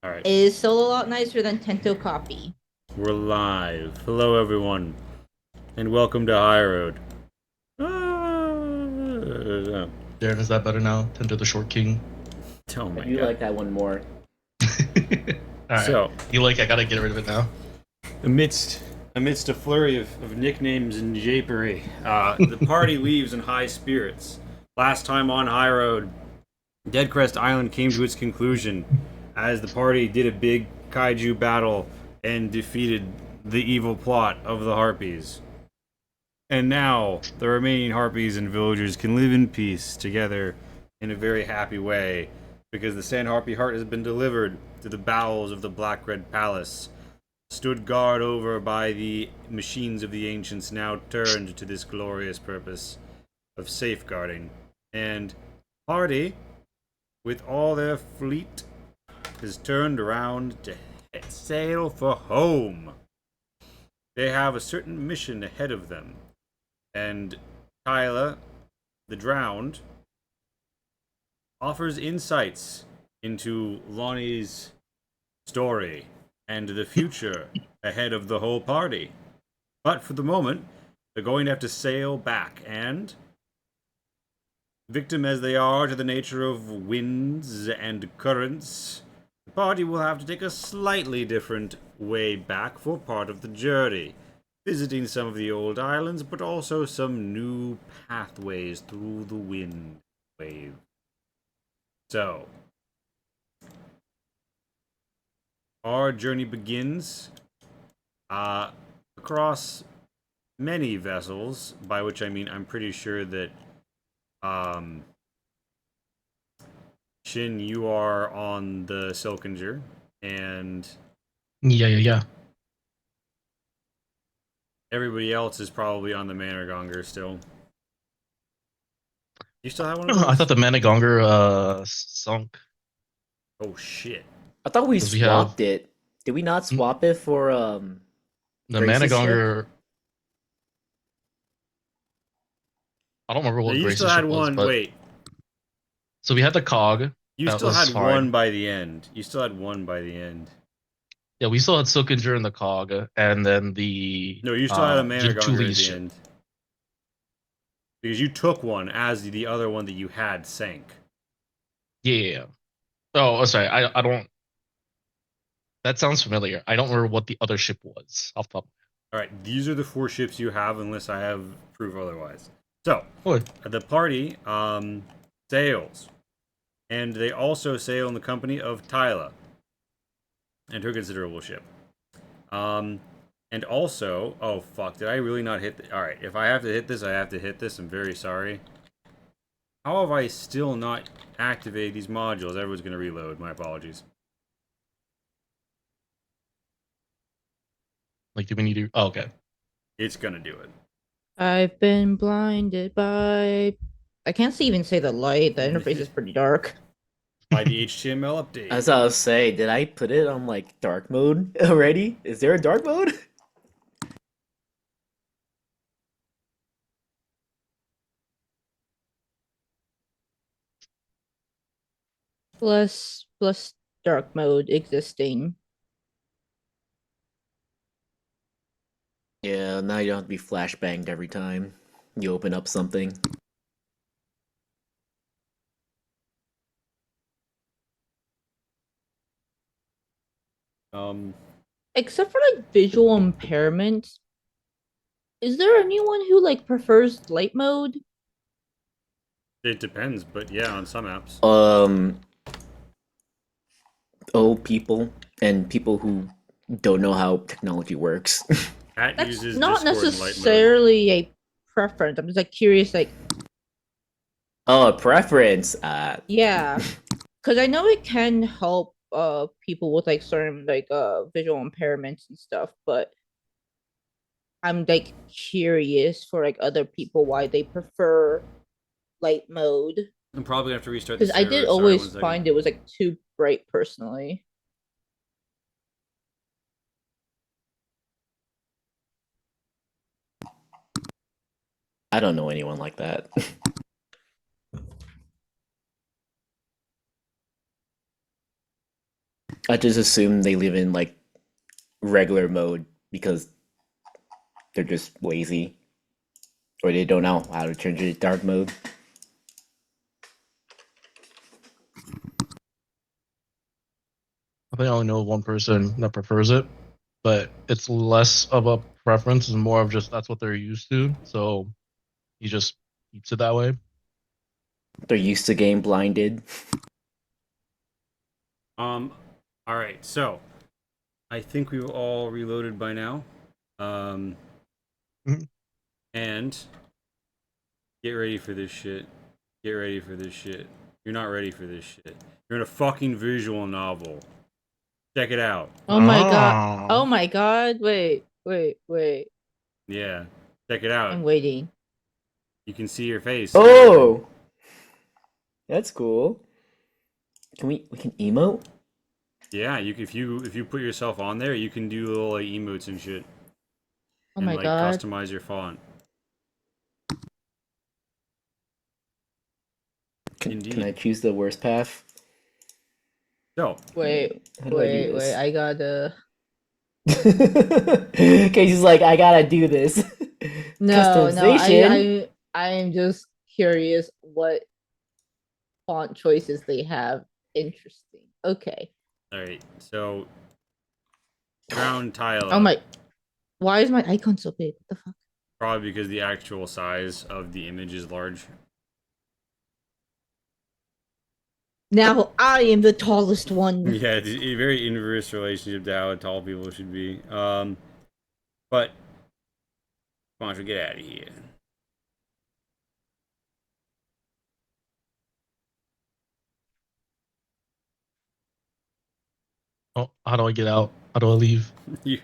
All right, Is still a lot nicer than Tento Copy. we're live. Hello, everyone, and welcome to High Road. Ah, Darren, is that better now? Tender the Short King. oh I my do god. like that one more. Alright. So, I gotta get rid of it now. amidst a flurry of nicknames and japery, the party leaves in high spirits. Last time on High Road, Deadcrest Island came to its conclusion as the party did a big kaiju battle and defeated the evil plot of the Harpies. And now, the remaining Harpies and villagers can live in peace together in a very happy way because the Sand Harpy heart has been delivered to the bowels of the Black Red Palace. Stood guard over by the machines of the ancients, now turned to this glorious purpose of safeguarding. And party, with all their fleet, has turned around to sail for home. They have a certain mission ahead of them. And Tyler, the Drowned, offers insights into Lonnie's story and the future ahead of the whole party. But for the moment, they're going to have to sail back, and victim as they are to the nature of winds and currents, the party will have to take a slightly different way back for part of the journey, visiting some of the old islands, but also some new pathways through the wind wave. So, our journey begins across many vessels, by which I mean I'm pretty sure that Shin, you are on the Silkinger, and Yeah. everybody else is probably on the Managonger still. You still have one of those? I thought the Managonger sunk. Oh shit. I thought we 'Cause we have- swapped it. Did we not swap it for The Grace's ship? Managonger. I don't remember No, what you Grace's still had ship was, one. but Wait, so we had the Cog. you That still was had fine. one by the end. You still had one by the end. Yeah, we still had Silkinger and the Cog, and then the No, you still had a Managonger at Juli's the ship. end. Because you took one as the other one that you had sank. Yeah. Oh, sorry. I don't. That sounds familiar. I don't remember what the other ship was off the top. Alright, these are the 4 ships you have unless I have proof otherwise. So, Oh, the party sails. And they also sail in the company of Tyla and her considerable ship. And also, oh fuck, did I really not hit alright, if I have to hit this, I have to hit this. I'm very sorry. How have I still not activated these modules? Everyone's gonna reload. My apologies. like, do we need to? Oh, okay. It's gonna do it. I've been blinded by. I can't even say the light. The interface is pretty dark. By the HTML update. As I was saying, did I put it on like dark mode already? Is there a dark mode? Plus dark mode existing. Yeah, now you don't have to be flashbanged every time you open up something. Except for like visual impairment. Is there anyone who like prefers light mode? It depends, but yeah, on some apps. Old people and people who don't know how technology works. Cat That's uses not Discord in light mode. necessarily a preference. I'm just like curious, like Oh, a preference. yeah, because I know it can help people with like certain like visual impairments and stuff, but I'm like curious for like other people why they prefer light mode. I'm probably gonna have to restart the Because I server. did Sorry, always 1 second. find it was like too bright personally. I don't know anyone like that. I just assume they live in like regular mode because they're just lazy or they don't know how to change it to dark mode. I think I only know one person that prefers it, but it's less of a preference and more of just that's what they're used to. So he just keeps it that way. They're used to getting blinded. All right. So I think we've all reloaded by now. Mhm. And get ready for this shit. Get ready for this shit. You're not ready for this shit. You're in a fucking visual novel. Check it out. Oh my god. Ah. Oh my god. Wait. Yeah. Check it out. I'm waiting. You can see your face. Oh, that's cool. Can we can emote? Yeah, if you put yourself on there, you can do little like emotes and shit. Oh And my like god. customize your font. Can Indeed. I choose the worst path? So Wait. How do I do Wait. this? I gotta. Casey's like, I gotta do this. No. Customization. I am just curious what font choices they have. Interesting. Okay. alright, so Crown Tyler. Oh my. Why is my icon so big? What the fuck? Probably because the actual size of the image is large. Now I am the tallest one. Yeah, it's a very inverse relationship to how tall people should be. But why don't you get out of here? Oh, how do I get out? How do I leave? you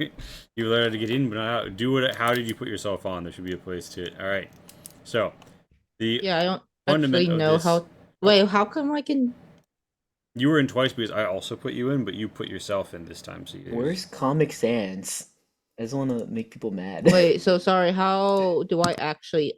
you learn how to get in, but not out. Do it. How did you put yourself on? There should be a place to it. All right. So the Yeah, I don't fundament actually of know this. how. Wait, how come I can? You were in twice because I also put you in, but you put yourself in this time. So Where's Comic Sans? I just want to make people mad. Wait, so sorry. How do I actually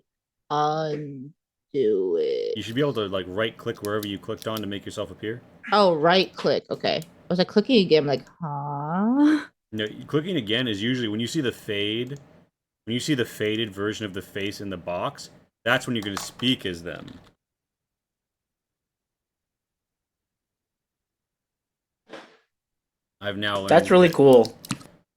undo it? you should be able to like right click wherever you clicked on to make yourself appear. Oh, right click. Okay. I was like clicking again. I'm like, huh? No, clicking again is usually when you see the fade. When you see the faded version of the face in the box, that's when you're going to speak as them. I've now learned. That's really that, cool.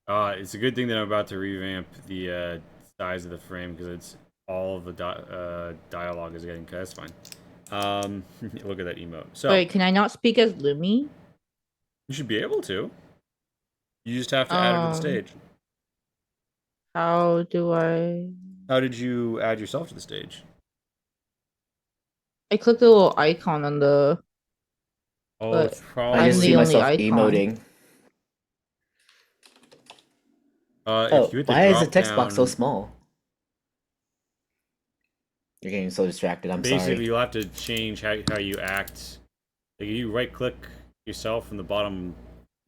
It's a good thing that I'm about to revamp the size of the frame because it's all of the dialogue is getting cut. That's fine. Look at that emote. So Wait, can I not speak as Lumi? you should be able to. You just have to add it to the stage. How do I? How did you add yourself to the stage? I clicked the little icon on the. Oh, But it's I probably. just I'm see the only myself icon. emoting. Oh, If you hit the why is the drop text box so down- small? You're getting so distracted. I'm Basically, sorry. you'll have to change how you act. Like you right click yourself from the bottom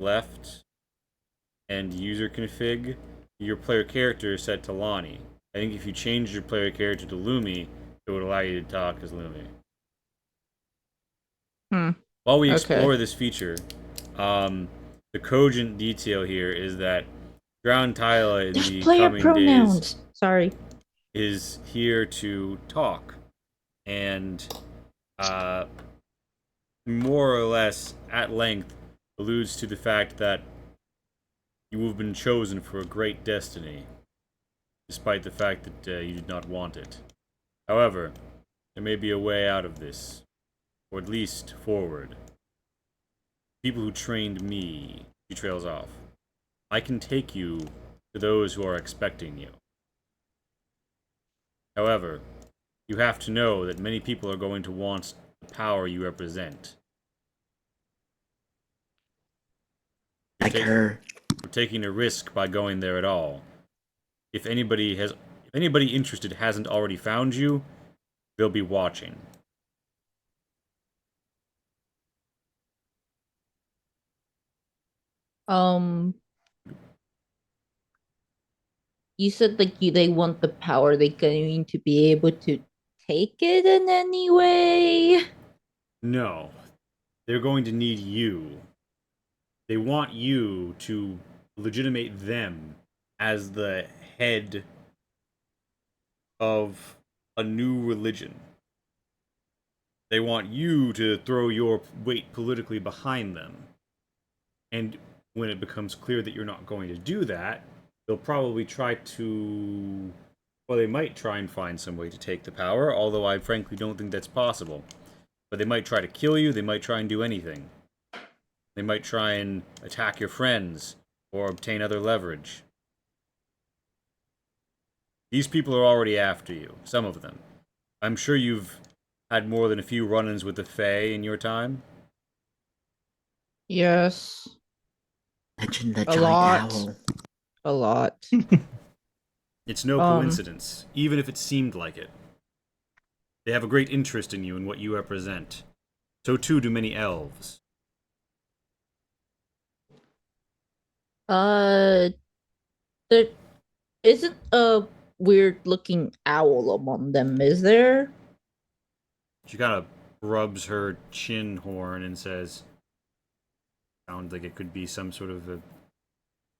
left and user config. Your player character is set to Lonnie. I think if you change your player character to Lumi, it would allow you to talk as Lumi. While we explore this feature, the cogent detail here is that Ground Tyler in There's the player coming pronouns. days Sorry. is here to talk and more or less at length alludes to the fact that you have been chosen for a great destiny, despite the fact that you did not want it. However, there may be a way out of this, or at least forward. People who trained me, he trails off. I can take you to those who are expecting you. However, you have to know that many people are going to want the power you represent. Like her. We're taking a risk by going there at all. If anybody interested hasn't already found you, they'll be watching. You said like they want the power. They going to be able to take it in any way? No. They're going to need you. They want you to legitimate them as the head of a new religion. They want you to throw your weight politically behind them. And when it becomes clear that you're not going to do that, they'll probably try to. Well, they might try and find some way to take the power, although I frankly don't think that's possible. But they might try to kill you, they might try and do anything. They might try and attack your friends or obtain other leverage. These people are already after you, some of them. I'm sure you've had more than a few run-ins with the Fae in your time. Yes, Mention the a giant lot. owl. A lot. It's no coincidence, even if it seemed like it. They have a great interest in you and what you represent. So too do many elves. There isn't a weird looking owl among them, is there? She kind of rubs her chin horn and says, sounds like it could be some sort of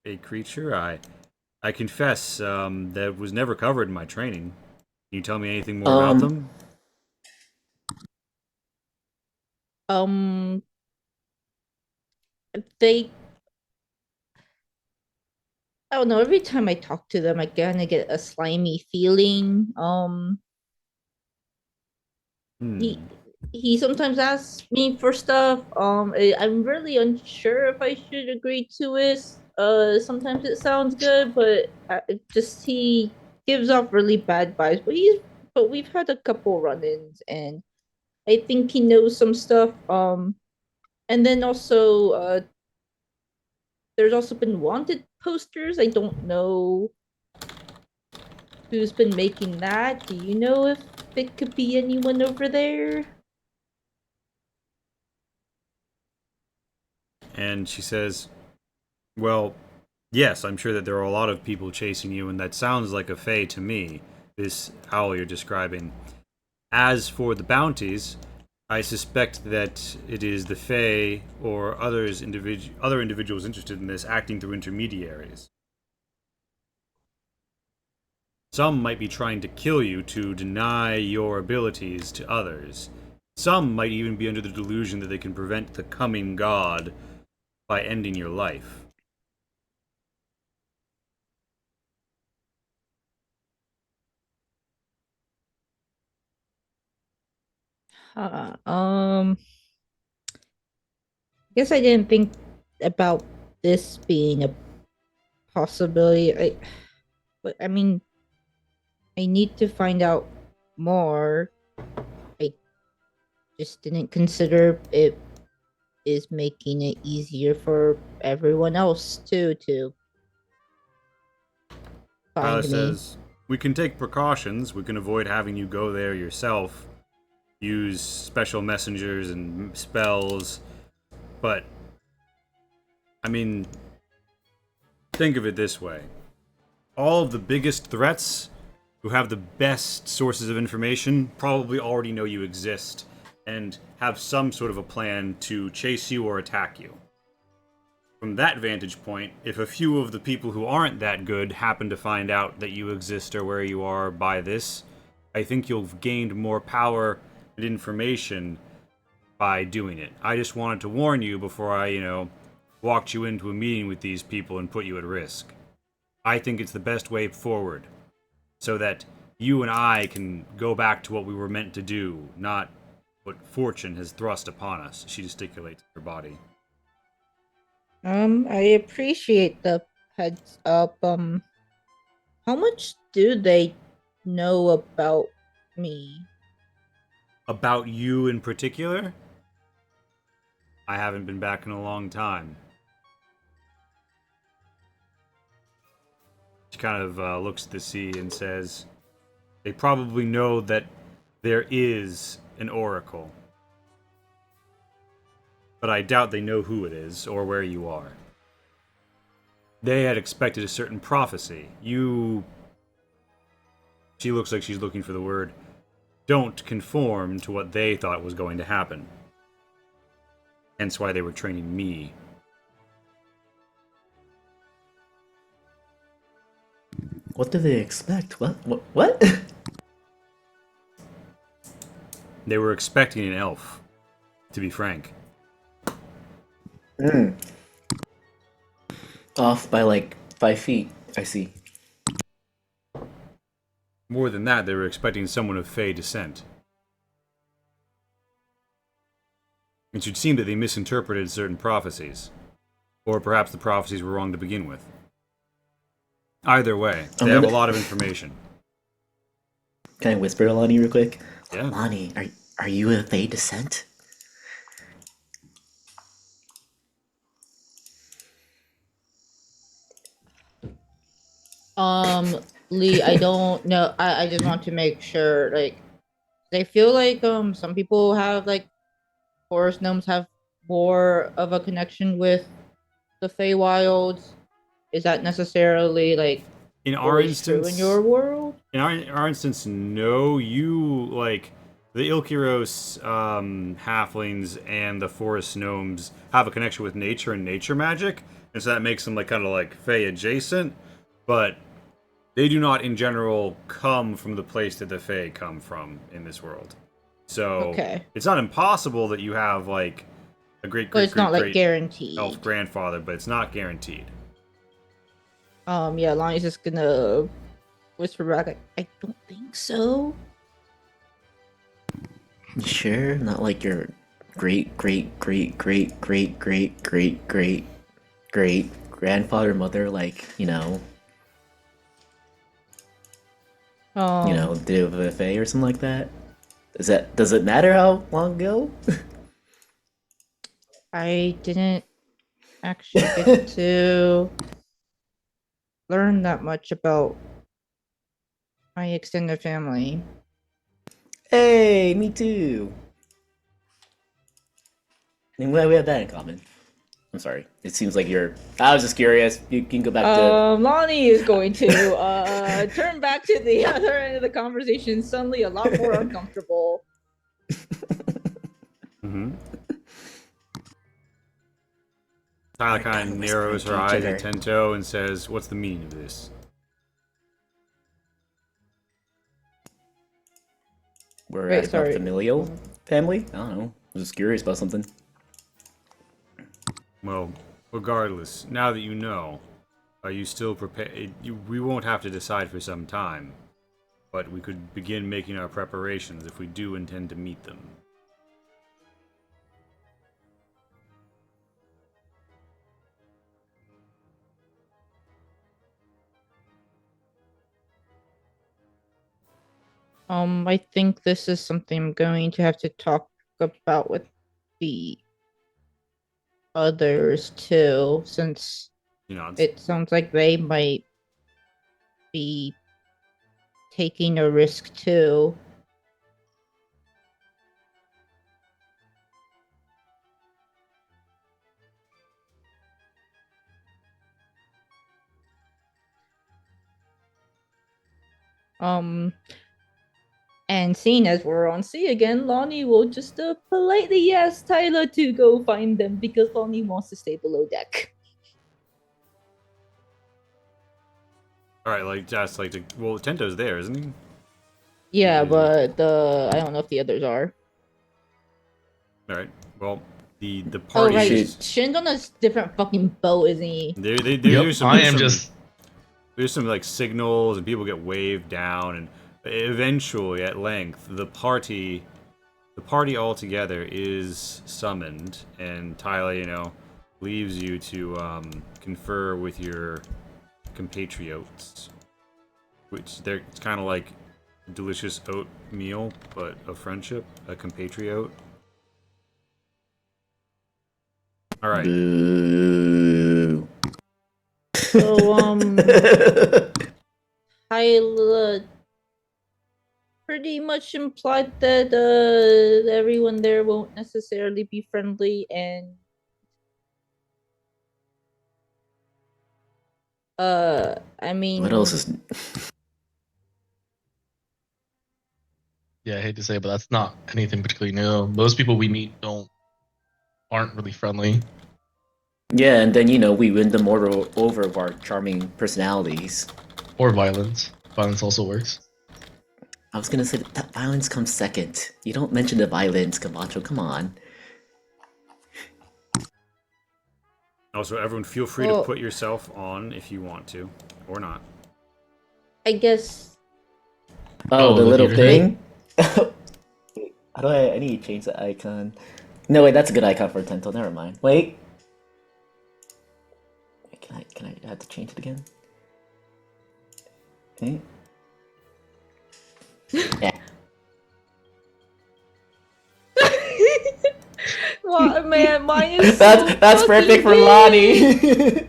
a creature. I confess, that was never covered in my training. Can you tell me anything more about them? They I don't know, every time I talk to them I kinda get a slimy feeling. He he sometimes asks me for stuff. I'm really unsure if I should agree to it. Sometimes it sounds good, but he gives off really bad vibes. But we've had a couple run-ins, and I think he knows some stuff. And then also, there's also been wanted posters. I don't know who's been making that. Do you know if it could be anyone over there? And she says, well, yes, I'm sure that there are a lot of people chasing you, and that sounds like a fae to me, this owl you're describing. As for the bounties, I suspect that it is the fae or other individuals interested in this acting through intermediaries. Some might be trying to kill you to deny your abilities to others. Some might even be under the delusion that they can prevent the coming god by ending your life. I guess I didn't think about this being a possibility. But I mean, I need to find out more. I just didn't consider it is making it easier for everyone else too to Tyler find me. says, we can take precautions. We can avoid having you go there yourself. Use special messengers and spells. But, I mean, think of it this way. All of the biggest threats who have the best sources of information probably already know you exist and have some sort of a plan to chase you or attack you. From that vantage point, if a few of the people who aren't that good happen to find out that you exist or where you are by this, I think you'll have gained more power and information by doing it. I just wanted to warn you before I, walked you into a meeting with these people and put you at risk. I think it's the best way forward, so that you and I can go back to what we were meant to do, not what fortune has thrust upon us. She gesticulates her body. I appreciate the heads up. How much do they know about me? About you in particular? I haven't been back in a long time. She kind of looks at the sea and says, they probably know that there is an oracle. But I doubt they know who it is or where you are. They had expected a certain prophecy. You... She looks like she's looking for the word. Don't conform to what they thought was going to happen. Hence why they were training me. What do they expect? What? What? They were expecting an elf, to be frank. Hmm. Off by like 5 feet. I see. More than that, they were expecting someone of Fey descent. It should seem that they misinterpreted certain prophecies. Or perhaps the prophecies were wrong to begin with. Either way, they have a lot of information. Can I whisper to Lonnie real quick? Yeah. Lonnie, are you of Fey descent? Lee, I don't know. I just want to make sure, like, I feel like some people have like forest gnomes have more of a connection with the Feywilds. Is that necessarily like In our always true instance, in your world? in our instance, no. You like the Ilkiros halflings and the forest gnomes have a connection with nature and nature magic, and so that makes them like kind of like Fey adjacent. But they do not, in general, come from the place that the Fey come from in this world. So Okay. it's not impossible that you have like a great But great it's not like great guaranteed. elf grandfather, but it's not guaranteed. Yeah, Lonnie's just gonna whisper back, like, I don't think so. You sure? Not like your great grandfather, mother, like, did it with a Fey or something like that? Does it matter how long ago? I didn't actually get to learn that much about my extended family. Hey, me too. I'm glad we have that in common. I'm sorry. It seems like I was just curious. You can go back to. Lonnie is going to turn back to the other end of the conversation, suddenly a lot more uncomfortable. Mm-hmm. Tyler kind of narrows her eyes at Tento and says, "What's the meaning of this?" We're at a familial family? I don't know. I was just curious about something. Well, regardless, now that you know, are you still prepared? We won't have to decide for some time, but we could begin making our preparations if we do intend to meet them. I think this is something I'm going to have to talk about with the others too, since it sounds like they might be taking a risk too. And seeing as we're on sea again, Lonnie will just politely ask Tyler to go find them because Lonnie wants to stay below deck. All right, well, Tento's there, isn't he? Yeah, but I don't know if the others are. All right. Well, the party. Oh right, Shin's on a different fucking boat, isn't he? There's some like signals and people get waved down, and eventually, at length, the party all together is summoned, and Tyler, leaves you to confer with your compatriots, which it's kind of like delicious oatmeal, but of friendship, a compatriot. All right. Boo. So Tyler pretty much implied that everyone there won't necessarily be friendly, and I mean, what else is? Yeah, I hate to say it, but that's not anything particularly new. Most people we meet aren't really friendly. Yeah, and then we win them over with our charming personalities. Or violence. Violence also works. I was gonna say that violence comes second. You don't mention the violence, Camacho. Come on. Also, everyone feel free to Well- put yourself on if you want to, or not. I guess Oh, the the little theater thing. Wait, how do I need to change the icon? No, wait, that's a good icon for Tento. Never mind. Wait. Can I have to change it again? Okay. Yeah. well, man, mine is That's so that's perfect fucking for big. Lonnie.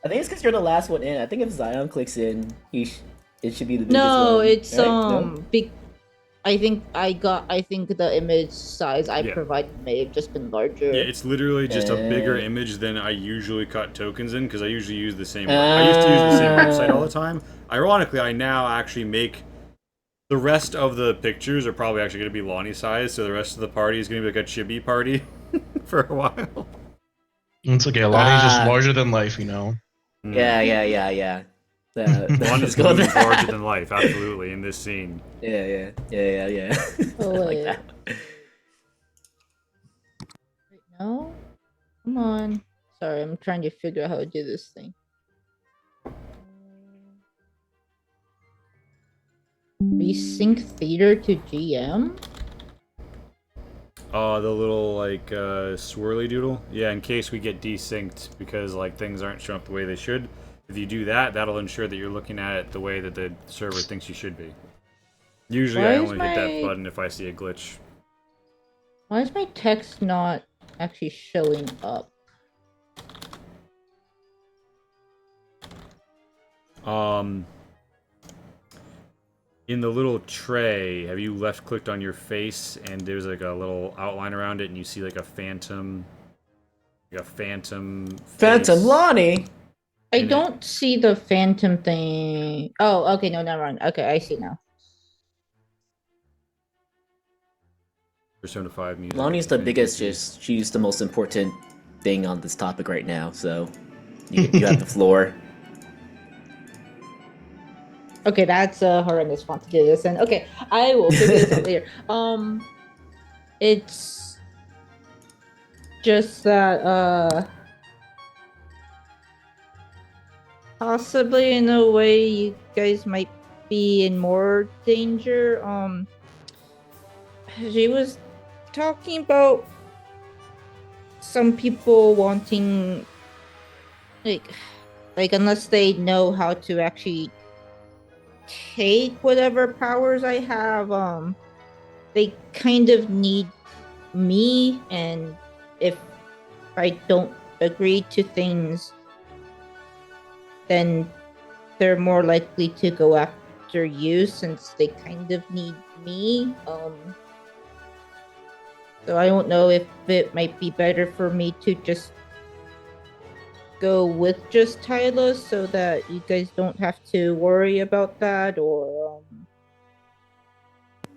I think it's because you're the last one in. I think if Zion clicks in, it should be the biggest No, one, it's right? No? I think the image size I Yeah. provided may have just been larger. Yeah, it's literally just a bigger Uh. image than I usually cut tokens in, because I usually use the same. I used to use the same website all the time. Ironically, I now actually make the rest of the pictures are probably actually going to be Lonnie size, so the rest of the party is going to be like a chibi party for a while. It's okay. Lonnie's just Ah. larger than life, you know. Yeah. Lonnie's Let's go with moves that. larger than life, absolutely, in this scene. Yeah. Oh, I like wait. that. Wait, no? Come on. Sorry, I'm trying to figure out how to do this thing. Resync theater to GM? The little like swirly doodle. Yeah, in case we get desynced because like things aren't showing up the way they should. If you do that, that'll ensure that you're looking at it the way that the server thinks you should be. Usually, Why I is only hit that my- button if I see a glitch. Why is my text not actually showing up? In the little tray, have you left clicked on your face and there's like a little outline around it, and you see like a phantom, Phantom face? Lonnie. I In it. don't see the phantom thing. Oh, okay, no, never mind. Okay, I see now. Persona 5 music. Lonnie's the biggest. She's the most important thing on this topic right now. So you have the floor. Okay, that's a horrendous font to do this in. Okay, I will figure this out later. It's just that possibly in a way you guys might be in more danger. She was talking about some people wanting like unless they know how to actually take whatever powers I have, they kind of need me, and if I don't agree to things, then they're more likely to go after you since they kind of need me. So I don't know if it might be better for me to just go with just Tyla so that you guys don't have to worry about that, or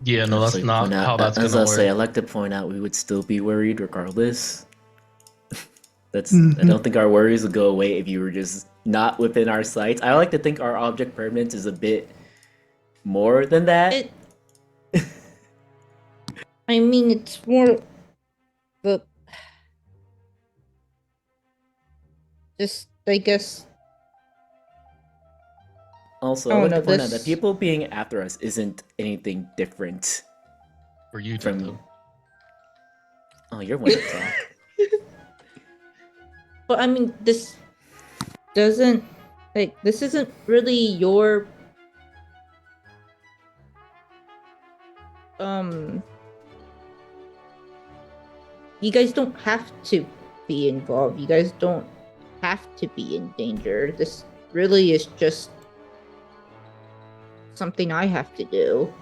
Yeah, no, that's Like, not point out- how that's as gonna I'll say, I work. like to point out we would still be worried regardless. I don't think our worries would go away if you were just not within our sights. I like to think our object permanence is a bit more than that. it I mean it's more the just I guess Also, Oh, I like no, to point out this- that people being after us isn't anything different For you, from. Tento. Oh, you're one to talk. but I mean this doesn't this isn't really your you guys don't have to be involved. You guys don't have to be in danger. This really is just something I have to do.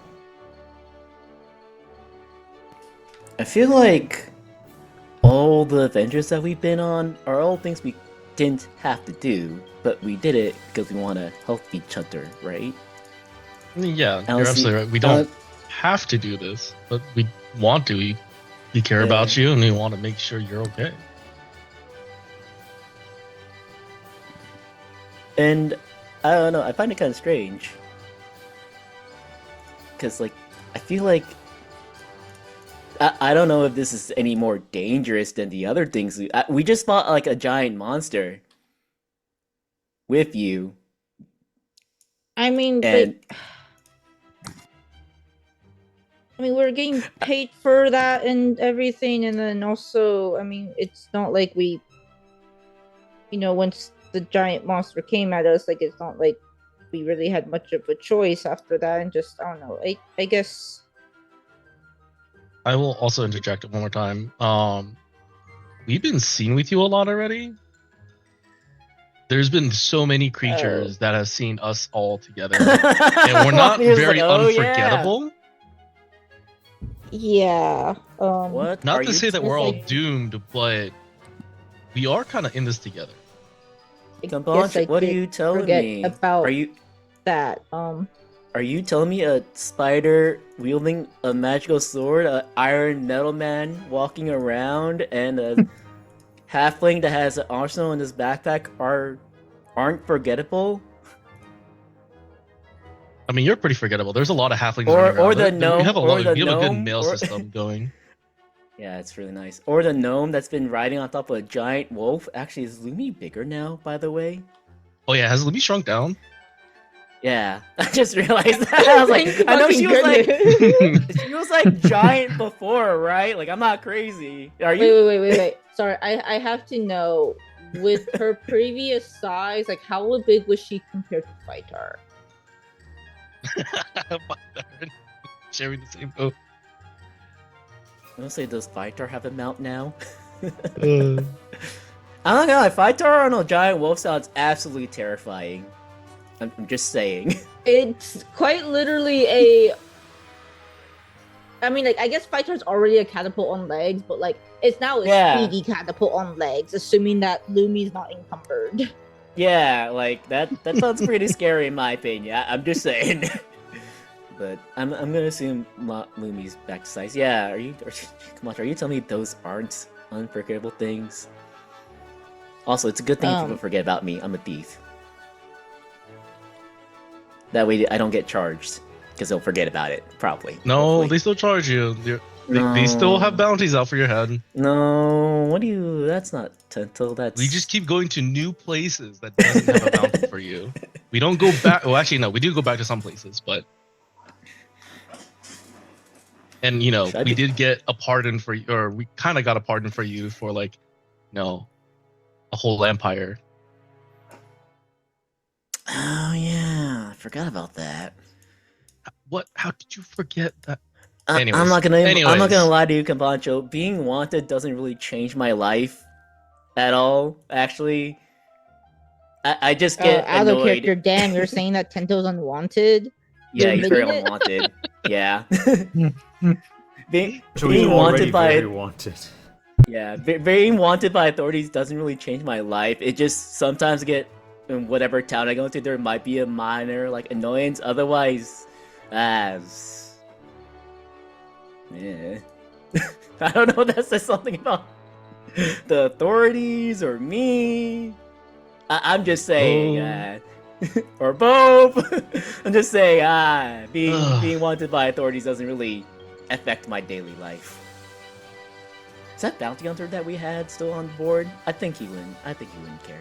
I feel like all the adventures that we've been on are all things we didn't have to do, but we did it because we want to help each other, right? Yeah, you're Alice, absolutely right. We don't have to do this, but we want to. We care Yeah. about you, and we want to make sure you're okay. And I don't know. I find it kind of strange. Because, like, I feel like I don't know if this is any more dangerous than the other things. We just fought like a giant monster with you, I mean, and we're getting paid for that and everything, and then also, I mean, it's not like we, once the giant monster came at us, like it's not like we really had much of a choice after that, and just I don't know. I guess. I will also interject one more time. We've been seen with you a lot already. There's been so many creatures that have seen us all together, and we're not He was very like, "Oh, unforgettable. Yeah. What? Not Are to you say that we're all like- doomed, but we are kind of in this together. I Kampanch, guess I what are did you telling forget me? about Are you that. Are you telling me a spider wielding a magical sword, an iron metal man walking around, and a halfling that has an arsenal in his backpack aren't forgettable? I mean, you're pretty forgettable. There's a lot of halflings Or- running around. or the gnome- we have a or lot. the We have a good gnome, mail or- system going. Yeah, it's really nice. Or the gnome that's been riding on top of a giant wolf. Actually, is Lumi bigger now, by the way? Oh yeah, has Libby shrunk down? Yeah, I just realized that. I was like, I know she was like, Goodness. she was like giant before, right? Like, I'm not crazy. Are wait, you? wait. Sorry, I have to know, with her previous size, like how big was she compared to Fightar? Sharing the same boat. I'm gonna say, does Fightar have a mount now? Uh, I'm not gonna lie, Fightar on a giant wolf sounds absolutely terrifying. I'm just saying. It's quite literally a. I mean, like, I guess Fightar's already a catapult on legs, but like, it's now a Yeah. speedy catapult on legs, assuming that Lumi's not encumbered. Yeah, like that sounds pretty scary in my opinion. I'm just saying. But I'm gonna assume Lumi's back to size. Yeah, come on, are you telling me those aren't unforgettable things? Also, it's a good thing if people forget about me. I'm a thief. That way I don't get charged, because they'll forget about it, probably. no, hopefully. they still charge you. They still have bounties out for your head. No, what do you... That's not Tento, that's... We just keep going to new places that doesn't have a bounty for you. We don't go back. Well, actually, no, we do go back to some places, but. And Should I we be- did get a pardon for you, or we kind of got a pardon for you for like, a whole empire. Oh, yeah, I forgot about that. What? How did you forget that? I'm Anyways, not gonna anyways. lie to you, Kampancho. Being wanted doesn't really change my life at all. Actually, I just get Out of annoyed. character, damn, you're saying that Tento's unwanted? Yeah, You're he's very admitting it? unwanted. Yeah. being So he's being already wanted by very wanted. being wanted by authorities doesn't really change my life. It just sometimes get in whatever town I go to, there might be a minor like annoyance. Otherwise, yeah. I don't know if that says something about the authorities or me. I'm just saying, or both. I'm just saying, being wanted by authorities doesn't really affect my daily life. Is that bounty hunter that we had still on board? I think he wouldn't care.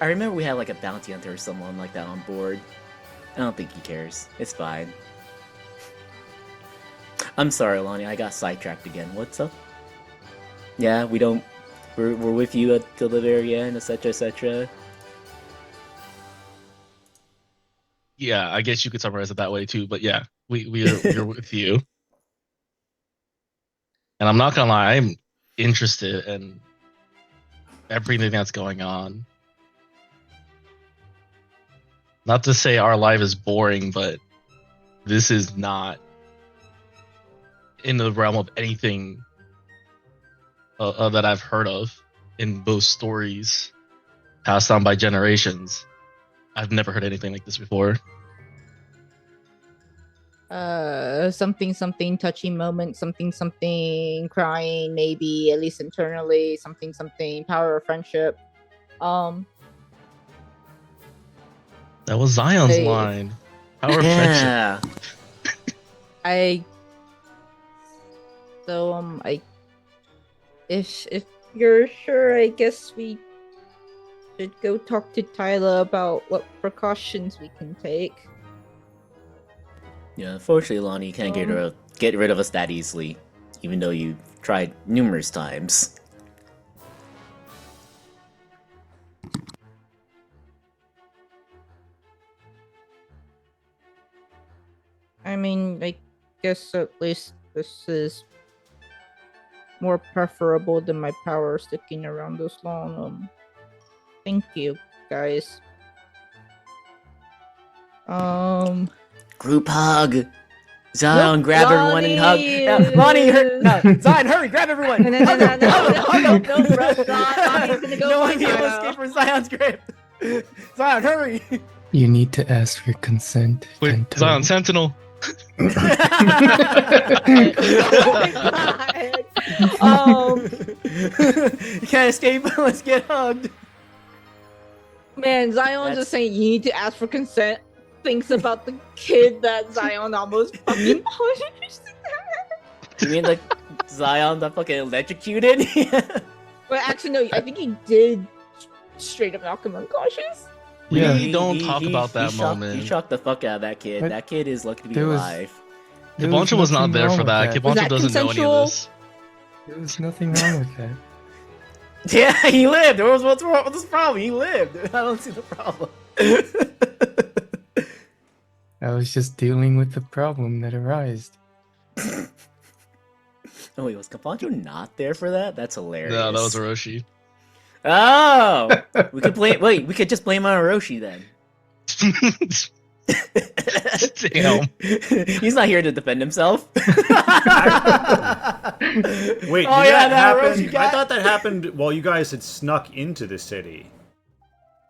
I remember we had like a bounty hunter or someone like that on board. I don't think he cares. It's fine. I'm sorry, Lonnie. I got sidetracked again. What's up? Yeah, we're with you until the very end, etc., etc. Yeah, I guess you could summarize it that way too. But yeah, we're with you. And I'm not gonna lie, I'm interested in everything that's going on. Not to say our life is boring, but this is not in the realm of anything that I've heard of in both stories passed on by generations. I've never heard anything like this before. Something touchy moment, something crying, maybe at least internally, something power of friendship. That was Zion's Hey. line. Power of friendship. Yeah. If you're sure, I guess we should go talk to Tyler about what precautions we can take. Yeah, unfortunately, Lonnie, you can't get rid of us that easily, even though you've tried numerous times. I mean, I guess at least this is more preferable than my power sticking around this long. Thank you, guys. Group hug. Zion, Nope, grab everyone and hug. Yeah, Lonnie, no, Zion, hurry, grab everyone. No, no, Hug no, him, no, hug him, no, hug no, him. no, bro, Lonnie's gonna go No for one can Zion. escape from Zion's grip. Zion, hurry. You need to ask for consent. Wait, Tento. Zion Sentinel. Oh my god. You can't escape. Let's get hugged. Man, Zion's That's- just saying you need to ask for consent. Thinks about the kid that Zion almost fucking punched. You mean like Zion that fucking electrocuted? But actually, no, I think he did straight up knock him unconscious. Yeah. We don't talk about that shocked, moment. He shocked the fuck out of that kid. But That kid is lucky to be there was- alive. There Kiboncha was not nothing there wrong for with that. Was Kiboncha that doesn't know any consensual? of this. There was nothing wrong with that. Yeah, he lived. What's wrong with this problem? He lived. I don't see the problem. I was just dealing with the problem that arose. Oh wait, was Kapancho not there for that? That's hilarious. No, that was Orochi. Oh, we could blame. Wait, we could just blame on Orochi then. Damn. He's not here to defend himself. Wait, did Oh, yeah, that that happen? Orochi I guy. thought that happened while you guys had snuck into the city.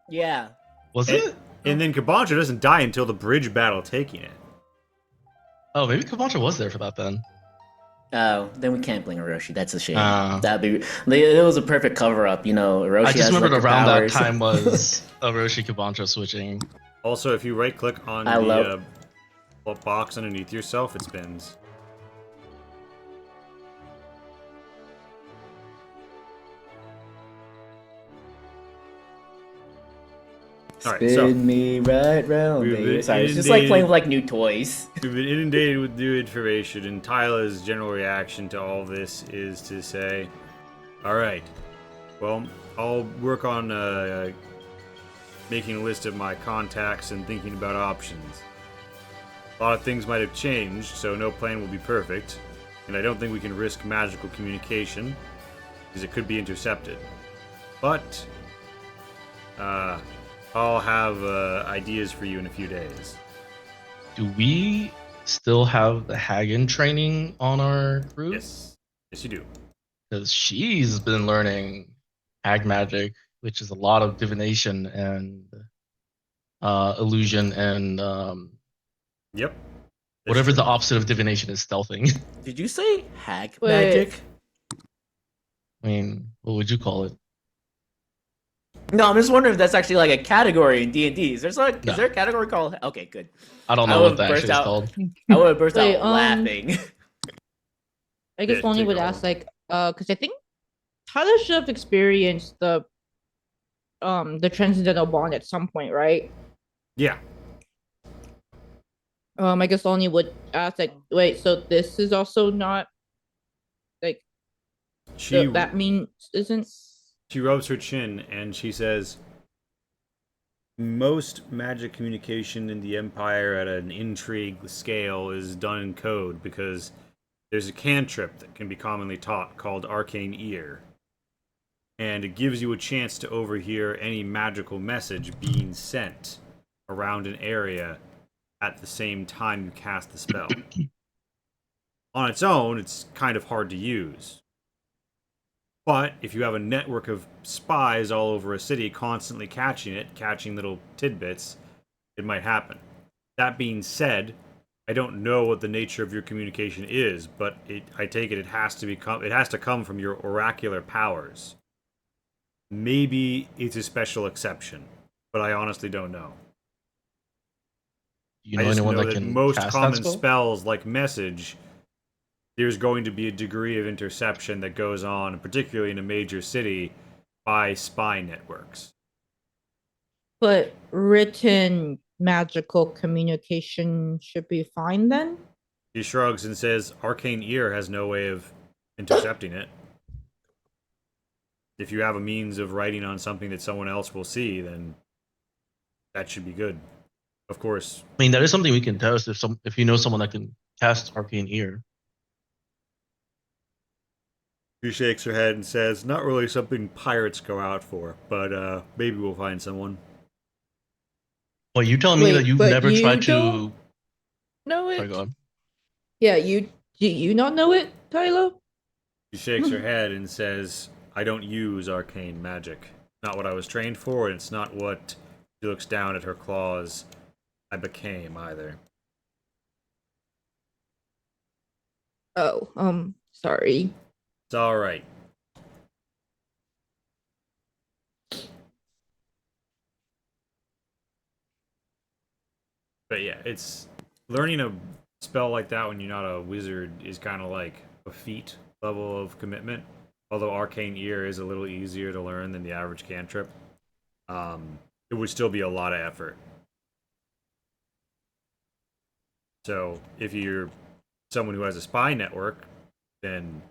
Yeah. Was And, it? and then Kabancha doesn't die until the bridge battle taking it. Oh, maybe Kiboncha was there for that then. Oh, then we can't blame Orochi. That's a shame. Ah. That'd be. It was a perfect cover up. You know, Orochi I just has remembered electric around powers. that time was Orochi Kiboncha switching. Also, if you right click on I the love- box underneath yourself, it spins. Alright, so Spin me right round, We've baby. been Sorry, it's just like inundated- playing with like new toys. we've been inundated with new information, and Tyler's general reaction to all this is to say, alright, well, I'll work on making a list of my contacts and thinking about options. A lot of things might have changed, so no plan will be perfect, and I don't think we can risk magical communication, because it could be intercepted. But, I'll have ideas for you in a few days. Do we still have the Hagen training on our group? Yes. Yes, you do. Because she's been learning hag magic, which is a lot of divination and illusion and Yep. whatever the opposite of divination is, stealthing. Did you say hag Wait. magic? I mean, what would you call it? No, I'm just wondering if that's actually like a category in D&D. Is there No. a category called? Okay, good. I don't I know would what that burst actually is out- called. I would have burst Wait, out laughing. I guess Yeah, Lonnie take would all. ask because I think Tyler should have experienced the transcendental bond at some point, right? Yeah. I guess Lonnie would ask like, wait, so this is also not like that means isn't She rubs her chin and she says, most magic communication in the Empire at an intrigue scale is done in code because there's a cantrip that can be commonly taught called Arcane Ear. And it gives you a chance to overhear any magical message being sent around an area at the same time you cast the spell. On its own, it's kind of hard to use. But if you have a network of spies all over a city constantly catching little tidbits, it might happen. That being said, I don't know what the nature of your communication is, but I take it has to come from your oracular powers. Maybe it's a special exception, but I honestly don't know. You I know just anyone know that that can most cast common that spell? spells like message, there's going to be a degree of interception that goes on, particularly in a major city, by spy networks. But written magical communication should be fine then? He shrugs and says, Arcane Ear has no way of intercepting it. If you have a means of writing on something that someone else will see, then that should be good. Of course, I mean, that is something we can test if you know someone that can cast Arcane Ear. she shakes her head and says, not really something pirates go out for, but maybe we'll find someone. Well, you telling me that Wait, you've but never you tried don't to? know Sorry, go it? on. Yeah, do you not know it, Tyler? She shakes her head and says, I don't use arcane magic. Not what I was trained for, and it's not what, she looks down at her claws, I became either. Oh, sorry. It's alright. But yeah, it's learning a spell like that when you're not a wizard is kind of like a feat level of commitment. Although Arcane Ear is a little easier to learn than the average cantrip, it would still be a lot of effort. So if you're someone who has a spy network, then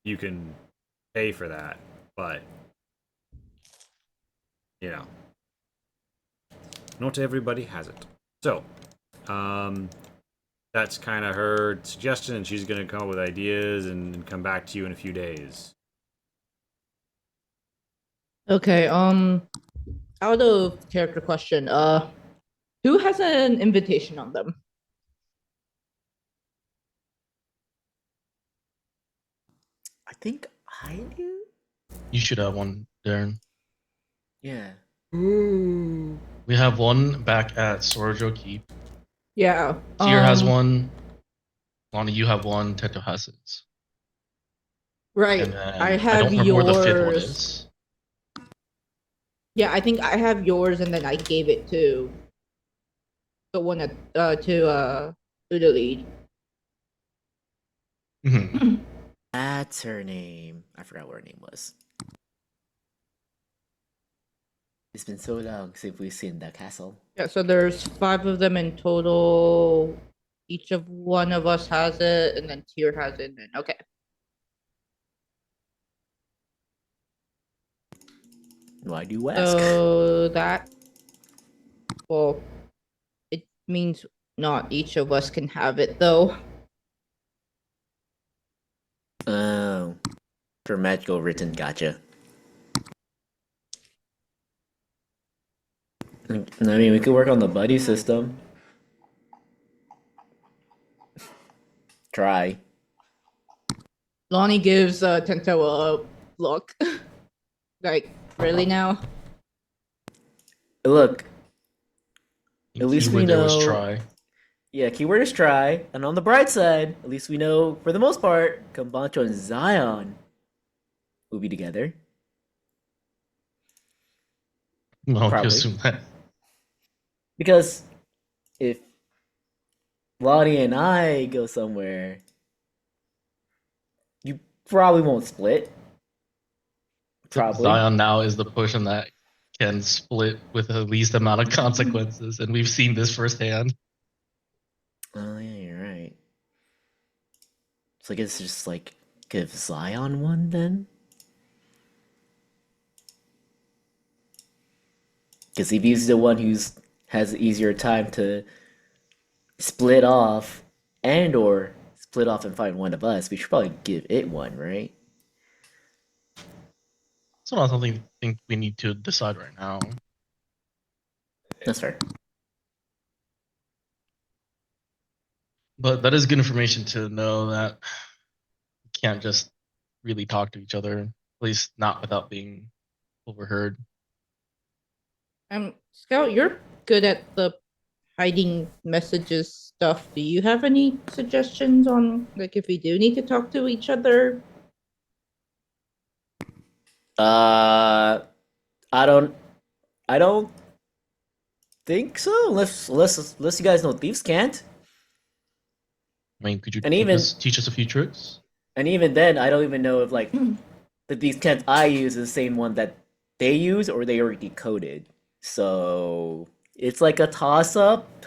you can pay for that. But you know, not everybody has it. So, that's kind of her suggestion, and she's going to come up with ideas and come back to you in a few days. Okay, out of character question, who has an invitation on them? I think I do. You should have one, Darren. Yeah. We have one back at Sorojo Keep. Yeah. Tier has one. Lonnie, you have one. Teto has it. Right. And then I I have don't remember where the fifth one yours. is. Yeah, I think I have yours, and then I gave it to the one at Udalid. Mhm. That's her name. I forgot what her name was. It's been so long since we've seen the castle. Yeah, so there's 5 of them in total. Each of one of us has it, and then Tier has it. And okay. Why do you ask? So that, well, it means not each of us can have it though. Oh. For magical written, gotcha. I mean, we could work on the buddy system. Try. Lonnie gives Tento a look. Like, really now? Look, at least we Keyword there was know. try. Yeah, keyword is try. And on the bright side, at least we know, for the most part, Kambancho and Zion will be together. Well, you Probably. assume that. Because if Lottie and I go somewhere, you probably won't split. Probably. Zion now is the person that can split with the least amount of consequences, and we've seen this firsthand. Oh yeah, you're right. So I guess just like give Zion one then? Because if he's the one who's has an easier time to split off and or split off and find one of us, we should probably give it one, right? It's not something I think we need to decide right now. That's fair. But that is good information to know that we can't just really talk to each other, at least not without being overheard. Scout, you're good at the hiding messages stuff. Do you have any suggestions on, like, if we do need to talk to each other? I don't think so, unless you guys know thieves can't. I mean, could you And teach even- us a few tricks? And even then, I don't even know if like the thieves can't I use is the same one that they use or they already decoded. So it's like a toss up.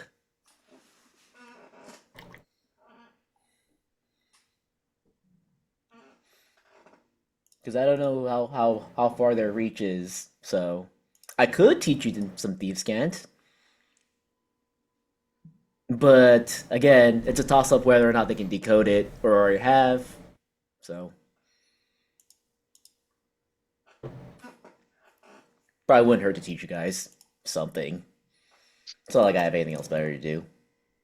Because I don't know how far their reach is. So I could teach you some thieves can't. But again, it's a toss up whether or not they can decode it or already have. So probably wouldn't hurt to teach you guys something. It's not like I have anything else better to do.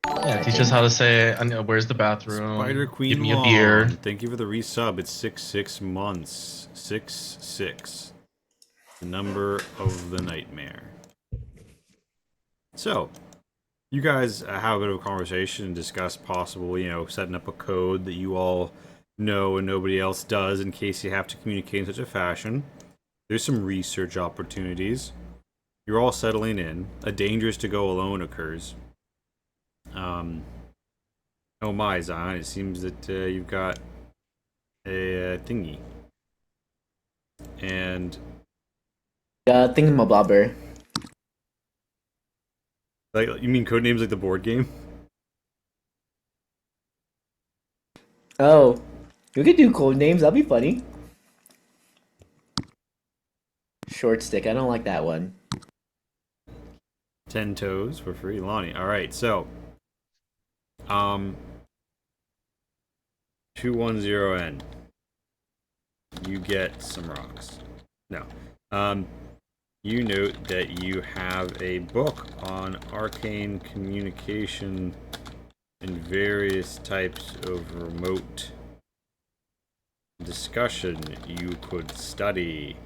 Yeah, teach us how to say, where's the bathroom? Spider Queen Give me a Long, beer. thank you for the resub. It's 6 months. 6. The number of the nightmare. So, you guys have a bit of a conversation and discuss possible, setting up a code that you all know and nobody else does in case you have to communicate in such a fashion. There's some research opportunities. You're all settling in. A dangerous to go alone occurs. Oh my, Zion, it seems that you've got a thingy. And Thingamabobber. like, you mean code names like the board game? Oh, we could do code names. That'd be funny. Short stick. I don't like that one. 10 toes for free, Lonnie. All right, so 210N. You get some rocks. No. You note that you have a book on arcane communication and various types of remote discussion you could study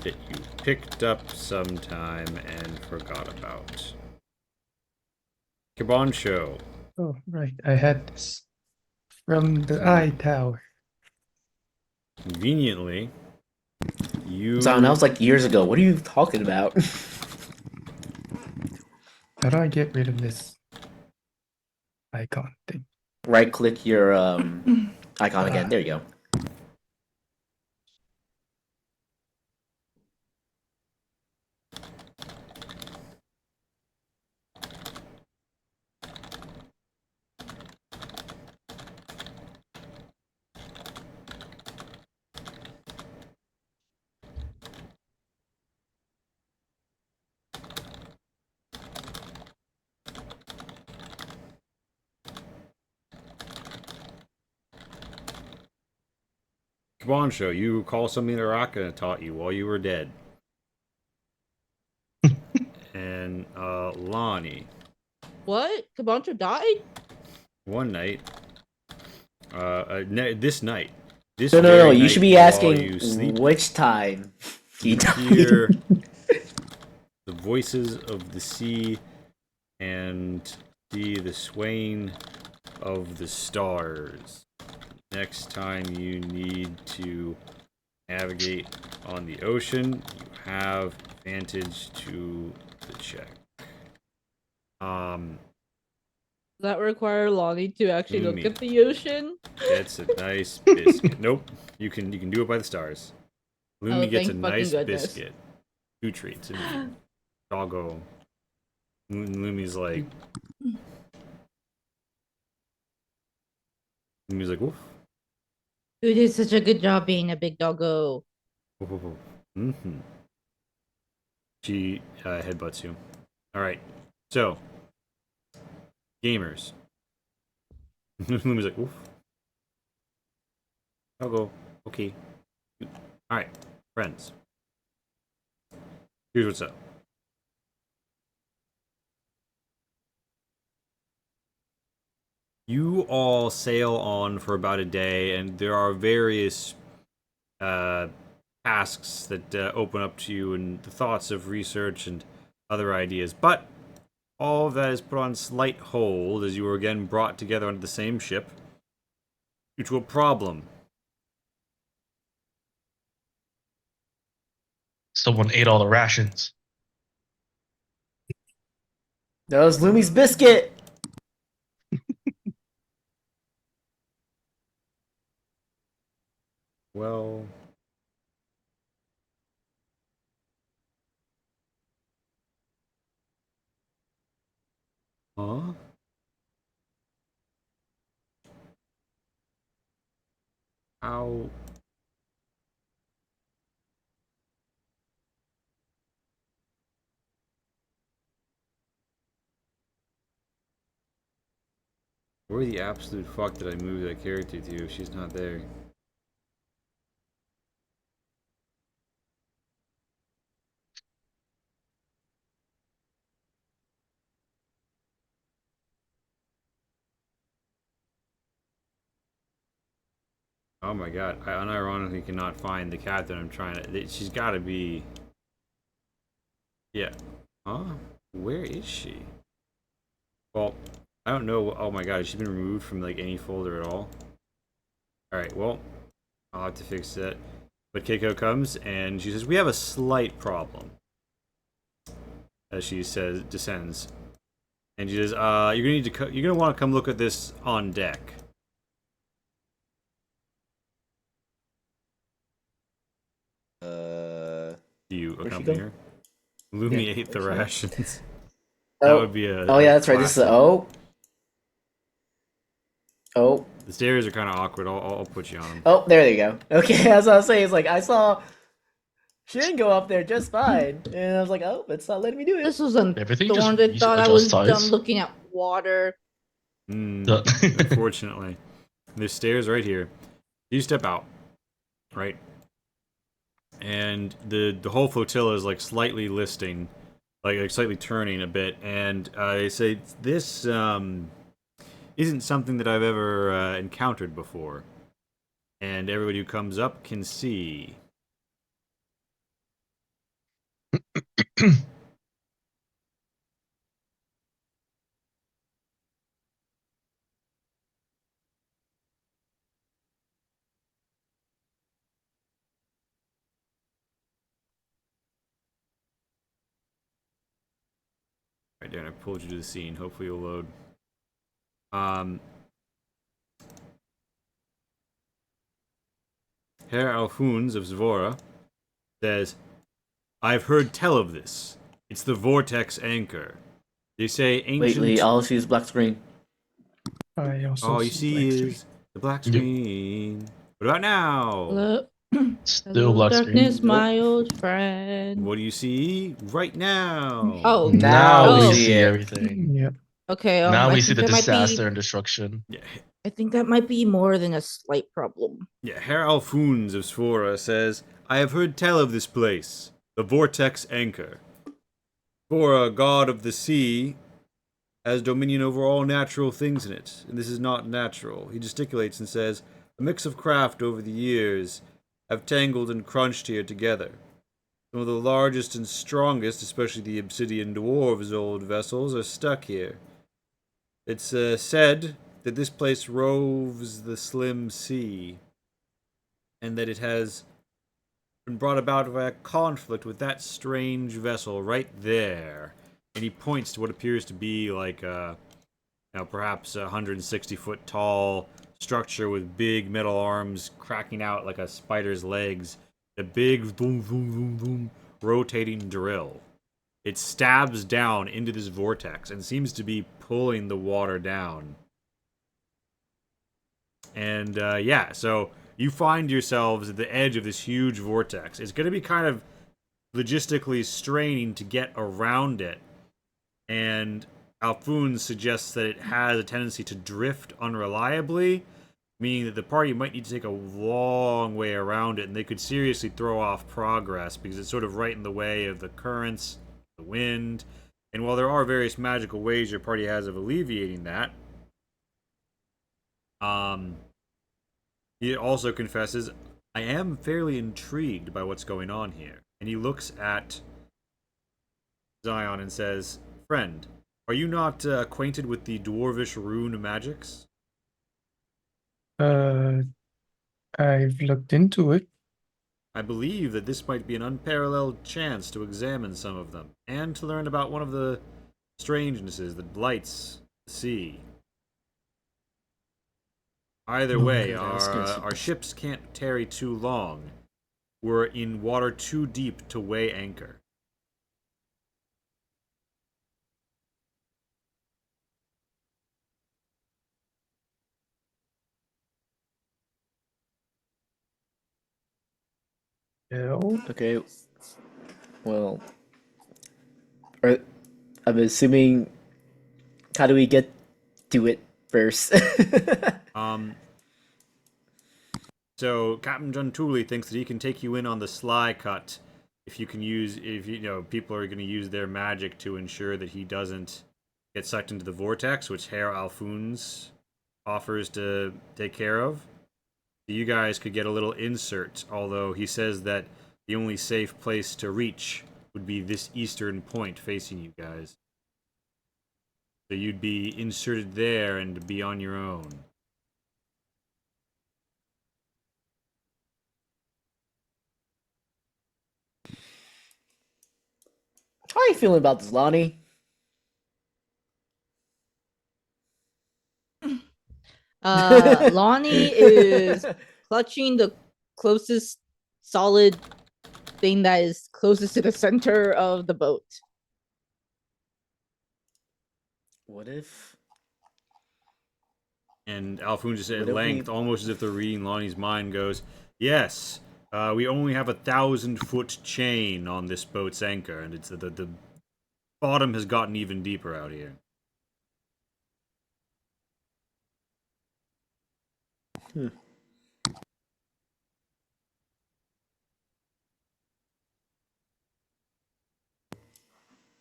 that you picked up sometime and forgot about. Kabancho. Oh, right. I had this from the eye tower. Conveniently, you... Zion, that was like years ago. What are you talking about? How do I get rid of this icon thing? Right click your icon again. There you go. Kabancho, you recall something that Araka taught you while you were dead. And, Lonnie. What? Kabancho died? One night, this night. This No. very You night should be while asking you sleep, which time he you died. hear the voices of the sea and see the swaying of the stars. Next time you need to navigate on the ocean, you have advantage to the check. Does that require Lonnie to actually look Umi. at the ocean? Gets a nice biscuit. Nope, you can do it by the stars. Lumi Oh, gets a thank fucking nice goodness. biscuit. 2 treats. Doggo. Lumi's like. Lumi's like, woof. You did such a good job being a big doggo. Mm-hmm. She headbutts you. Alright, so. Gamers. Lumi's like, woof. Doggo. Okay. Alright, friends. Here's what's up. You all sail on for about a day, and there are various tasks that open up to you and the thoughts of research and other ideas. But all of that is put on slight hold as you are again brought together onto the same ship due to a problem. Someone ate all the rations. That was Lumi's biscuit. Well. Huh? How? Where the absolute fuck did I move that character to if she's not there? Oh my god, I unironically cannot find the cat that I'm trying to. She's gotta be. Yeah. Huh? Where is she? Well, I don't know. Oh my god, has she been removed from like any folder at all? Alright, well, I'll have to fix that. But Keiko comes and she says, "We have a slight problem." As she says, descends. And she says, you're gonna need to you're gonna want to come look at this on deck. Do you Where'd she accompany go? her? Lumi Yeah, ate the where'd rations. Oh. That would be a. Oh yeah, that's right. This is classic. oh. Oh. The stairs are kind of awkward. I'll put you on them. Oh, there you go. Okay, as I was saying, it's like I saw Shin go up there just fine, and I was like, oh, it's not letting me do it. This was a Everything the just one that re- thought I was adjusts done size. looking at water. Unfortunately, there's stairs right here. You step out, right, and the whole flotilla is like slightly listing, like slightly turning a bit, and they say this isn't something that I've ever encountered before, and everybody who comes up can see. Right there, and I pulled you to the scene. Hopefully you'll load. Herr Alfuns of Zvora says, "I've heard tell of this. It's the Vortex Anchor. They say ancient..." Wait, all I see is black screen. I also All you see black is the black screen. What about now? Hello, Still hello black darkness, screen. my old friend. What do you see right now? Oh, Now Now we we see see it. everything. Yeah. okay. Now I we see think the that might be- disaster and destruction. Yeah, I think that might be more than a slight problem. yeah. Herr Alfuns of Svora says, "I have heard tell of this place, the Vortex Anchor. Svora, god of the sea, has dominion over all natural things in it, and this is not natural." He gesticulates and says, "A mix of craft over the years have tangled and crunched here together. Some of the largest and strongest, especially the obsidian dwarves' old vessels, are stuck here. It's said that this place roves the slim sea, and that it has been brought about by a conflict with that strange vessel right there." And he points to what appears to be like perhaps a 160-foot tall structure with big metal arms cracking out like a spider's legs. A big boom, boom, boom, boom, rotating drill. It stabs down into this vortex and seems to be pulling the water down. And so you find yourselves at the edge of this huge vortex. It's going to be kind of logistically straining to get around it. And Alfuns suggests that it has a tendency to drift unreliably, meaning that the party might need to take a long way around it, and they could seriously throw off progress because it's sort of right in the way of the currents, the wind. And while there are various magical ways your party has of alleviating that, he also confesses, "I am fairly intrigued by what's going on here." And he looks at Zion and says, "Friend, are you not acquainted with the dwarvish rune magics?" I've looked into it. "I believe that this might be an unparalleled chance to examine some of them, and to learn about one of the strangenesses that blights the sea. Either Hmm. way, Okay, I was gonna say- our ships can't tarry too long. We're in water too deep to weigh anchor. Yeah. Okay. Well, or, I'm assuming. How do we get to it first? Um, so Captain John Tooley thinks that he can take you in on the sly cut if you know people are going to use their magic to ensure that he doesn't get sucked into the vortex, which Herr Alphonse offers to take care of. You guys could get a little insert, although he says that the only safe place to reach would be this eastern point facing you guys. So you'd be inserted there and be on your own. How are you feeling about this, Lonnie? Lonnie is clutching the closest solid thing that is closest to the center of the boat. What if? And Alphonse just at What if length, we- almost as if they're reading Lonnie's mind, goes, "Yes, we only have 1,000-foot chain on this boat's anchor, and it's the bottom has gotten even deeper out here."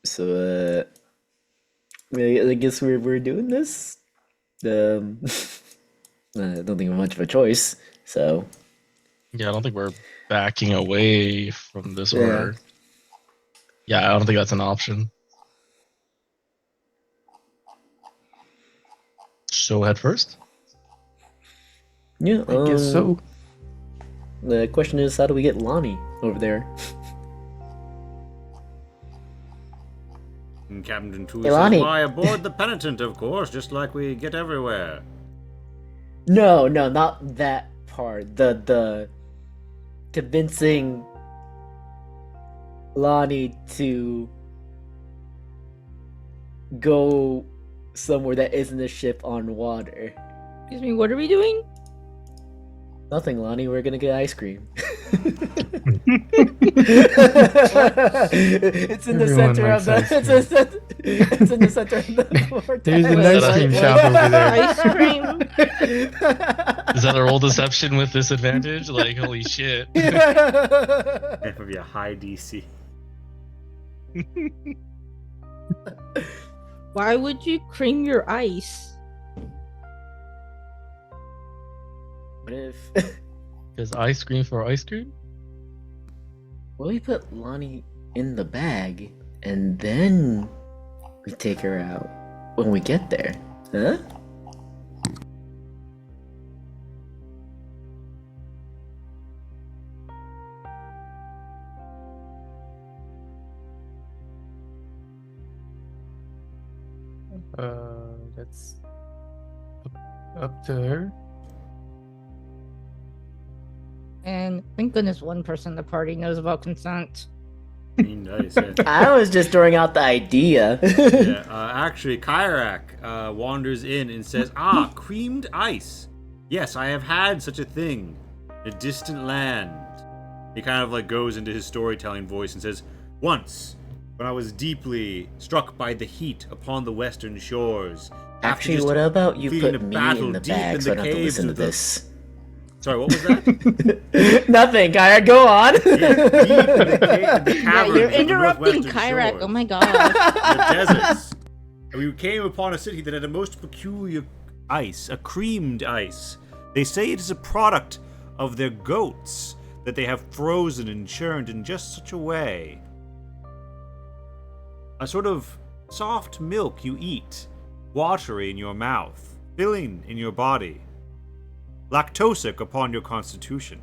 So, I guess we're doing this. I don't think we have much of a choice. So, Yeah, I don't think we're backing away from this Yeah. order. Yeah, I don't think that's an option. So head first. yeah, I guess so. The question is, how do we get Lonnie over there? And Captain Tooley Hey, says, Lonnie. "Why, aboard the Penitent, of course, just like we get everywhere." No, not that part. The convincing Lonnie to go somewhere that isn't a ship on water. Excuse me, what are we doing? Nothing, Lonnie. We're gonna get ice cream. It's in the Everyone center of likes the. ice It's in the center of the. vortex. There's an Wait, ice cream what? shop over there. Ice cream? Is that a roll deception with disadvantage? Like, holy shit. That would be a high DC. Why would you cream your ice? What if? Is ice cream for ice cream? Well, we put Lonnie in the bag, and then we take her out when we get there, huh? That's up to her. And thank goodness one person in the party knows about consent. Mean dice, yeah. I was just throwing out the idea. Yeah, actually, Kyrak wanders in and says, "Ah, creamed ice. Yes, I have had such a thing. In a distant land." He kind of like goes into his storytelling voice and says, "Once, when I was deeply struck by the heat upon the western shores, after Actually, just what about you leading put a me battle in the deep bag in so I the don't have to caves listen to of the-" this? Sorry, what was that? Nothing, Kaya, go on. Yeah, deep in the Yeah, caverns you're of the interrupting northwestern Kyrak. shores. Oh my god. The deserts. And we came upon a city that had a most peculiar ice, a creamed ice. They say it is a product of their goats that they have frozen and churned in just such a way. A sort of soft milk you eat, watery in your mouth, filling in your body, lactosic upon your constitution.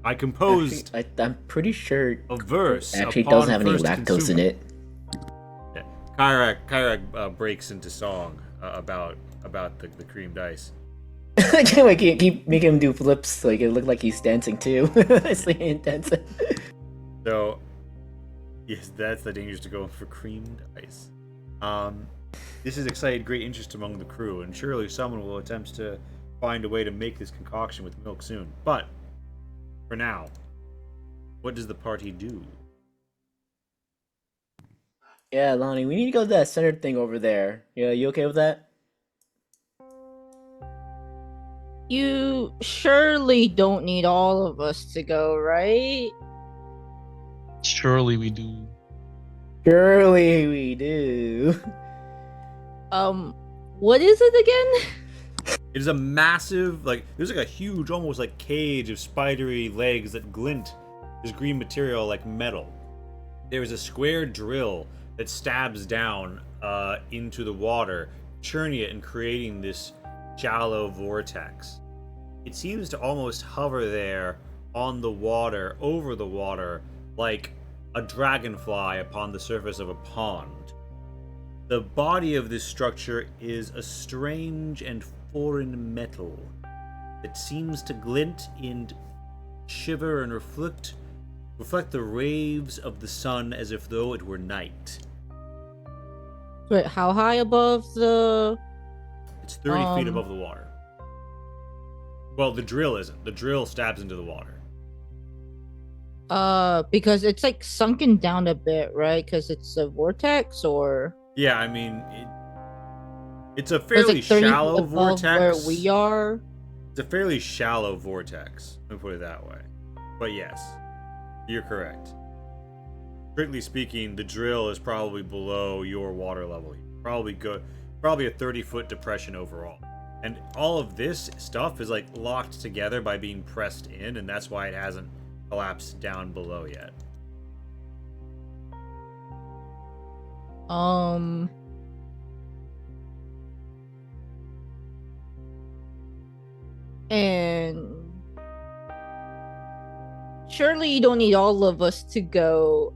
I composed I'm pretty sure a verse. actually upon doesn't have any first lactose in consuming. it. Yeah. Kyrak breaks into song about the creamed ice. I can't wait, keep making him do flips so he can look like he's dancing too. It's like intense. So, yes, that's the dangers to go for creamed ice. This has excited great interest among the crew, and surely someone will attempt to find a way to make this concoction with milk soon. But, for now, what does the party do? Yeah, Lonnie, we need to go to that center thing over there. Yeah, you okay with that? You surely don't need all of us to go, right? Surely we do. Surely we do. What is it again? It is a massive, there's like a huge, almost like cage of spidery legs that glint this green material like metal. There is a square drill that stabs down into the water, churning it and creating this shallow vortex. It seems to almost hover there on the water, over the water, like a dragonfly upon the surface of a pond. The body of this structure is a strange and foreign metal that seems to glint and shiver and reflect the rays of the sun as if though it were night. Wait, how high above the? It's 30 feet above the water. Well, the drill isn't. The drill stabs into the water. Because it's like sunken down a bit, right? Because it's a vortex, or Yeah, I mean, it's a it's fairly like 30 feet shallow above vortex. where we are. It's a fairly shallow vortex. Let me put it that way. But yes, you're correct. Strictly speaking, the drill is probably below your water level. Probably a 30-foot depression overall. And all of this stuff is like locked together by being pressed in, and that's why it hasn't collapsed down below yet. And surely you don't need all of us to go.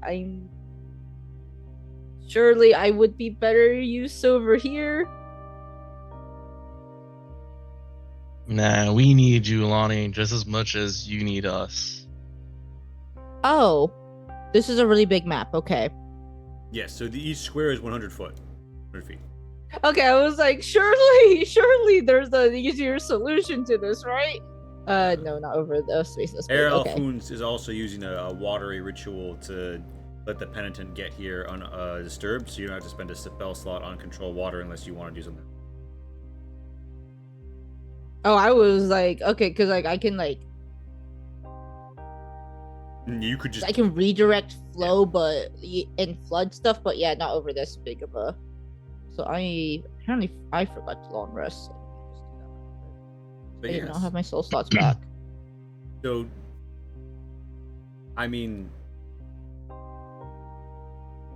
Surely I would be better use over here. Nah, we need you, Lonnie, just as much as you need us. Oh, this is a really big map. Okay. Yes, so each square is 100 feet. Okay, I was like, surely there's an easier solution to this, right? No, not over the space. This big. Errol Okay. Foons is also using a watery ritual to let the penitent get here undisturbed, so you don't have to spend a spell slot on control water unless you want to do something. Oh, I was like, okay, because like I can You could just I can redirect flow, but and flood stuff, but yeah, not over this big of a. So I forgot to long rest. But I did yes. not have my soul slots back. So, I mean,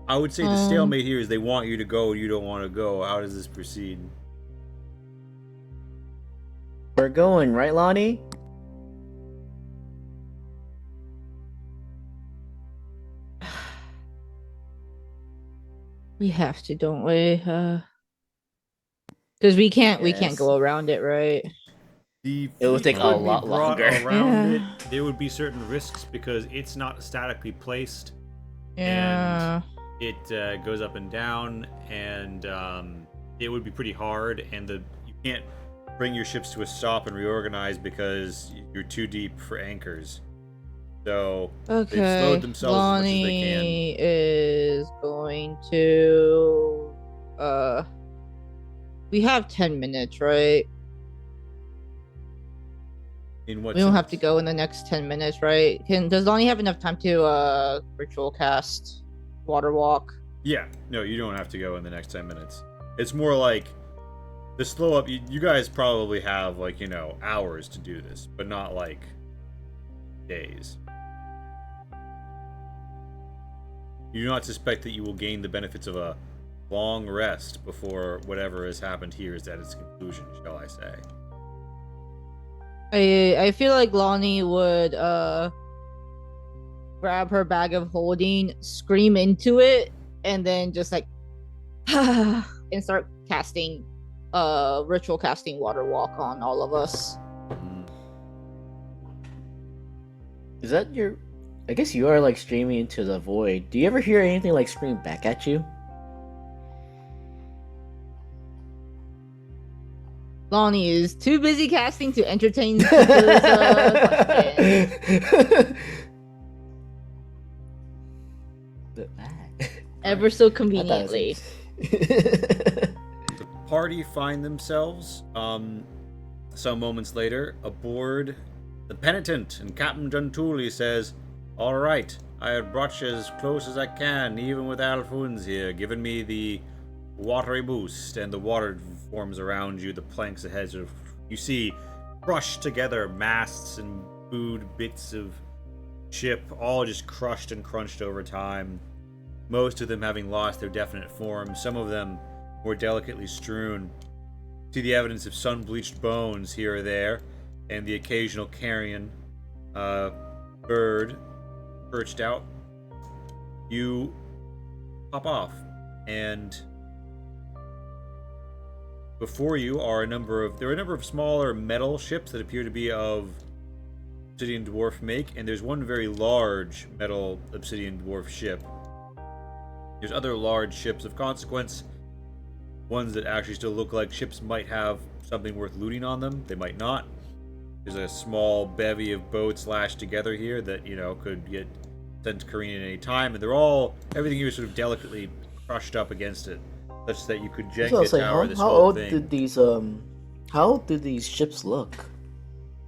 I would say the stalemate here is they want you to go, you don't want to go. How does this proceed? We're going, right, Lonnie? We have to, don't we? Because we can't Yes. go around it, right? The It would fleet take a could be lot brought longer. Around Yeah. it, there would be certain risks because it's not statically placed. Yeah. It goes up and down, and it would be pretty hard. And you can't bring your ships to a stop and reorganize because you're too deep for anchors. So Okay. they've slowed themselves as much as they Lonnie is going to. We have 10 minutes, right? In what We don't have to sense? go in the next 10 minutes, right? Does Lonnie have enough time to ritual cast water walk? Yeah, no, you don't have to go in the next 10 minutes. It's more like the slow up. You guys probably have hours to do this, but not like days. You do not suspect that you will gain the benefits of a long rest before whatever has happened here is at its conclusion, shall I say? I feel like Lonnie would grab her bag of holding, scream into it, and then just like and start casting ritual casting water walk on all of us. Is that your? I guess you are like streaming into the void. Do you ever hear anything like scream back at you? Lonnie is too busy casting to entertain Cooper's question. Ever so conveniently. The party find themselves, some moments later, aboard the Penitent, and Captain Juntuli says, "All right, I have brought you as close as I can, even with Alphonse here, giving me the watery boost," and the water forms around you, the planks ahead sort of, you see, crushed together masts and food bits of ship, all just crushed and crunched over time. Most of them having lost their definite form, some of them more delicately strewn. See the evidence of sun-bleached bones here or there, and the occasional carrion bird perched out. You pop off, and before you are a number of smaller metal ships that appear to be of obsidian dwarf make, and there's one very large metal obsidian dwarf ship. There's other large ships of consequence, ones that actually still look like ships might have something worth looting on them. They might not. There's a small bevy of boats lashed together here that, could get sent to Karina at any time, and everything here is sort of delicately crushed up against it, such that you could gently tower this how whole old thing. how old do these ships look?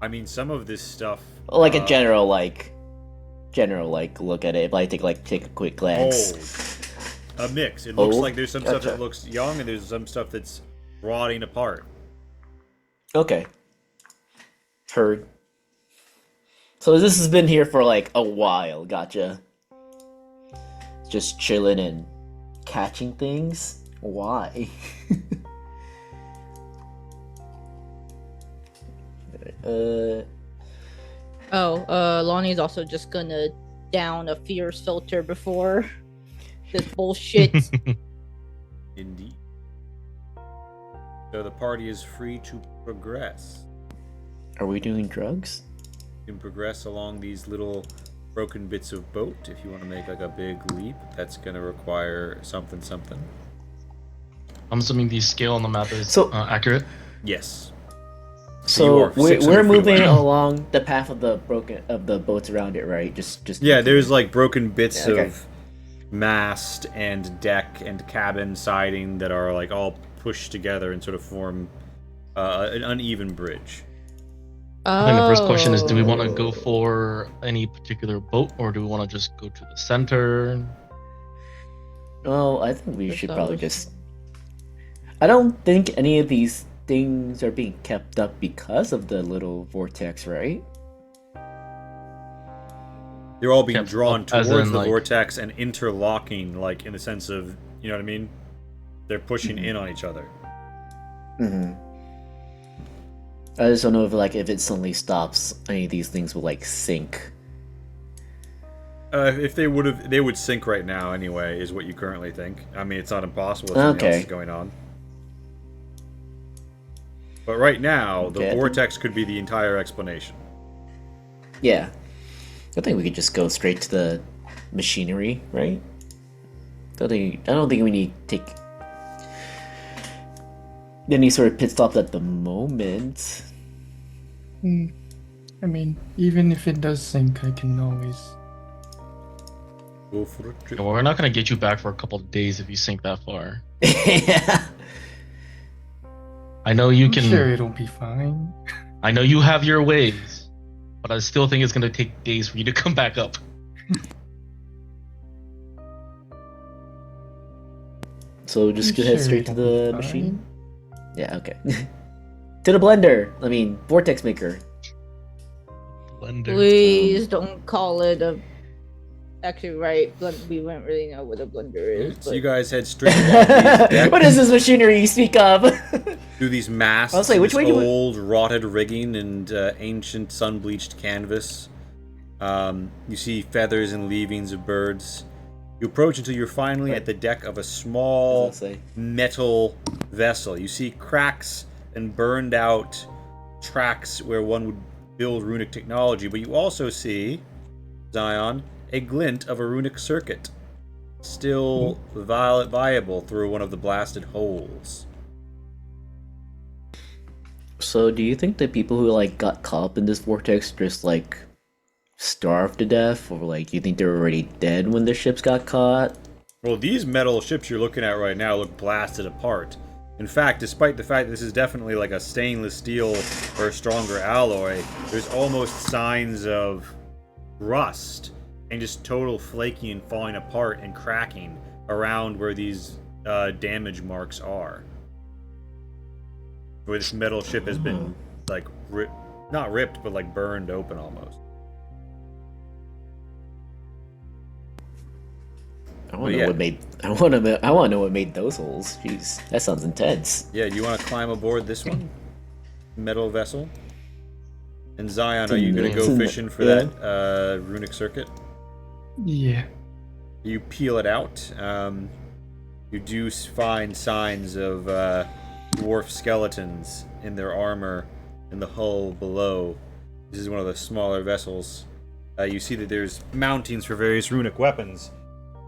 I mean, some of this stuff... Like a general look at it, if I take a quick glance. Old. A mix. It looks Old? like there's some stuff Gotcha. that looks young, and there's some stuff that's rotting apart. Okay. Heard. So this has been here for like a while, gotcha. Just chilling and catching things? Why? Lonnie's also just gonna down a fierce filter before this bullshit. Indeed. So the party is free to progress. Are we doing drugs? You can progress along these little broken bits of boat. If you want to make like a big leap, that's going to require something. I'm assuming the scale on the map is So- accurate. Yes. you So are 600 we're feet moving away. along the path of the boats around it, right? Just Yeah, there's like broken bits Yeah, okay. of mast and deck and cabin siding that are like all pushed together and sort of form an uneven bridge. I think the first question is, do we Oh. want to go for any particular boat, or do we want to just go to the center? Well, I think we Just should those. probably just. I don't think any of these things are being kept up because of the little vortex, right? They're all being Kept drawn up, as towards in, the like- vortex and interlocking, like in the sense of, you know what I mean? They're pushing in on each other. Mm-hmm. I just don't know if it suddenly stops, any of these things will like sink. If they would sink right now anyway, is what you currently think. I mean, it's not impossible if something else Okay. is going on. But right now, the Okay. vortex could be the entire explanation. Yeah, I think we could just go straight to the machinery, right? I don't think we need to take any sort of pit stops at the moment. I mean, even if it does sink, I can always. Go for it. Yeah, well, we're not going to get you back for a couple of days if you sink that far. Yeah. I know you I'm can. sure it'll be fine. I know you have your ways, but I still think it's going to take days for you to come back up. So just I'm go head sure straight to it'll the be fine. machine? Yeah, okay. To the blender! I mean, vortex maker. Blender. Please don't call it a. Actually, right? We wouldn't really know what a blender is. So But you guys head straight along these decks, What is this machinery you speak of? through these masts, I'll say, which this way do we- old rotted rigging and ancient sun-bleached canvas. You see feathers and leavings of birds. You approach until you're finally at the deck of a small What does that say? metal vessel. You see cracks and burned out tracks where one would build runic technology, but you also see, Zion, a glint of a runic circuit, still viable through one of the blasted holes. So, do you think that people who like got caught up in this vortex just like starved to death, or like you think they were already dead when the ships got caught? Well, these metal ships you're looking at right now look blasted apart. In fact, despite the fact that this is definitely like a stainless steel or a stronger alloy, there's almost signs of rust and just total flaking and falling apart and cracking around where these damage marks are. Where this metal ship has been like not ripped, but like burned open almost. I want to yeah. know what made. I want to know what made those holes. Jeez, that sounds intense. Yeah, you want to climb aboard this one? Metal vessel? And Zion, are you going to go fishing for that runic circuit? Yeah. You peel it out. You do find signs of dwarf skeletons in their armor in the hull below. This is one of the smaller vessels. You see that there's mountings for various runic weapons.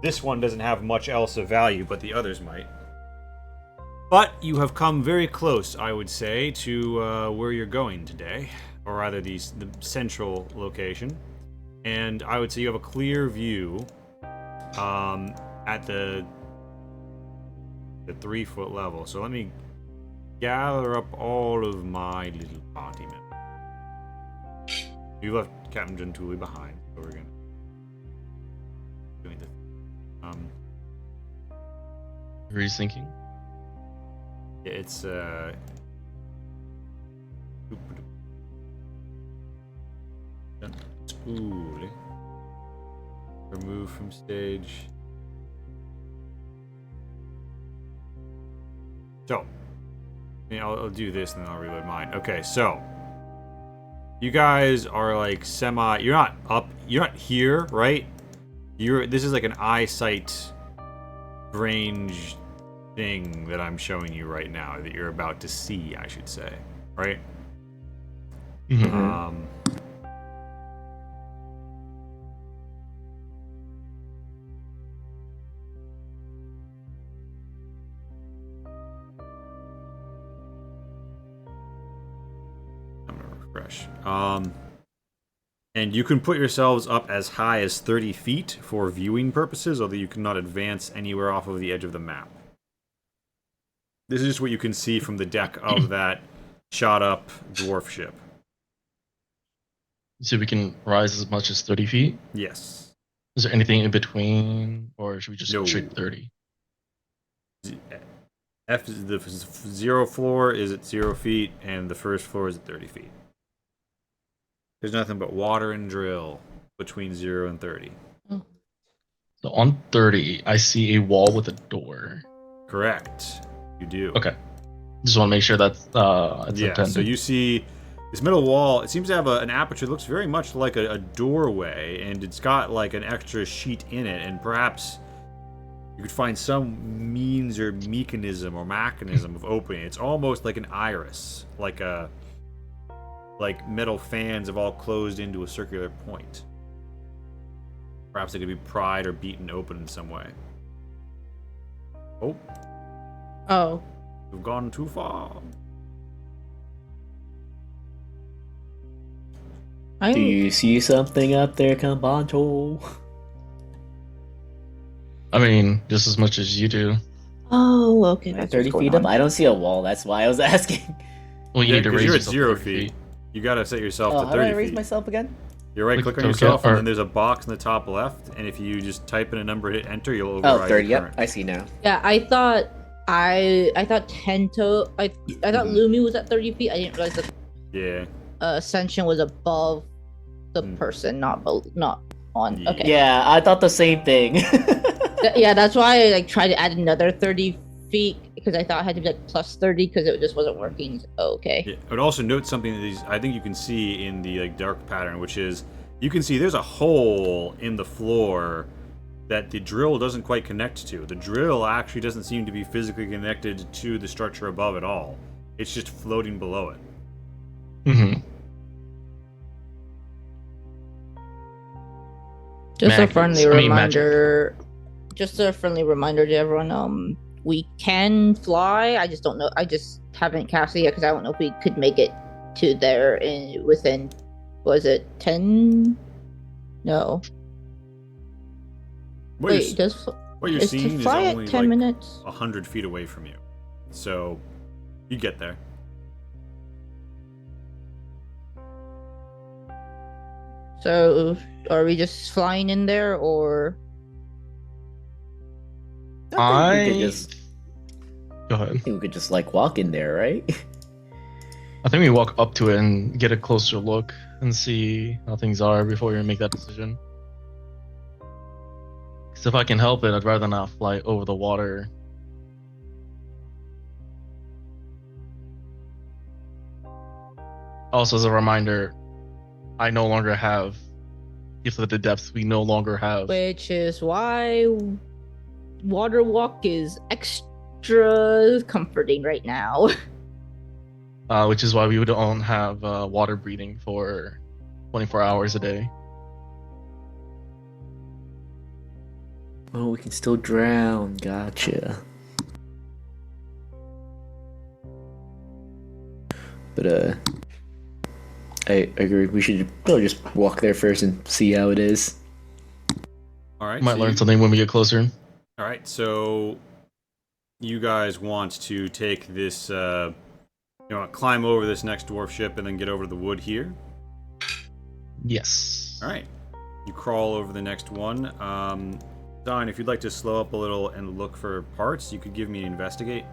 This one doesn't have much else of value, but the others might. But you have come very close, I would say, to where you're going today, or rather the central location. And I would say you have a clear view at the 3-foot level. So let me gather up all of my little party members. You left Captain Gentuli behind, so we're gonna doing the What are you thinking? it's Gentuli. Remove from stage. So, I'll do this and then I'll reload mine. Okay, so you guys are like you're not here, right? This is like an eyesight range thing that I'm showing you right now that you're about to see, I should say, right? Mhm. I'm gonna refresh. And you can put yourselves up as high as 30 feet for viewing purposes, although you cannot advance anywhere off of the edge of the map. This is just what you can see from the deck of that shot up dwarf ship. So we can rise as much as 30 feet? Yes. Is there anything in between, or should we just go No. straight 30? The 0 floor is at 0 feet, and the first floor is at 30 feet. There's nothing but water and drill between 0 and 30. So on 30, I see a wall with a door. Correct. You do. Okay. Just want to make sure that's it's Yeah, intended. so you see this middle wall, it seems to have an aperture that looks very much like a doorway, and it's got like an extra sheet in it, and perhaps you could find some means or mechanism of opening it. It's almost like an iris, like metal fans have all closed into a circular point. Perhaps it could be pried or beaten open in some way. Oh, You've gone too far. Do you see something up there, Kambancho? I mean, just as much as you do. Oh, okay. Am I That's 30 what's feet going up? on. I don't see a wall. That's why I was asking. Well, you Yeah, need to 'cause raise you're at yourself 0 to 30 feet. You gotta set yourself Oh, to how do I 30 raise feet. myself again? You right click on Okay, yourself, or- and then there's a box in the top left, and if you just type in a number, hit enter, you'll Oh, override 30. your Yep, current. I see now. Yeah, I thought Tento. I thought Lumi was at 30 feet. I didn't realize that Yeah. Ascension was above the person, not on. Yeah. Okay. Yeah, I thought the same thing. Yeah, that's why I like tried to add another 30 feet because I thought it had to be like plus 30 because it just wasn't working. Oh, okay. Yeah. I would also note something that I think you can see in the like dark pattern, which is you can see there's a hole in the floor that the drill doesn't quite connect to. The drill actually doesn't seem to be physically connected to the structure above at all. It's just floating below it. Mm-hmm. Just a Magic. friendly I mean, magic. reminder. Just a friendly reminder to everyone. We can fly. I just don't know. I just haven't cast it yet because I don't know if we could make it to there within. Was it 10? No. What Wait, you're, does what you're is seeing to is fly only at 10 like minutes? 100 feet away from you. So, you get there. So, are we just flying in there, or I think we could just, Go ahead. I think we could just like walk in there, right? I think we walk up to it and get a closer look and see how things are before we make that decision. Because if I can help it, I'd rather not fly over the water. Also, as a reminder, I no longer have Gift of the Depths. We no longer have. which is why water walk is extra comforting right now. Which is why we don't have water breathing for 24 hours a day. Oh, we can still drown. Gotcha. But I agree. We should probably just walk there first and see how it is. All right. Might so learn you- something when we get closer. All right. So, you guys want to take this, climb over this next dwarf ship and then get over to the wood here. Yes. All right. You crawl over the next one. Don, if you'd like to slow up a little and look for parts, you could give me an investigate.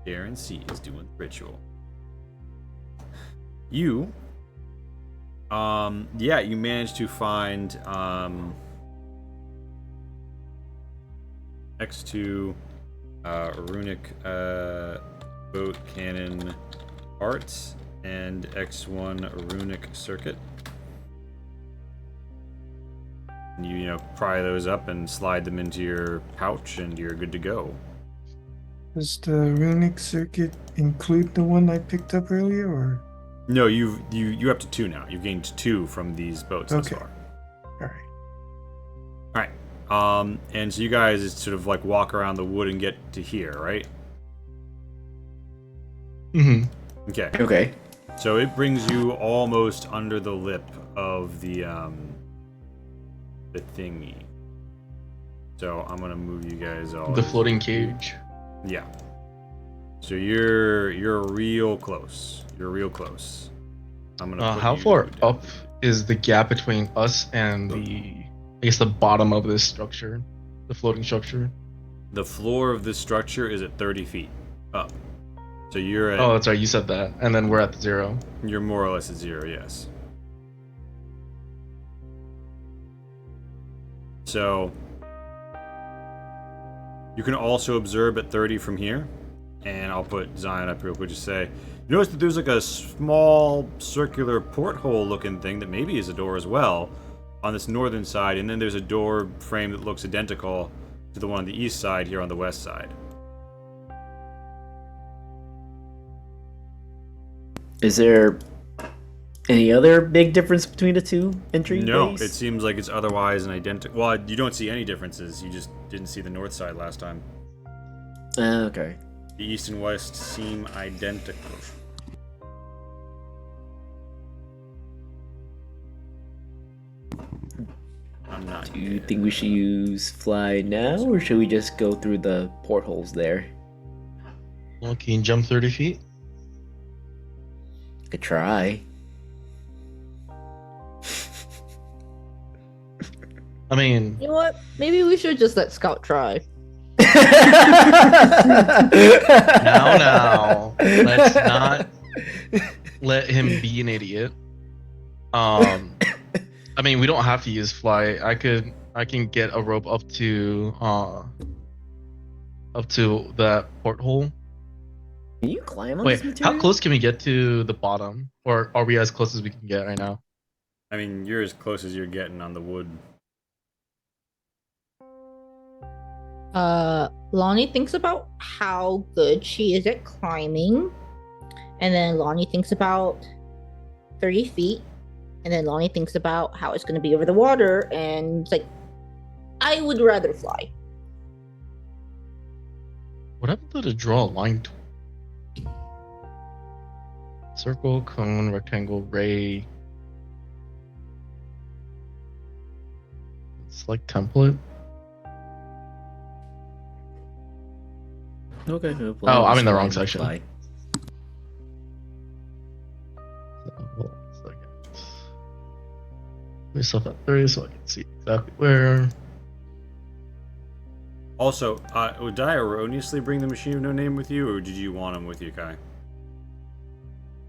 Darren C is doing the ritual. You managed to find X2 runic boat cannon parts and X1 runic circuit. And you pry those up and slide them into your pouch and you're good to go. Does the runic circuit include the one I picked up earlier, or? No, you're up to 2 now. You've gained 2 from these boats thus Okay. far. All right. And so you guys sort of like walk around the wood and get to here, right? Mm-hmm. Okay. Okay. So it brings you almost under the lip of the thingy. So I'm gonna move you guys all. The floating cage. Yeah. So you're real close. You're real close. I'm gonna. Put How you far down. up is the gap between us and the bottom of this structure, the floating structure? The floor of this structure is at 30 feet up. So you're at. Oh, that's right. You said that, and then we're at 0. You're more or less at 0. Yes. So you can also observe at 30 from here, and I'll put Zion up real quick to say, you notice that there's like a small circular porthole looking thing that maybe is a door as well on this northern side, and then there's a door frame that looks identical to the one on the east side here on the west side. Is there any other big difference between the two entry No, bays? it seems like it's otherwise an identical. Well, you don't see any differences. You just didn't see the north side last time. Okay. The east and west seem identical. I'm not. Do you think we should use fly now, or should we just go through the portholes there? Well, can you jump 30 feet? Could try. I mean, You know what? Maybe we should just let Scout try. now, let's not let him be an idiot. I mean, we don't have to use fly. I could I can get a rope up to that porthole. Can you climb on Wait, this material? how close can we get to the bottom? Or are we as close as we can get right now? I mean, you're as close as you're getting on the wood. Lonnie thinks about how good she is at climbing, and then Lonnie thinks about 30 feet, and then Lonnie thinks about how it's going to be over the water, and it's like, I would rather fly. What happened to draw a line? Circle, cone, rectangle, ray. It's like template. Okay. Oh, I'm in the wrong section. Fly. Hold on a second. Put myself at 30 so I can see exactly where. Also, did I erroneously bring the Machine of No Name with you, or did you want him with you, Kai?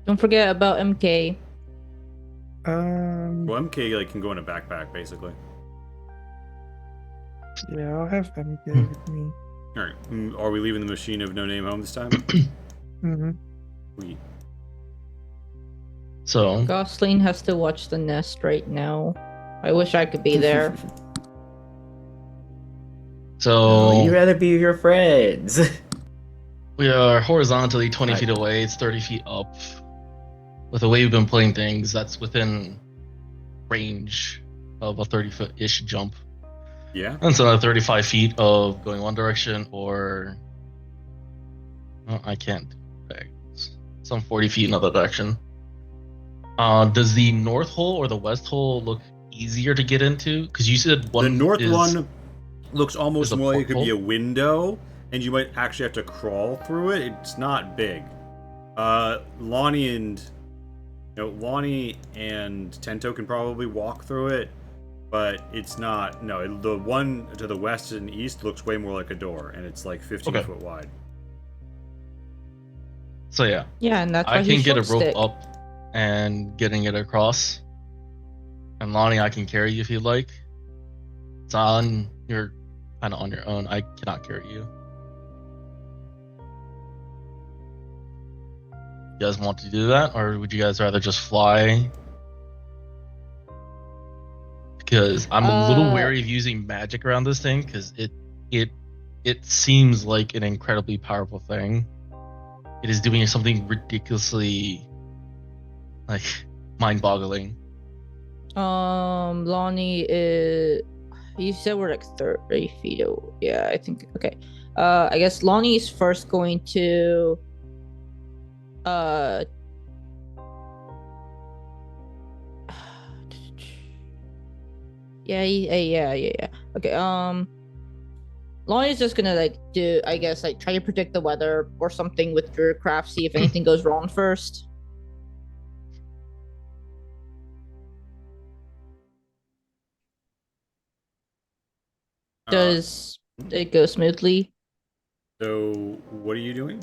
Don't forget about MK. Well, MK like can go in a backpack, basically. Yeah, I'll have MK with me. All right. Are we leaving the Machine of No Name home this time? Mm-hmm. Sweet. So, Gosling has to watch the nest right now. I wish I could be there. so You'd rather be with your friends. we are horizontally 20 Right. feet away. It's 30 feet up. With the way we've been playing things, that's within range of a 30-foot-ish jump. Yeah. That's another 35 feet of going one direction, or I can't do that. Some 40 feet in another direction. Does the north hole or the west hole look easier to get into? Because you said one. The north is, one looks almost is a more like it could be a porthole? window, and you might actually have to crawl through it. It's not big. Lonnie and Tento can probably walk through it, but it's not. No, the one to the west and east looks way more like a door, and it's like 15 Okay. foot wide. So yeah, Yeah, and that's why I can he's get a short rope stick. up and getting it across. And Lonnie, I can carry you if you'd like. It's on. You're kind of on your own. I cannot carry you. You guys want to do that, or would you guys rather just fly? Because I'm a little wary of using magic around this thing, because it seems like an incredibly powerful thing. It is doing something ridiculously, like, mind-boggling. Lonnie is. You said we're like 30 feet away. Yeah, I think. Okay. I guess Lonnie is first going to. Yeah. Okay. Lonnie's just gonna like do, I guess, like try to predict the weather or something with Druidcraft. See if anything goes wrong first. Does it go smoothly? So, what are you doing?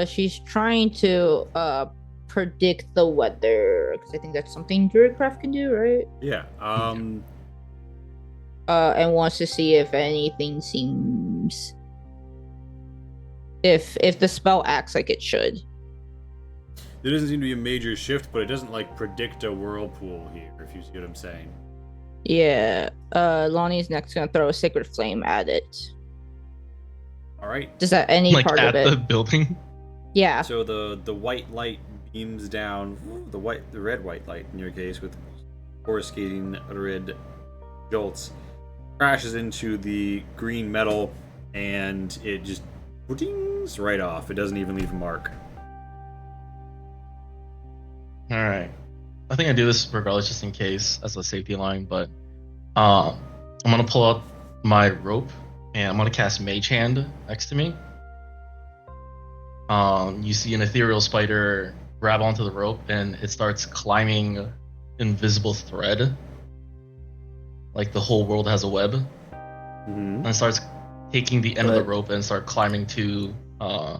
She's trying to predict the weather because I think that's something Druidcraft can do, right? Yeah. And wants to see if anything seems if the spell acts like it should. There doesn't seem to be a major shift, but it doesn't like predict a whirlpool here, if you see what I'm saying. Yeah. Lonnie's next gonna throw a sacred flame at it. All right. Does that any Like part at of the it? building. Yeah. So the white light beams down, the red white light in your case, with coruscating red jolts, crashes into the green metal, and it just dings right off. It doesn't even leave a mark. All right. I think I do this regardless, just in case, as a safety line. But I'm gonna pull out my rope and I'm gonna cast Mage Hand next to me. You see an ethereal spider grab onto the rope and it starts climbing invisible thread. Like the whole world has a web, Mm-hmm. and starts taking the end of the But- rope and start climbing to.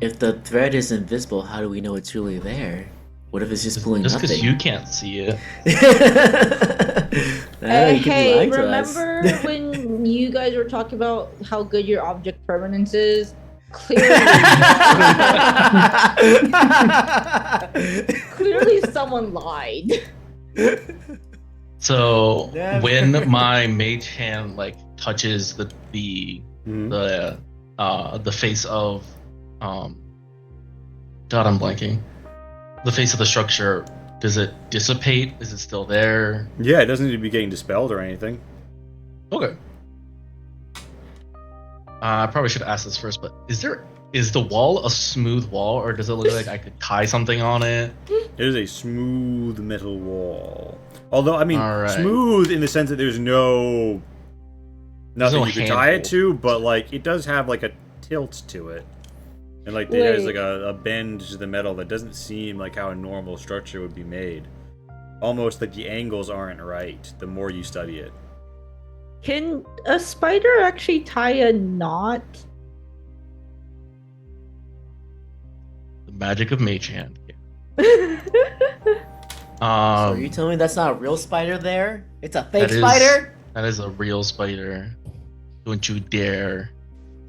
If the thread is invisible, how do we know it's really there? What if it's just pulling Just nothing? because you can't see it. You could be Hey, lying to us. remember when you guys were talking about how good your object permanence is? Clearly, clearly someone lied. So Never. when my mage hand like touches the face of God, I'm blanking. The face of the structure, does it dissipate? Is it still there? Yeah, it doesn't need to be getting dispelled or anything. Okay. I probably should ask this first, but is the wall a smooth wall, or does it look like I could tie something on it? It is a smooth metal wall. Although, I mean, Alright. smooth in the sense that there's nothing no you can tie it handhold. to, but like it does have like a tilt to it, and like there's Wait. like a bend to the metal that doesn't seem like how a normal structure would be made. Almost like the angles aren't right. The more you study it. Can a spider actually tie a knot? The magic of mage hand. So are you Um, telling me that's not a real spider there? It's a fake That is- spider? that is a real spider. Don't you dare.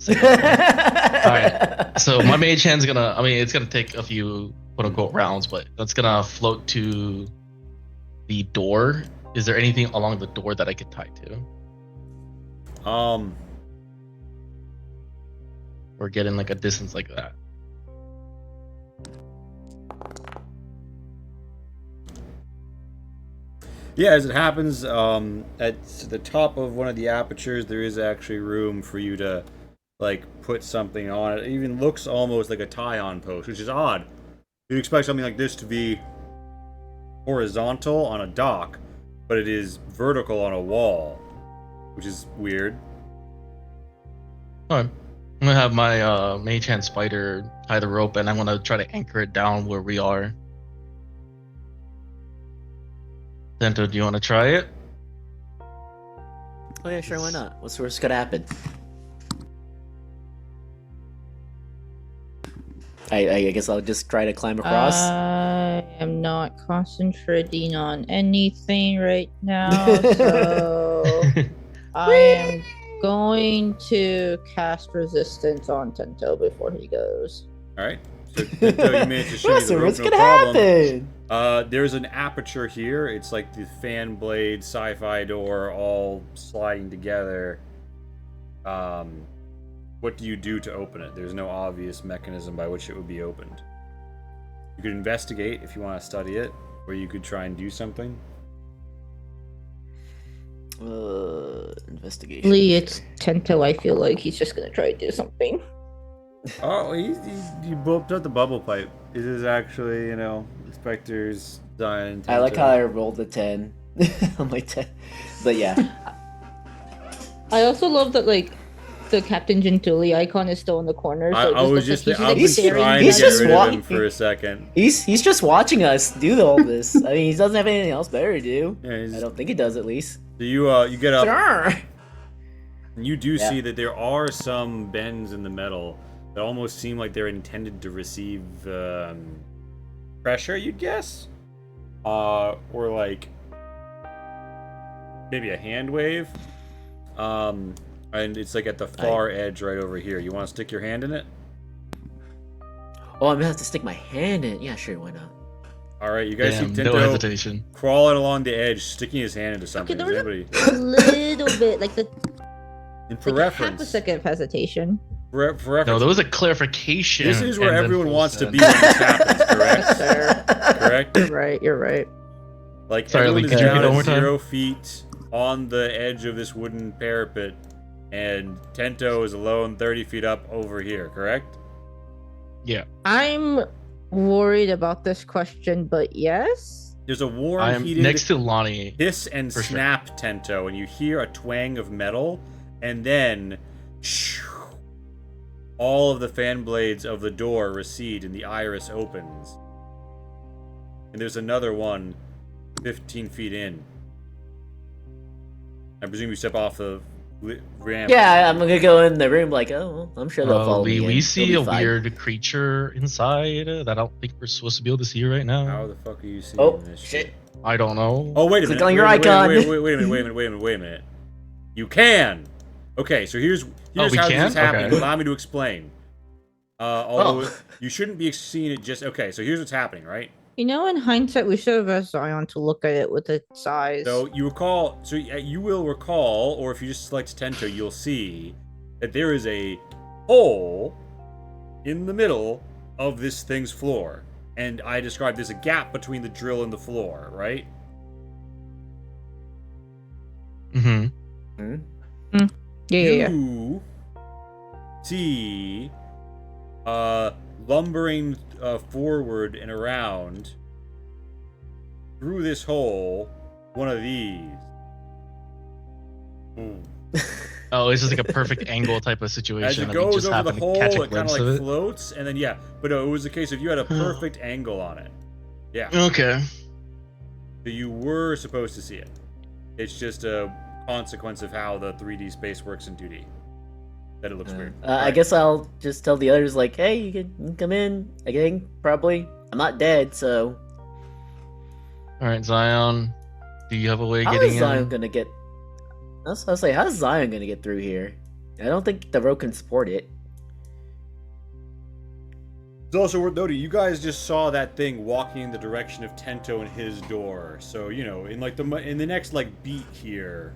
Alright. So my mage hand's gonna, it's gonna take a few quote unquote rounds, but that's gonna float to the door. Is there anything along the door that I could tie to? Or get in like a distance like that? Yeah, as it happens, at the top of one of the apertures, there is actually room for you to, like, put something on it. It even looks almost like a tie-on post, which is odd. You'd expect something like this to be horizontal on a dock, but it is vertical on a wall, which is weird. Alright. I'm gonna have my mage hand spider tie the rope, and I'm gonna try to anchor it down where we are. Sento, do you want to try it? Oh yeah, sure, why not? What's gonna happen? I guess I'll just try to climb across. I am not concentrating on anything right now, so I am going to cast resistance on Tento before he goes. Alright, so Tinto, you managed to show me the Listen, rope, what's no gonna problem. happen? There's an aperture here. It's like the fan blade sci-fi door all sliding together. What do you do to open it? There's no obvious mechanism by which it would be opened. You could investigate if you want to study it, or you could try and do something. Investigation. Lee, it's Tento. I feel like he's just gonna try to do something. Oh, you blew up the bubble pipe. It is actually, Spectre's dying. I like how I rolled a 10 on my 10. But yeah. I also love that, like, the Captain Gentili icon is still in the corner. So I it was looks just, like I he's was staring trying to He's get just rid of him walking. for a second. He's just watching us do all this. I mean, he doesn't have anything else better to do. Yeah, he's, I don't think he does, at least. so you get up. Sure. And you do Yeah. see that there are some bends in the metal that almost seem like they're intended to receive pressure, you'd guess? Or like maybe a hand wave. And it's like at the far edge right over here. You want to stick your hand in it? Oh, I'm gonna have to stick my hand in. Yeah, sure, why not? Alright, you guys Damn, see no Tinto hesitation. crawling along the edge, sticking his hand into Okay, something. there Does was anybody... a little bit, like the And for like half a reference, second of hesitation. for reference, No, there was a clarification. this is where and then everyone full wants to sense. be when this happens, correct? Sir, Correct? you're right. You're right. Like, Sorry, everyone Lee, is could you repeat down that one at more time? 0 feet on the edge of this wooden parapet, and Tento is alone 30 feet up over here, correct? Yeah, I'm worried about this question, but yes. There's a warm, I'm heated next to Lonnie. hiss and for sure. snap, Tento, and you hear a twang of metal, and then all of the fan blades of the door recede and the iris opens. And there's another one 15 feet in. I presume you step off the ramp. Yeah, I'm gonna go in the room like, oh, I'm sure they'll follow me. We in. see It'll a be fine. weird creature inside that I don't think we're supposed to be able to see right now. How the fuck are you seeing Oh this shit! I don't know. Oh, wait a Click minute. on your wait, icon. Wait a minute. You can. Okay, so here's we how this can? is happening. Okay. Allow me to explain. Although Oh. you shouldn't be seeing it just okay. So here's what's happening, right? You know, in hindsight, we should have asked Zion to look at it with its size. So you recall. So you will recall, or if you just select Tento, you'll see that there is a hole in the middle of this thing's floor, and I described there's a gap between the drill and the floor, right? Mm-hmm. yeah. You see lumbering forward and around through this hole one of these. Oh, it's just like a perfect angle type of As situation. it that we goes just over the happen to hole, catch a it kind of glimpse like of it. floats, and then but no, it was the case if you had a perfect angle on it. Yeah, Okay. so you were supposed to see it. It's just a consequence of how the 3D space works in 2D. That it looks weird. I guess I'll just tell the others like, hey, you can come in again. Probably. I'm not dead, so All right, Zion. Do you have a way of how getting is Zion in? gonna get? I was say, how's Zion gonna get through here? I don't think the rope can support it. It's also worth noting, you guys just saw that thing walking in the direction of Tento and his door. So, in the next beat here,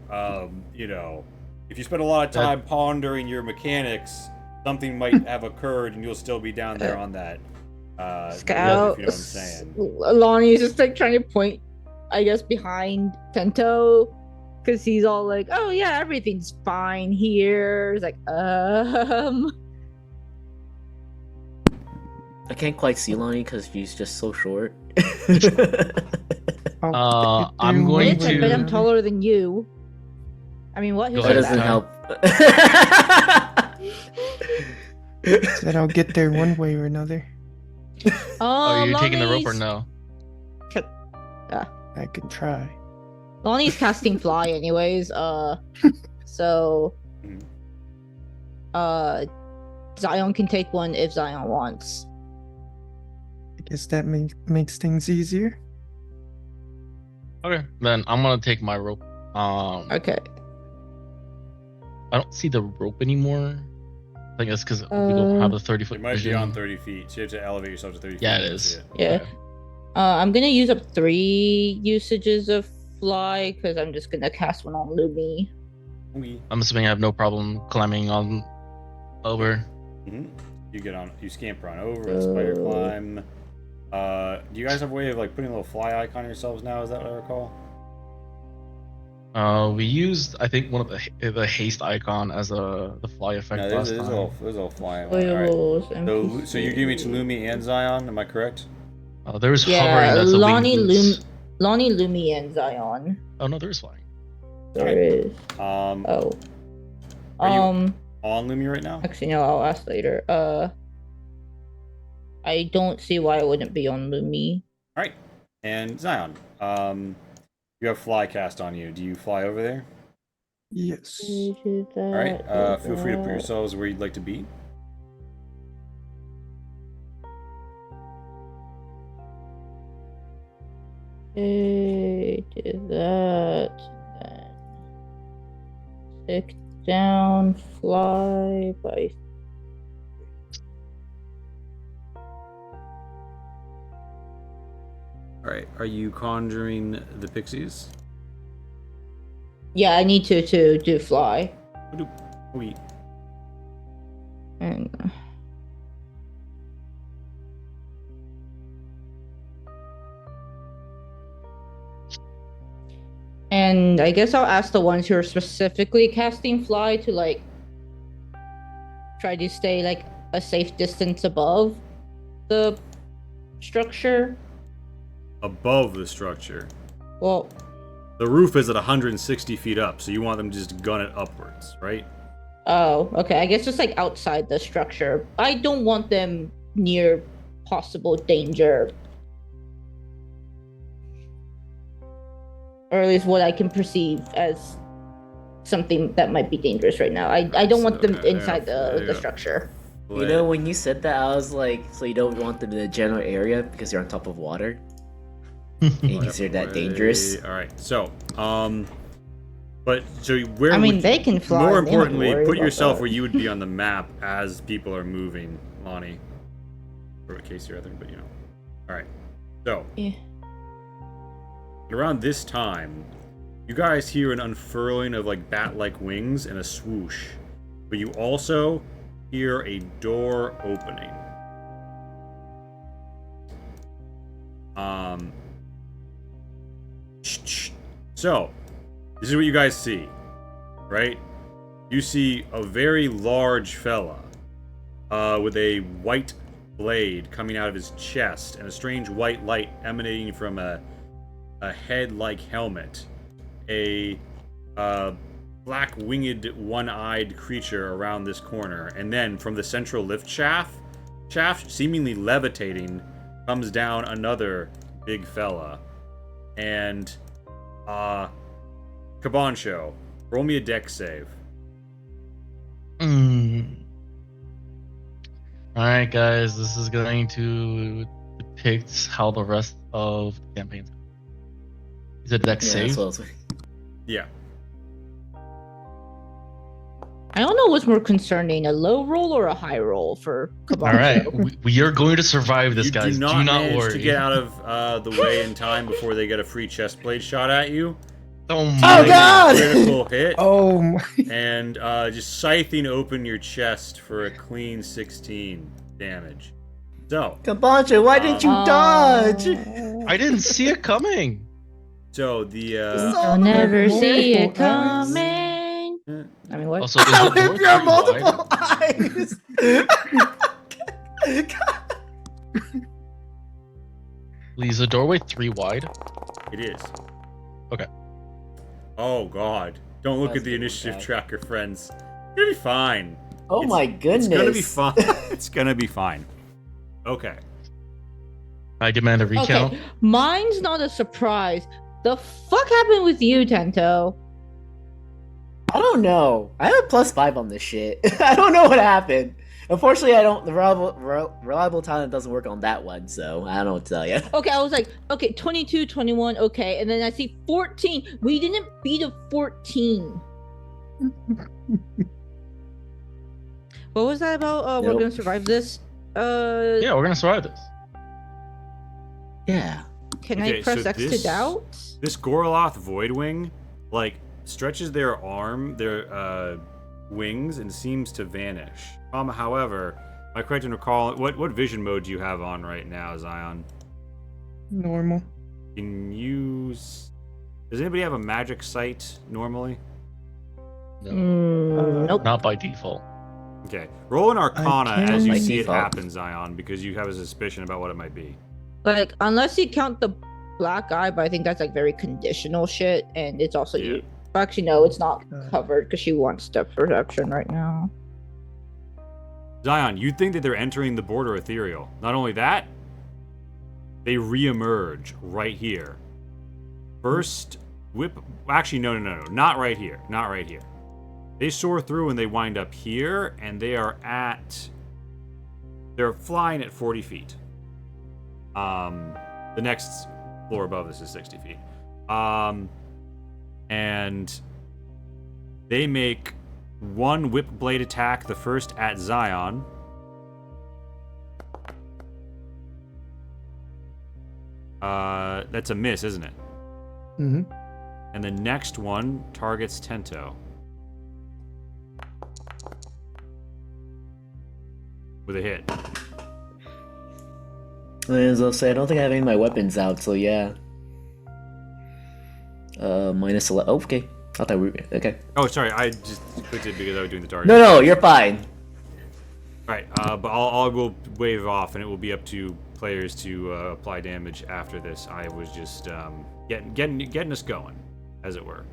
if you spend a lot of time pondering your mechanics, something might have occurred and you'll still be down there on that. Scout. If you know what I'm saying. Lonnie's just trying to point, I guess, behind Tento, because he's all like, "Oh yeah, everything's fine here." It's like, I can't quite see Lonnie because she's just so short. I'll get I'm there going one bitch, way I or bet I'm another. taller than you. I mean, what? Who Go That said ahead, that? doesn't help. Said I'll get there one way or another. Are you taking the rope or Lonnie's- no? I could try. Lonnie's casting fly, anyways. So, Zion can take one if Zion wants. I guess that makes things easier. Okay, then I'm gonna take my rope. Okay. I don't see the rope anymore. I think that's because we don't have the 30-foot It might vision. be on 30 feet, so you have to elevate yourself to 30 feet. Yeah, it to is. see Yeah. Okay. I'm gonna use up 3 usages of fly because I'm just gonna cast one on Lumi. Okay. I'm assuming I have no problem climbing on over. You scamper on over, a spider climb. Do you guys have a way of putting a little fly icon on yourselves now? Is that what I recall? We used, I think, one of the haste icon as the fly effect No, last there's a time. little fly one. All right. Foils, So you give me to Lumi and Zion, am I correct? There's hovering. Yeah, That's a Lonnie, winged boots. Lonnie, Lumi, and Zion. Oh no, there's flying. There is. Um, Oh. Are you- on Lumi right now? Actually, no. I'll ask later. I don't see why it wouldn't be on Lumi. All right. And Zion, you have fly cast on you. Do you fly over there? Yes. All right. Feel free to put yourselves where you'd like to be. Okay, do that. Then stick down, fly by. All right. Are you conjuring the pixies? Yeah, I need to do fly. We. And And I guess I'll ask the ones who are specifically casting fly to try to stay a safe distance above the structure. Above the structure. Well, The roof is at 160 feet up, so you want them to just gun it upwards, right? oh, okay. I guess just outside the structure. I don't want them near possible danger. Or at least what I can perceive as something that might be dangerous right now. I don't want them So, inside the yeah. structure. You know, when you said that, I was like, so you don't want them in the general area because you're on top of water? And you consider that dangerous? All right. So, but so where? I mean, would they can fly. More they don't have to importantly, worry put about yourself that. where you would be on the map as people are moving, Lonnie. Or Casey, rather, but you know. All right. So, Yeah. around this time, you guys hear an unfurling of like bat-like wings and a swoosh, but you also hear a door opening. So, this is what you guys see, right? You see a very large fella with a white blade coming out of his chest and a strange white light emanating from a head-like helmet. A black winged one-eyed creature around this corner, and then from the central lift shaft seemingly levitating comes down another big fella. And Cabancho, roll me a dex save. Alright, guys, this is going to depict how the rest of the campaign's. Is it dex Yeah, save? that's what I was Yeah. I don't know what's more concerning, a low roll or a high roll for Cabancho. Alright, we are going to survive this, You guys. do not manage worry. to get out of the way in time before they get a free chest blade shot at you. Oh Oh, my God! Critical hit. Oh my! And just scything open your chest for a clean 16 damage. So, Cabancho, why didn't you dodge? I didn't see it coming. so the You'll never see it Multiple eyes. coming. I mean, what? Also, is I'll the door rip your pretty wide? multiple eyes! Lee, is the doorway 3 wide? it is. Okay. Oh God! Don't look That's at the gonna be initiative bad. tracker, friends. It's gonna be fine. Oh It's- my goodness. It's gonna be fine. It's gonna be fine. Okay. I demand a recount. Okay, mine's not a surprise. The fuck happened with you, Tento? I don't know. I have a +5 on this shit. I don't know what happened. Unfortunately, I don't. The reliable talent doesn't work on that one, so I don't know what to tell you. Okay, I was like, okay, 22, 21, okay, and then I see 14. We didn't beat a 14. What was that about? We're Nope. gonna survive this. Yeah, we're gonna survive this. Yeah. Can Okay, I press so X to this- doubt? This Gorloth Voidwing, like, stretches their wings and seems to vanish. However, am I correct in recalling what vision mode do you have on right now, Zion? Normal. Can you? Does anybody have a magic sight normally? No, Nope. not by default. Okay, roll an Arcana can- as you By see default. it happen, Zion, because you have a suspicion about what it might be. Like, unless you count the black eye, but I think that's like very conditional shit, and it's also Yeah. you. Actually, no, it's not Uh. covered because she wants depth perception right now. Zion, you'd think that they're entering the border ethereal. Not only that, they re-emerge right here. First, whip. Actually, no, not right here. Not right here. They soar through and they wind up here, and they are at. They're flying at 40 feet. The next floor above this is 60 feet. And they make one whip blade attack, the first at Zion. That's a miss, isn't it? Mm-hmm. And the next one targets Tento. With a hit. As I'll say, I don't think I have any of my weapons out, so yeah. Minus 11. Oh, okay. I thought we were. Okay. Oh, sorry, I just clicked it because I was doing the target. No, you're fine. Right, but I will wave off, and it will be up to players to apply damage after this. I was just getting us going, as it were.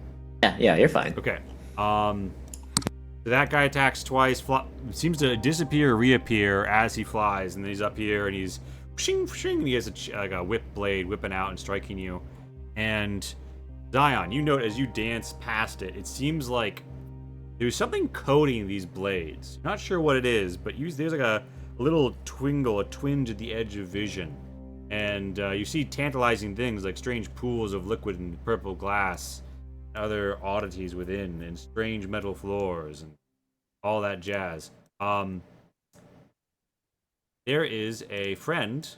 Yeah, you're fine. Okay. So that guy attacks twice. Seems to disappear, reappear as he flies, and then he's up here, and he's shing, shing, and he has like a whip blade whipping out and striking you. And Zion, you note as you dance past it, it seems like there's something coating these blades. Not sure what it is, but there's like a little twinge at the edge of vision. And you see tantalizing things like strange pools of liquid and purple glass, and other oddities within, and strange metal floors, and all that jazz. There is a friend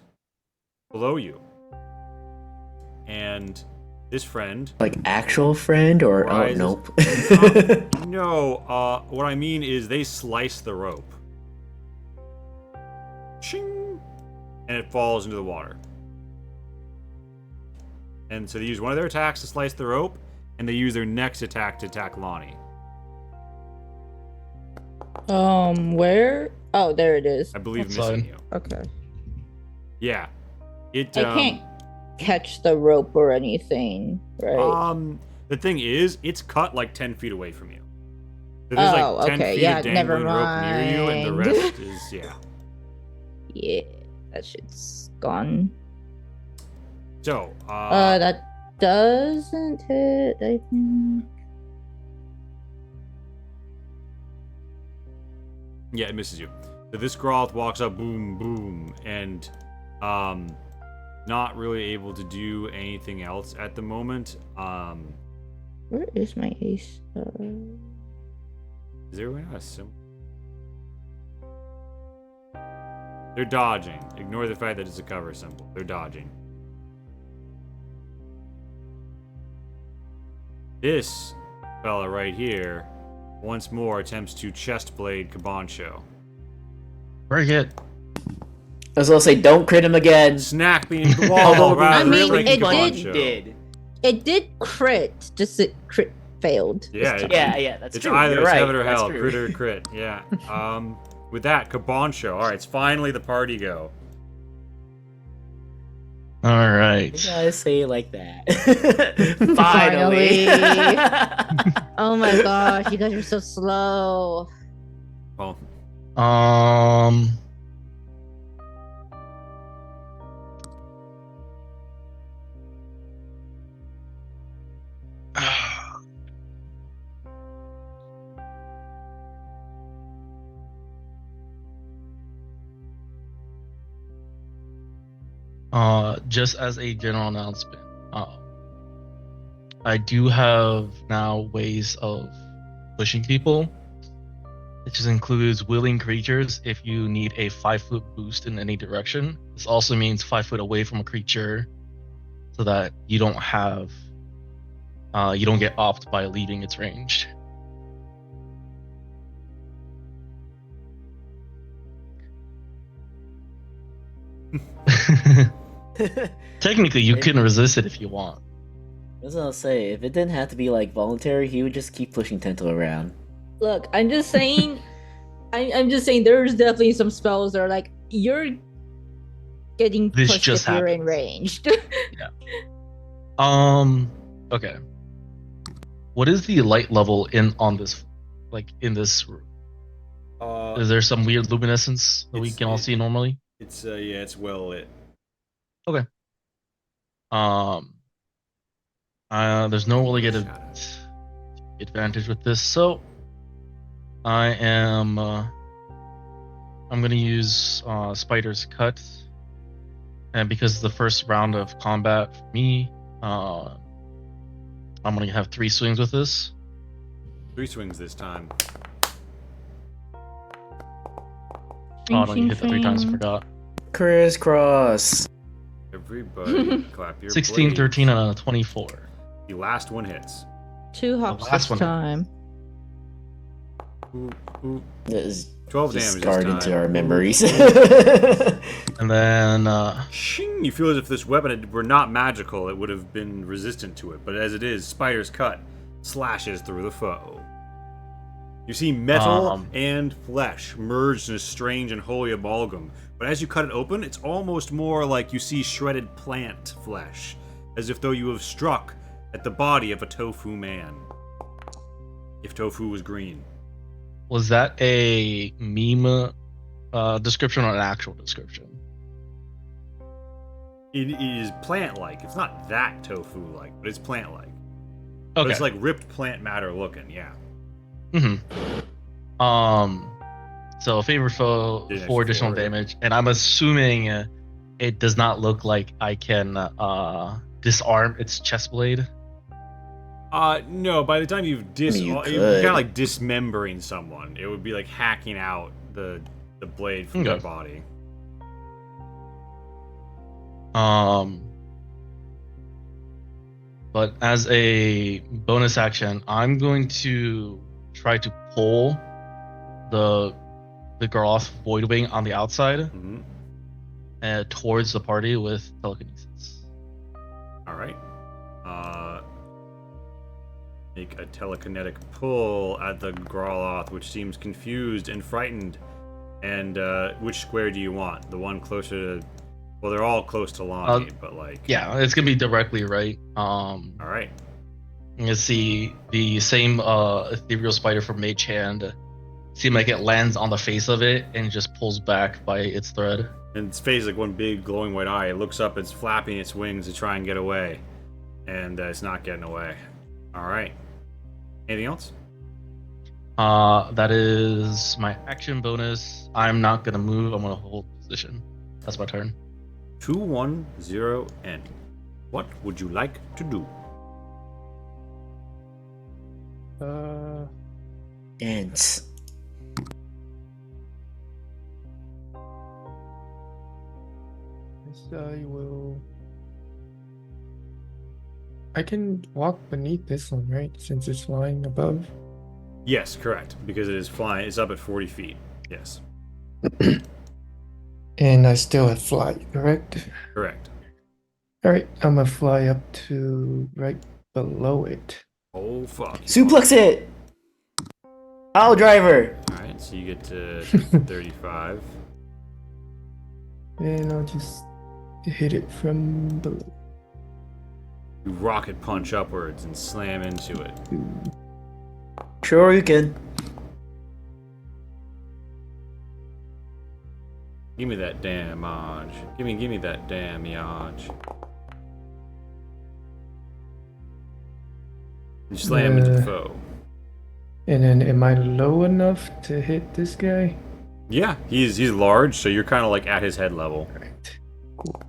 below you. And this friend... Like actual friend or rises, nope. No, what I mean is they slice the rope. Shing! And it falls into the water. And so they use one of their attacks to slice the rope, and they use their next attack to attack Lonnie. Where? Oh, there it is. I believe That's missing fine. you. Okay. Yeah. It I can't catch the rope or anything, right? The thing is, it's cut like 10 feet away from you. So there's Oh, like 10 okay, feet yeah, of never dangling rope near you, and the mind. rest is, yeah. Yeah, that shit's gone. So, That doesn't hit, I think. yeah, it misses you. So this Groth walks up, boom, boom, and not really able to do anything else at the moment. Where is my ace? Is there a symbol? They're dodging. Ignore the fact that it's a cover symbol. They're dodging. This fella right here, once more attempts to chest blade Cabancho. Very good. I was gonna say, don't crit him again. Snack being the Although wall. I rather mean, than it Cabancho. did. It did crit, just it crit failed. Yeah, Yeah, that's it's true. either You're right. heaven or That's hell, true. crit or crit. Yeah. With that, Cabancho. All right, it's finally the party go. All right. You gotta say it like that. Finally. Oh my gosh, you guys are so slow. Well, Um. Just as a general announcement, I do have now ways of pushing people. It just includes willing creatures if you need a 5-foot boost in any direction. This also means 5 foot away from a creature so that you don't have, you don't get offed by leaving its range. Technically, you can resist it if you want. That's what I'll say. If it didn't have to be like voluntary, he would just keep pushing Tento around. Look, I'm just saying. I'm just saying. There's definitely some spells that are like you're getting This pushed just if you're in happens. range. Okay. What is the light level on this, like in this room? Is there some weird luminescence that we can all see normally? It's yeah, it's well lit. There's no really good Shadows. advantage with this, so I am I'm gonna use Spider's Cut, and because it's the first round of combat for me, I'm gonna have 3 swings with this. 3 swings this time. Oh, no, you hit that 3 times, I forgot. Crisscross. Everybody, clap your 16, blades. 13, and a 24. The last one hits. 2 hops last this one. time. Ooh, ooh. That is 12 just damage scarred this into time. our memories. And then Shing! You feel as if this weapon were not magical, it would have been resistant to it. But as it is, Spider's Cut slashes through the foe. You see metal and flesh merged in a strange and holy amalgam. But as you cut it open, it's almost more like you see shredded plant flesh, as if though you have struck at the body of a tofu man. If tofu was green. was that a meme description or an actual description? It is plant-like. It's not that tofu-like, but it's plant-like. But Okay. it's like ripped plant matter looking, yeah. So favorite foe, Did 4 additional extra 4, yeah. damage, and I'm assuming it does not look like I can disarm its chest blade. No, by the time you've you you're kind could. of like dismembering someone. It would be like hacking out the blade from their Okay. body. But as a bonus action, I'm going to try to pull the Garloth Voidwing on the outside Hmm. towards the party with telekinesis. All right. Make a telekinetic pull at the Growloth, which seems confused and frightened. And which square do you want? The one closer to... Well, they're all close to Lonnie, but like... Yeah, it's gonna be directly right. All right. You can see the same ethereal spider from Mage Hand. Seem like it lands on the face of it and just pulls back by its thread. And its face is like one big glowing white eye. It looks up, it's flapping its wings to try and get away. And it's not getting away. All right. Anything else? That is my action bonus. I'm not gonna move. I'm gonna hold position. That's my turn. 210N. What would you like to do? Ants. I will. I can walk beneath this one, right? Since it's flying above. Yes, correct. Because it is flying. It's up at 40 feet. Yes, And I still have fly, correct? correct. Alright, I'm gonna fly up to right below it. Oh, fuck. Suplex it! Pile driver! Alright, so you get to 35. And I'll just hit it from below. You rocket punch upwards and slam into it. Sure you can. Give me that damage. Give me that damage. You slam into the foe. And then am I low enough to hit this guy? Yeah, he's large, so you're kind of like at his head level. Alright, cool.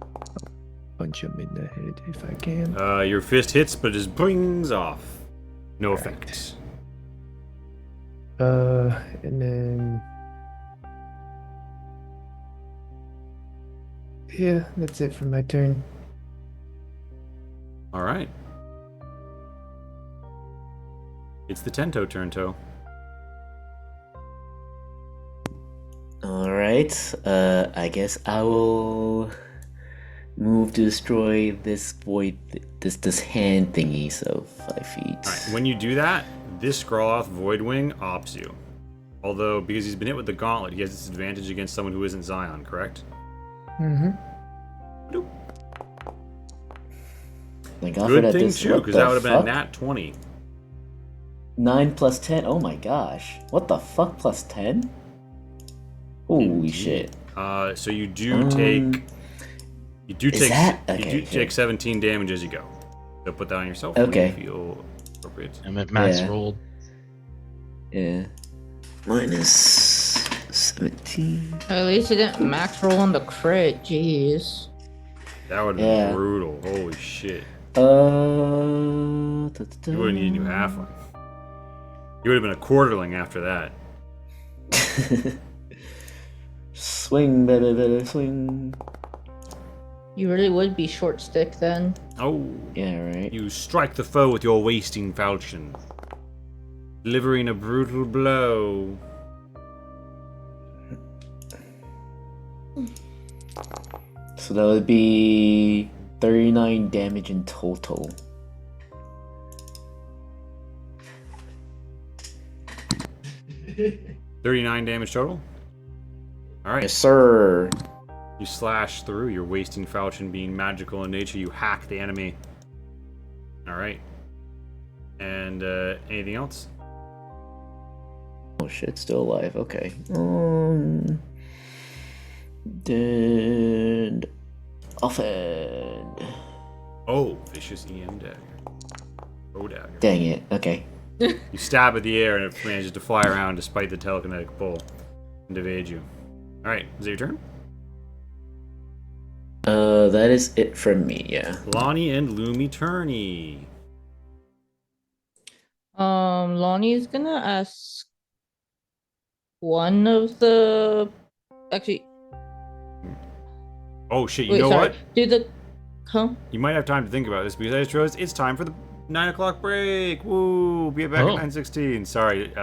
Punch him in the head if I can. Your fist hits, but just brings off. No effect. And then... Yeah, that's it for my turn. Alright. It's the Tento turn, Toe. Alright, I guess I will move to destroy this void, this hand thingy, so 5 feet. Alright, when you do that, this Growloth Voidwing ops you. Although, because he's been hit with the gauntlet, he has this advantage against someone who isn't Zion, correct? Mm-hmm. Like offered Good at thing, this, too, what because the that would have been a fuck? nat 20. 9 plus 10, oh my gosh. What the fuck plus 10? Holy Indeed. shit. So you do take... You do is take... that- You okay, do sure. take 17 damage as you go. So put that on yourself Okay. when you feel appropriate. And Max Yeah. rolled. Yeah. Minus 17. At least it didn't max roll on the crit. Jeez. That would have Yeah. been brutal. Holy shit. You You wouldn't need a new halfling. You would have been a quarterling after that. Swing, baby, swing. You really would be short stick then. Oh, Yeah, right. you strike the foe with your wasting falchion, delivering a brutal blow. So that would be 39 damage in total. $39 damage total. All right. Yes, sir. You slash through, your wasting falchion being magical in nature. You hack the enemy. All right. And anything else? Oh shit, still alive. Okay. Then offend. Oh, vicious EM dagger. Oh, dagger. Dang it. Okay. You stab at the air and it manages to fly around despite the telekinetic pull and evade you. Alright, is it your turn? That is it from me, yeah. Lonnie and Lumi Turney. Lonnie is gonna ask one of the actually. Oh shit, you Wait, know sorry. what? Do the You might have time to think about this because I just realized it's time for the 9 o'clock break. Woo! Be back at 9:16. Sorry,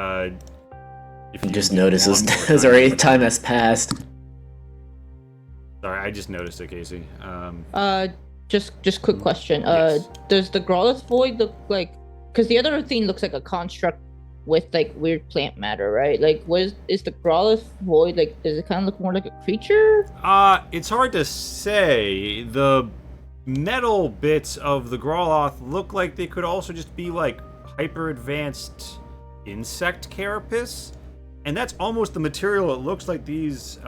if You just need noticed one more as time. already time has passed. Sorry, I just noticed it, Casey. just quick question. Yes. Does the Growlithe Void look like? Because the other thing looks like a construct with like weird plant matter, right? Like, what is the Growlithe Void like? Does it kind of look more like a creature? It's hard to say. The metal bits of the Growloth look like they could also just be like hyper advanced insect carapace, and that's almost the material it looks like these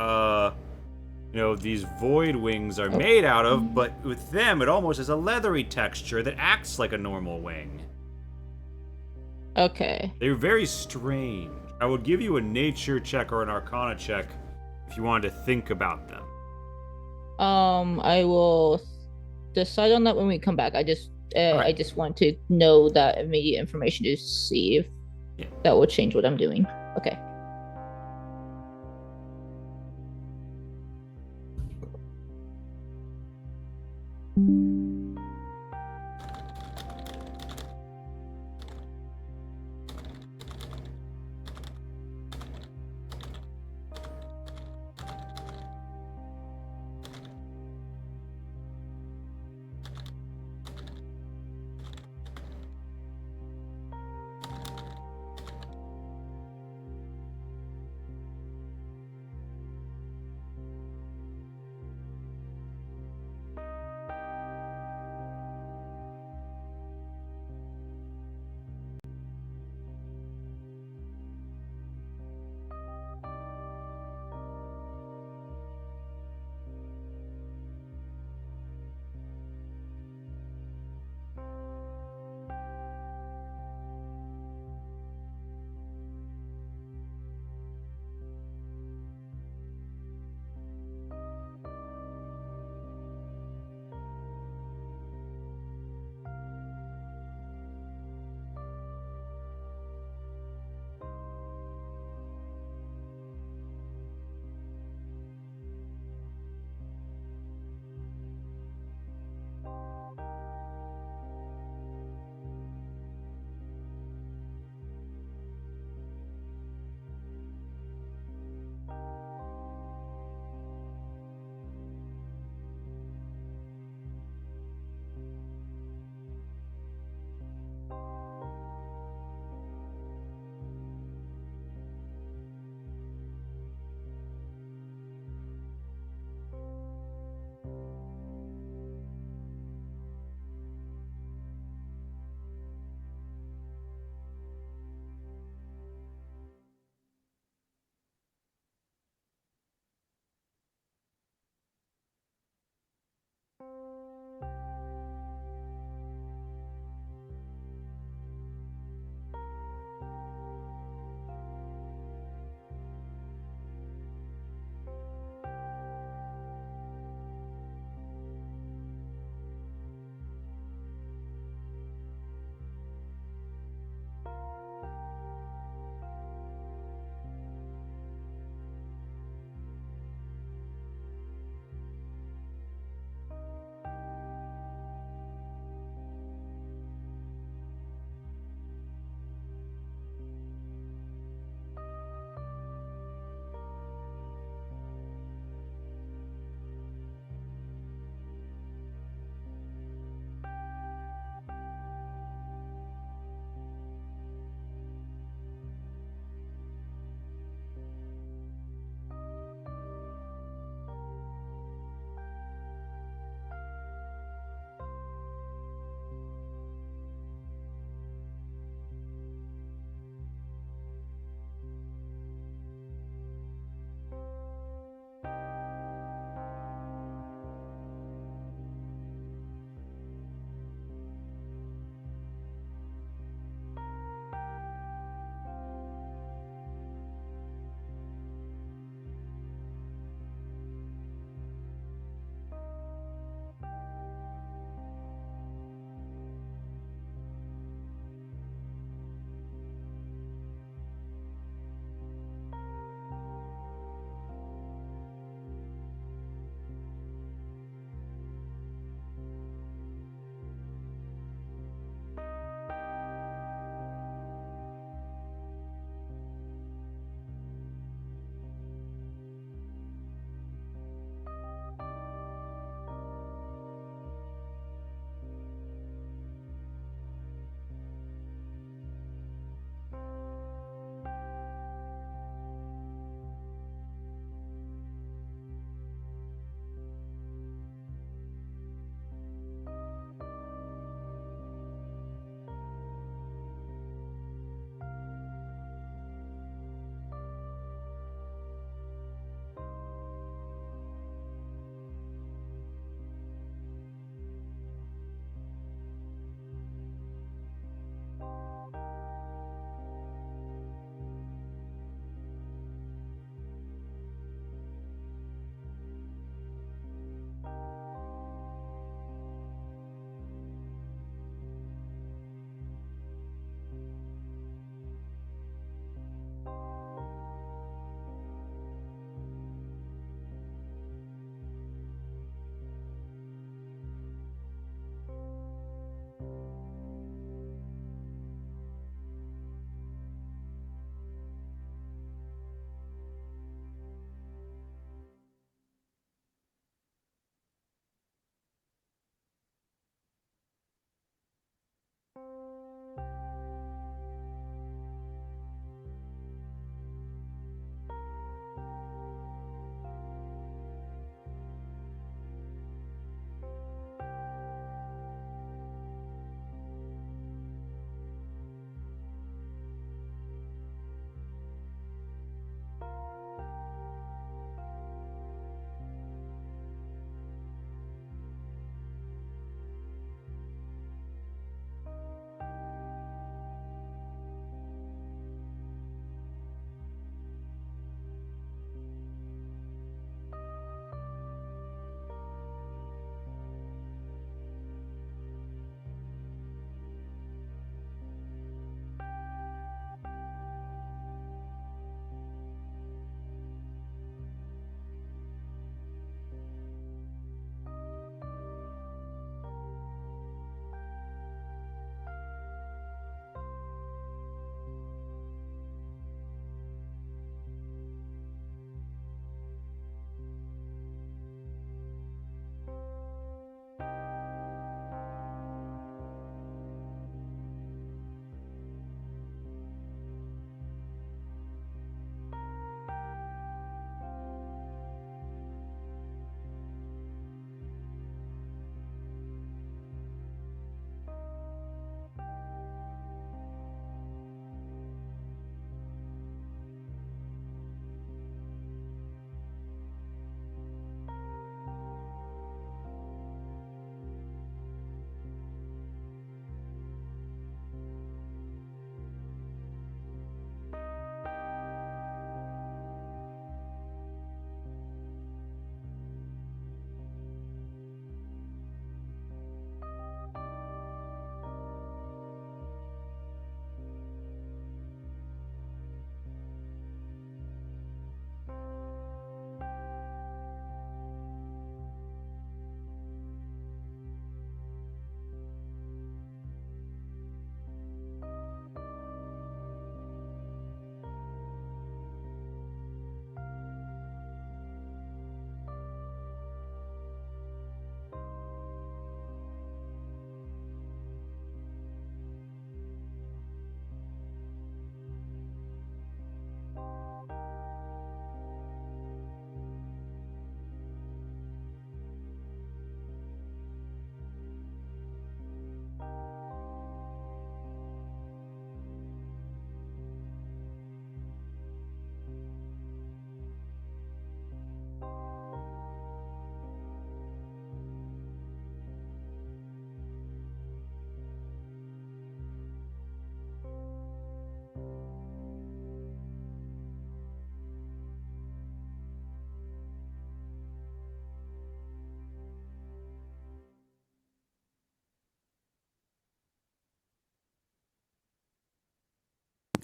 these void wings are made out of, but with them it almost has a leathery texture that acts like a normal wing. Okay. They're very strange. I would give you a nature check or an arcana check if you wanted to think about them. I will decide on that when we come back. I just Alright. I just want to know that immediate information to see if Yeah. that will change what I'm doing. Okay.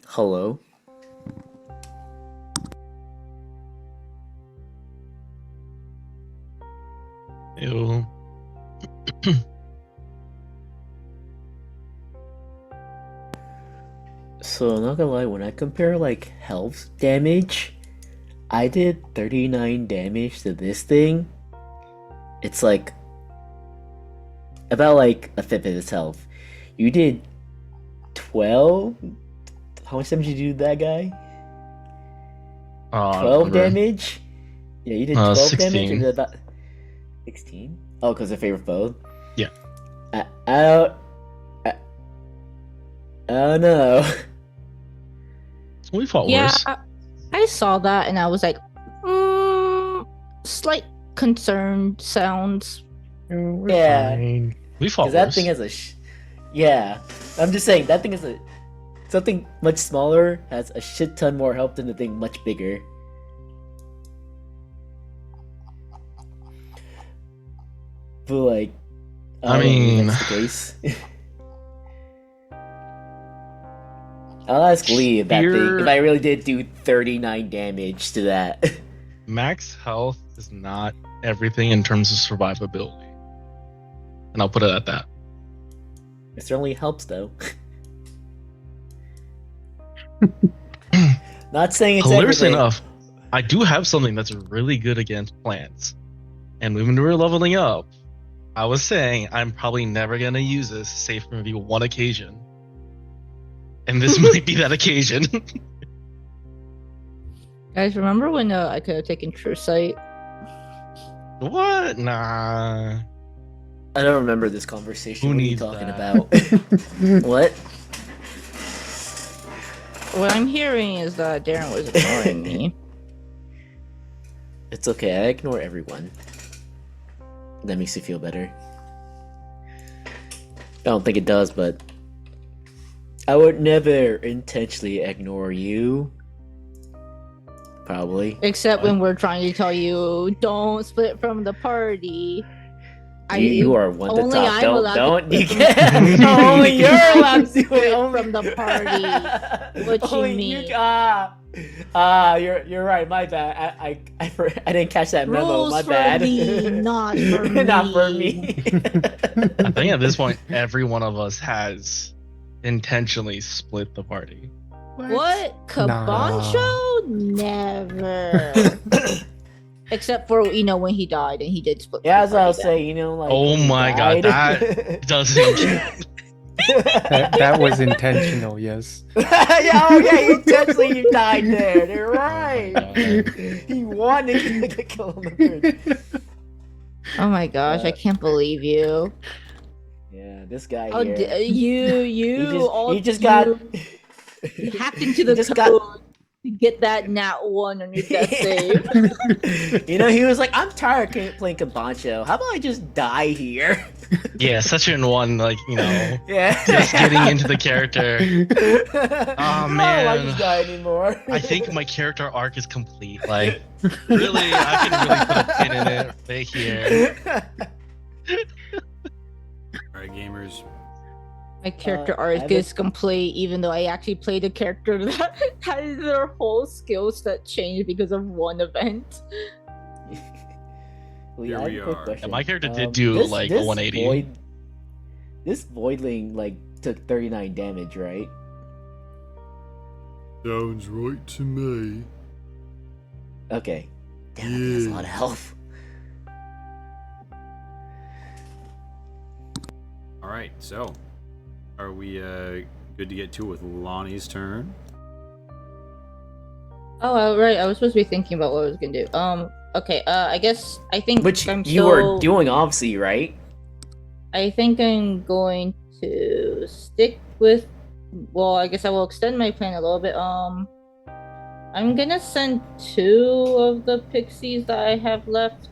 Hello. Ew. So I'm not gonna lie, when I compare like health damage, I did 39 damage to this thing. It's like about like a fifth of its health. You did 12? How much damage did you do to that guy? I 12 remember. damage? Yeah, you did 12 damage or 16. did about 16? Oh, because of favorite foe? Yeah. I don't I don't know. We fought Yeah, worse. I saw that and I was like, slight concerned sounds. We're Yeah. fine. We fought Because that worse. thing has a yeah. I'm just saying that thing is a something much smaller has a shit ton more help than the thing much bigger. But like, I don't believe mean- that's the case. I'll ask Lee if that thing Here- if I really did do 39 damage to that. Max health is not everything in terms of survivability. And I'll put it at that. It certainly helps though. Not saying it's Hilariously everything. enough, I do have something that's really good against plants. And when we were leveling up, I was saying I'm probably never going to use this, save for maybe one occasion. and this might be that occasion. Guys, remember when I could have taken True Sight? What? Nah. I don't remember this conversation. Who What are you needs talking that? about? What? What I'm hearing is that Darren was ignoring me. It's okay. I ignore everyone. That makes you feel better. I don't think it does, but I would never intentionally ignore you. Probably. Except when we're trying to tell you, don't split from the party. You are one to only talk. I'm allowed Don't. You to- can't. Only you're allowed to do Split it. Only from the party. What you only mean? You're right. My bad. I didn't catch that memo. Rules My for bad. me, not for me. Not for me. I think at this point, every one of us has intentionally split the party. What? Cabancho? Never. Except for, when he died and he did split. Yeah, the as I was party then. saying, like. Oh when he my god, died. that doesn't count. That was intentional, yes. Yeah, okay, intentionally you died there. You're Oh my right. God. He wanted to kill him on the bridge. Oh my gosh, I can't believe you. Yeah, this guy Oh, here. you he just got. You hacked into the just code got- to get that nat 1 on your death save. He was like, I'm tired of playing Cabancho. How about I just die here? Yeah, such an one, Yeah. just getting into the character. Oh, I don't man. like this guy anymore. I think my character arc is complete. Like, really, I can really put a pin in it right here. All right, gamers. My character I arc haven't- is complete, even though I actually played a character that has their whole skill set changed because of one event. Well, Here I have we a quick are. question. Yeah, my character did do, like, a 180. This Voidling, took 39 damage, right? Sounds right to me. Okay. Damn, I think that's a lot of health. All right, so are we good to get to it with Lonnie's turn? Oh, right. I was supposed to be thinking about what I was gonna do. Okay. I think Which I'm you were doing, obviously, right? I think I'm going to stick with. Well, I guess I will extend my plan a little bit. I'm gonna send 2 of the pixies that I have left.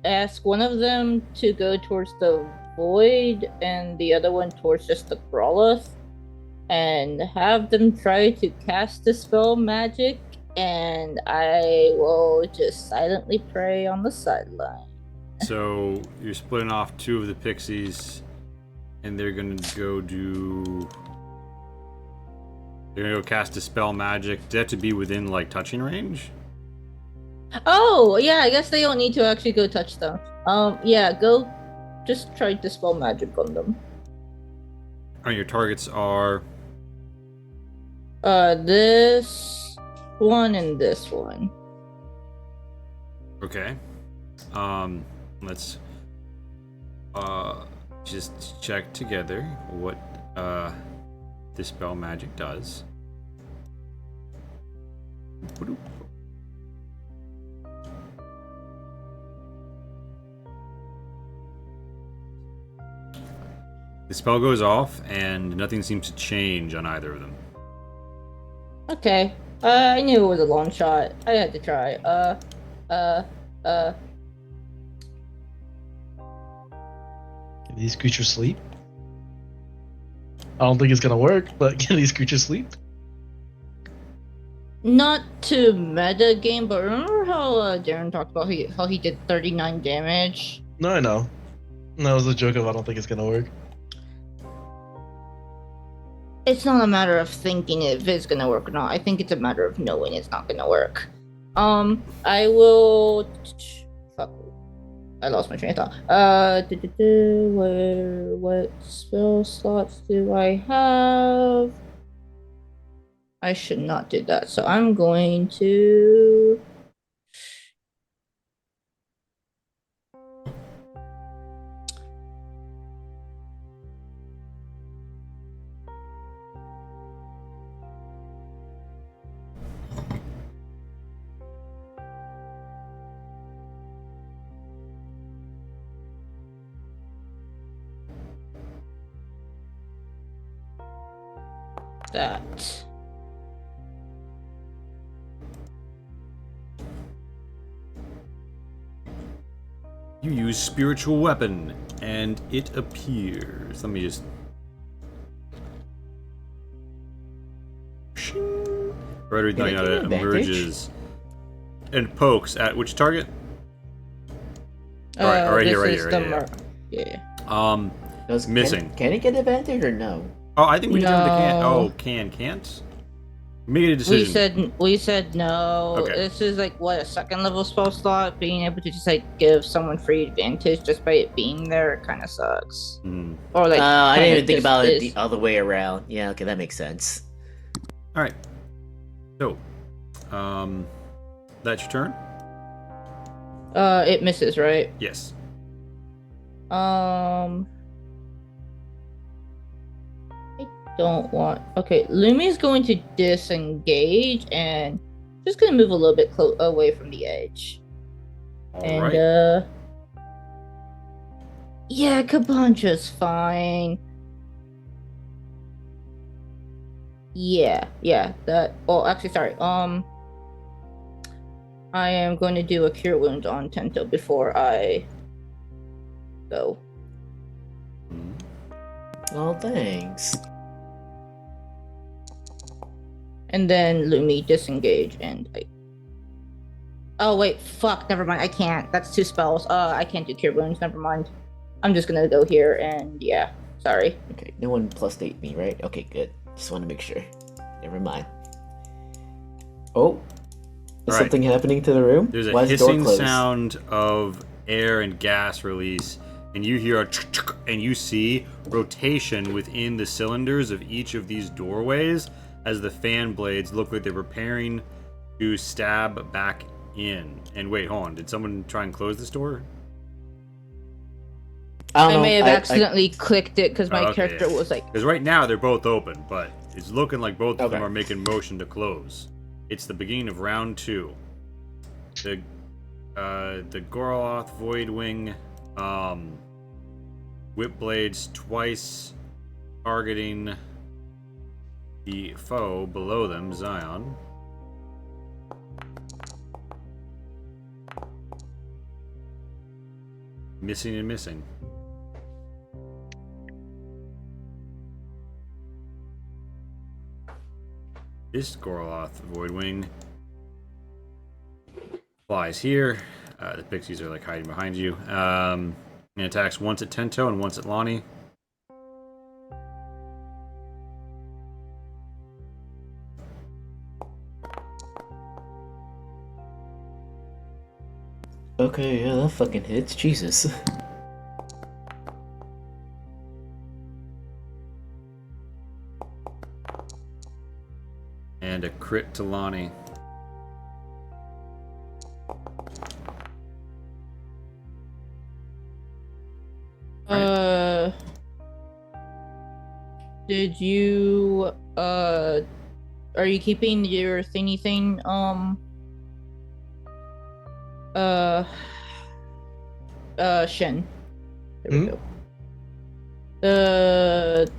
Ask one of them to go towards the void, and the other one towards just the Growlithe, and have them try to cast Dispel Magic, and I will just silently pray on the sideline. So you're splitting off 2 of the pixies, and they're gonna go do. They're gonna go cast Dispel Magic. Does that have to be within touching range? Oh, yeah, I guess they don't need to actually go touch them. Yeah, go just try Dispel Magic on them. Alright, your targets are. This one and this one. Okay. Let's just check together what Dispel Magic does. The spell goes off, and nothing seems to change on either of them. Okay. I knew it was a long shot. I had to try. Can these creatures sleep? I don't think it's gonna work, but can these creatures sleep? Not to meta game, but remember how Darren talked about how he did 39 damage? No, I know. That was a joke of I don't think it's gonna work. It's not a matter of thinking if it's gonna work or not. I think it's a matter of knowing it's not gonna work. I will. Fuck. I lost my train of thought. What spell slots do I have? I should not do that. So I'm going to. that. You use spiritual weapon, and it appears. Let me just. Rotary Can I get an advantage? emerges and pokes at which target? Right this here, right is here, the right mar- yeah. Missing. Can it get advantage or no? Oh, I think we determined it can't. No. Oh, can't. Make a decision. We said no. Okay. This is like what, a second level spell slot. Being able to just like give someone free advantage just by it being there kind of sucks. Mhm. Or like I didn't kinda even think just about it is. the other way around. Yeah, okay, that makes sense. All right. So, that's your turn. It misses, right? Yes. I don't want. Okay, Lumi's going to disengage and just gonna move a little bit away from the edge. All And right. yeah, Kabancha's fine. Yeah, that. Oh, actually, sorry. I am going to do a cure wound on Tento before I go. Oh, thanks. And then Lumi disengage and I. Oh wait, fuck. Never mind. I can't. That's 2 spells. I can't do cure wounds. Never mind. I'm just gonna go here and yeah. Sorry. Okay, no one plus 8 me, right? Okay, good. Just want to make sure. Never mind. Oh, is Right. something happening to the room? There's a Why is the door hissing closed? sound of air and gas release, and you hear a and you see rotation within the cylinders of each of these doorways as the fan blades look like they're preparing to stab back in. And wait, hold on. Did someone try and close this door? I I don't may know. have accidentally clicked it because my Okay. character was like. Because right now they're both open, but it's looking like both of them Okay. are making motion to close. It's the beginning of round 2. The Gorloth Voidwing whip blades twice targeting the foe below them, Zion. Missing and missing. This Gorloth Voidwing flies here. The pixies are like hiding behind you. And attacks once at Tento and once at Lonnie. Okay, yeah, that fucking hits. Jesus. And a crit to Lonnie. Did you are you keeping your thingy thing Shen? There we go. The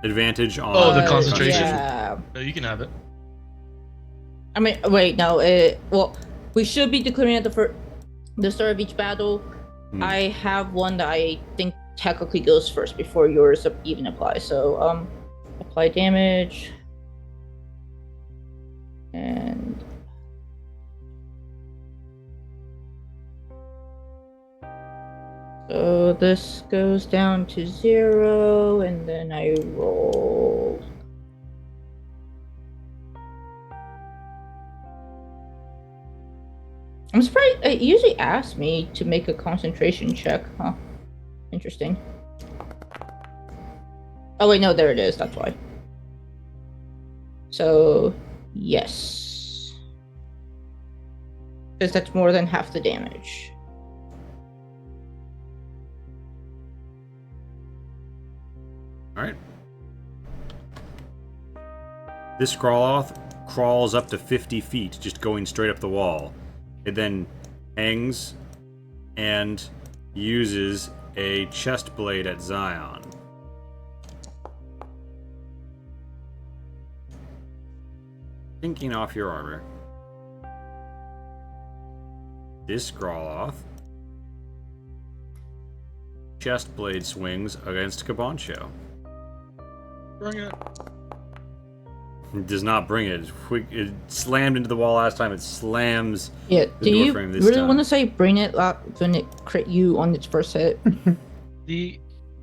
Advantage on. Oh, the concentration? Yeah. No, you can have it. I mean, wait, no. Well, we should be declaring at the start of each battle. I have one that I think technically goes first before yours even applies. So, apply damage, and so this goes down to 0, and then I roll. I'm surprised it usually asks me to make a concentration check, huh? Interesting. Oh wait, no, there it is, that's why. So, yes. Because that's more than half the damage. Alright. This Gorloth crawls up to 50 feet, just going straight up the wall. It then hangs and uses a chest blade at Zion. Thinking off your armor. This Growloth. Chest blade swings against Cabancho. Bring it. It does not bring it. It slammed into the wall last time. It slams. Yeah. The Do door you frame this really time. want to say bring it up when it crit you on its first hit?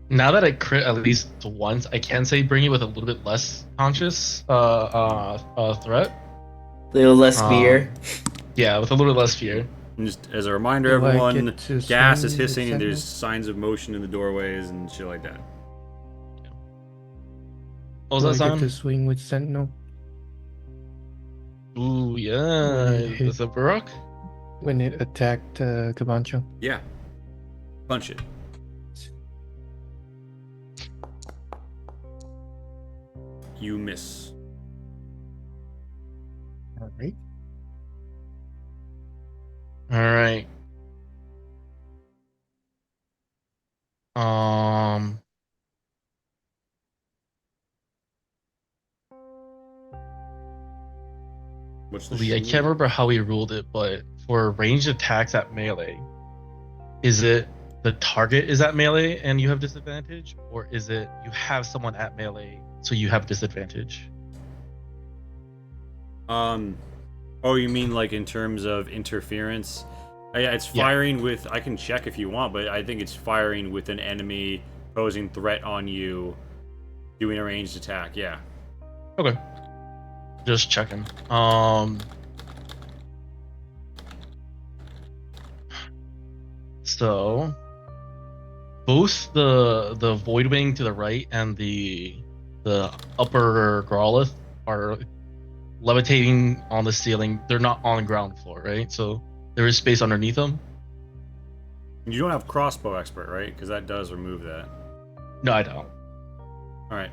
Now that I crit at least once, I can say bring it with a little bit less conscious threat. A little less fear. Yeah, with a little less fear. And just as a reminder, Do I everyone, get to gas swing is the hissing and there's sentinel? signs of motion in the doorways and shit like that. What was Do that I get to sound? swing with Sentinel Ooh, yeah. When it hit- Is it Baroque? when it attacked Cabancho? Yeah. Punch it. You miss. All right. All right. Um. What's the Lee, I shield? can't remember how we ruled it, but for ranged attacks at melee, is it the target is at melee and you have disadvantage, or is it you have someone at melee so you have disadvantage? Oh, you mean like in terms of interference? Yeah, it's Yeah. firing with. I can check if you want, but I think it's firing with an enemy posing threat on you, doing a ranged attack. Yeah. Okay. Just checking. So both the Voidwing to the right and the upper Growlithe are levitating on the ceiling. They're not on the ground floor, right? So there is space underneath them. You don't have crossbow expert, right? Because that does remove that. No, I don't. All right.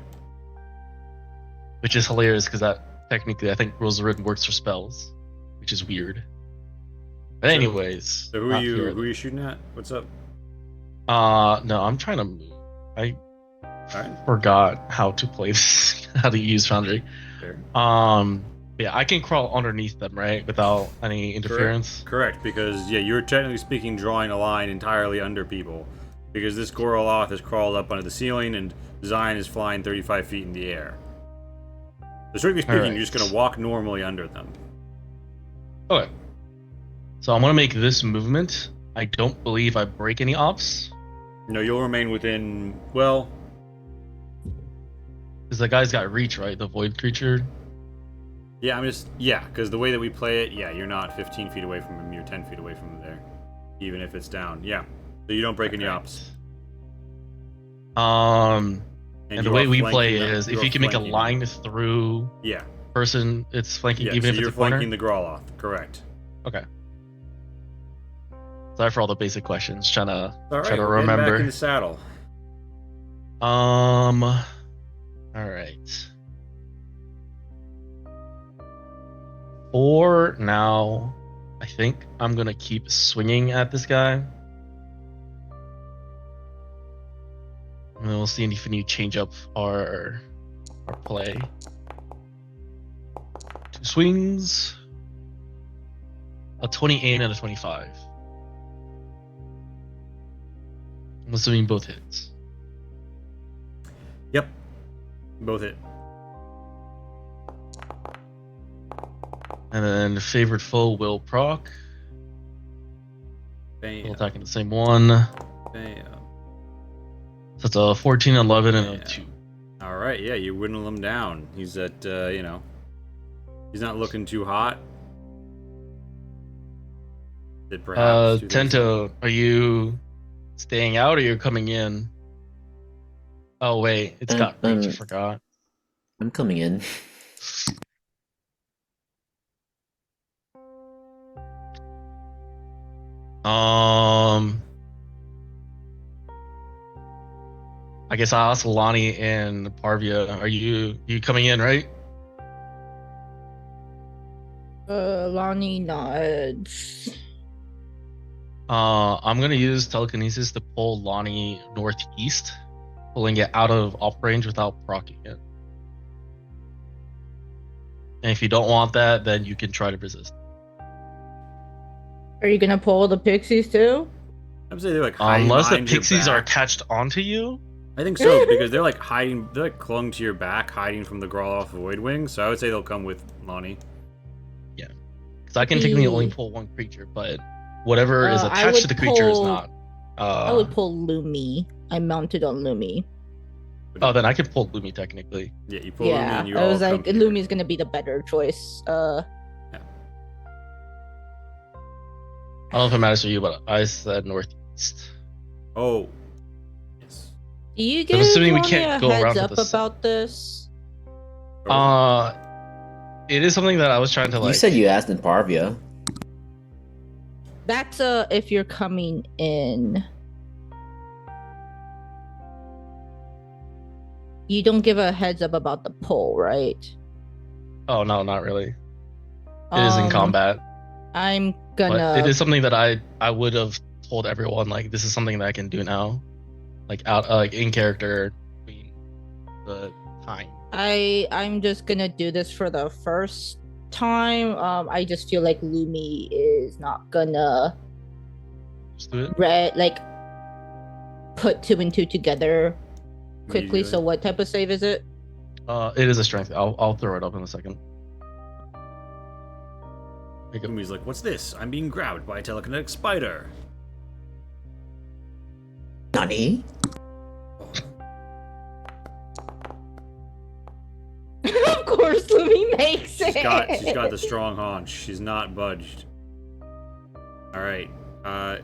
Which is hilarious because that technically I think Rosarid works for spells, which is weird. But anyways, So who not are you? here. Who are you shooting at? What's up? No, I'm trying to move. I All right. forgot how to play this, how to use Foundry. There. Yeah, I can crawl underneath them, right, without any interference. Correct, because yeah, you're technically speaking drawing a line entirely under people, because this Goroloth has crawled up under the ceiling and Zion is flying 35 feet in the air. So strictly speaking, Alright. you're just gonna walk normally under them. Okay. So I'm gonna make this movement. I don't believe I break any ops, No, you'll remain within. Well, because the guy's got reach, right? The void creature. yeah, because the way that we play it, yeah, you're not 15 feet away from him. You're 10 feet away from him there, even if it's down. Yeah, so you don't break any ops. And the you way are we flanking play them- is if are you can make a flanking line them. through Yeah, person, it's flanking, yeah. even So if it's you're a corner. flanking the Growloth. Correct. Okay. Sorry for all the basic questions. Trying to All right, try to we're getting remember. back in the saddle. All right. For now, I think I'm gonna keep swinging at this guy. And then we'll see if we need to change up our play. 2 swings. A 28 and a 25. I'm assuming both hits. Yep, both hit. And then favorite foe will proc. Bam. We'll attacking the same one. Bam. So it's a 14, 11, and a Yeah. 2. All right, yeah, you whittle him down. He's at, he's not looking too hot. Did perhaps 2,000? Tento, are you staying out or you're coming in? Oh wait, it's got reach. I forgot. I'm coming in. I guess I'll ask Lonnie and Parvia. Are you coming in, right? Lonnie nods. I'm gonna use telekinesis to pull Lonnie northeast, pulling it out of op range without proccing it. And if you don't want that, then you can try to resist. Are you gonna pull the pixies too? I'm saying they're like hiding Unless the behind your pixies are back. attached onto you. I think so because they're like hiding. They're like clung to your back, hiding from the Growloth Voidwing. So I would say they'll come with Lonnie. Because I can technically only The- pull one creature, but whatever is I attached would to the creature is pull- not. I would pull Lumi. I'm mounted on Lumi. Oh, then I could pull Lumi technically. Yeah, you pull Lumi Yeah, and you I all was come like, here. Lumi's gonna be the better choice. I don't know if it matters for you, but I said northeast. Oh. Yes. do you I'm give assuming we Lonnie can't a go around heads to up the south. about this? It is something that I was trying to like. You said you asked in Parvia. That's if you're coming in. You don't give a heads up about the pull, right? Oh no, not really. It is in combat, I'm but gonna. it is something that I would have told everyone like this is something that I can do now, like out like in character, between the time. I'm just gonna do this for the first time. I just feel like Lumi is not gonna Just do it. like put two and two together quickly. So Immediately. what type of save is it? It is a strength. I'll throw it up in a second. Make it- Lumi's like, what's this? I'm being grabbed by a telekinetic spider. Nani? Of course, Lumi makes it. She's got the strong haunch. She's not budged. All right. Sorry,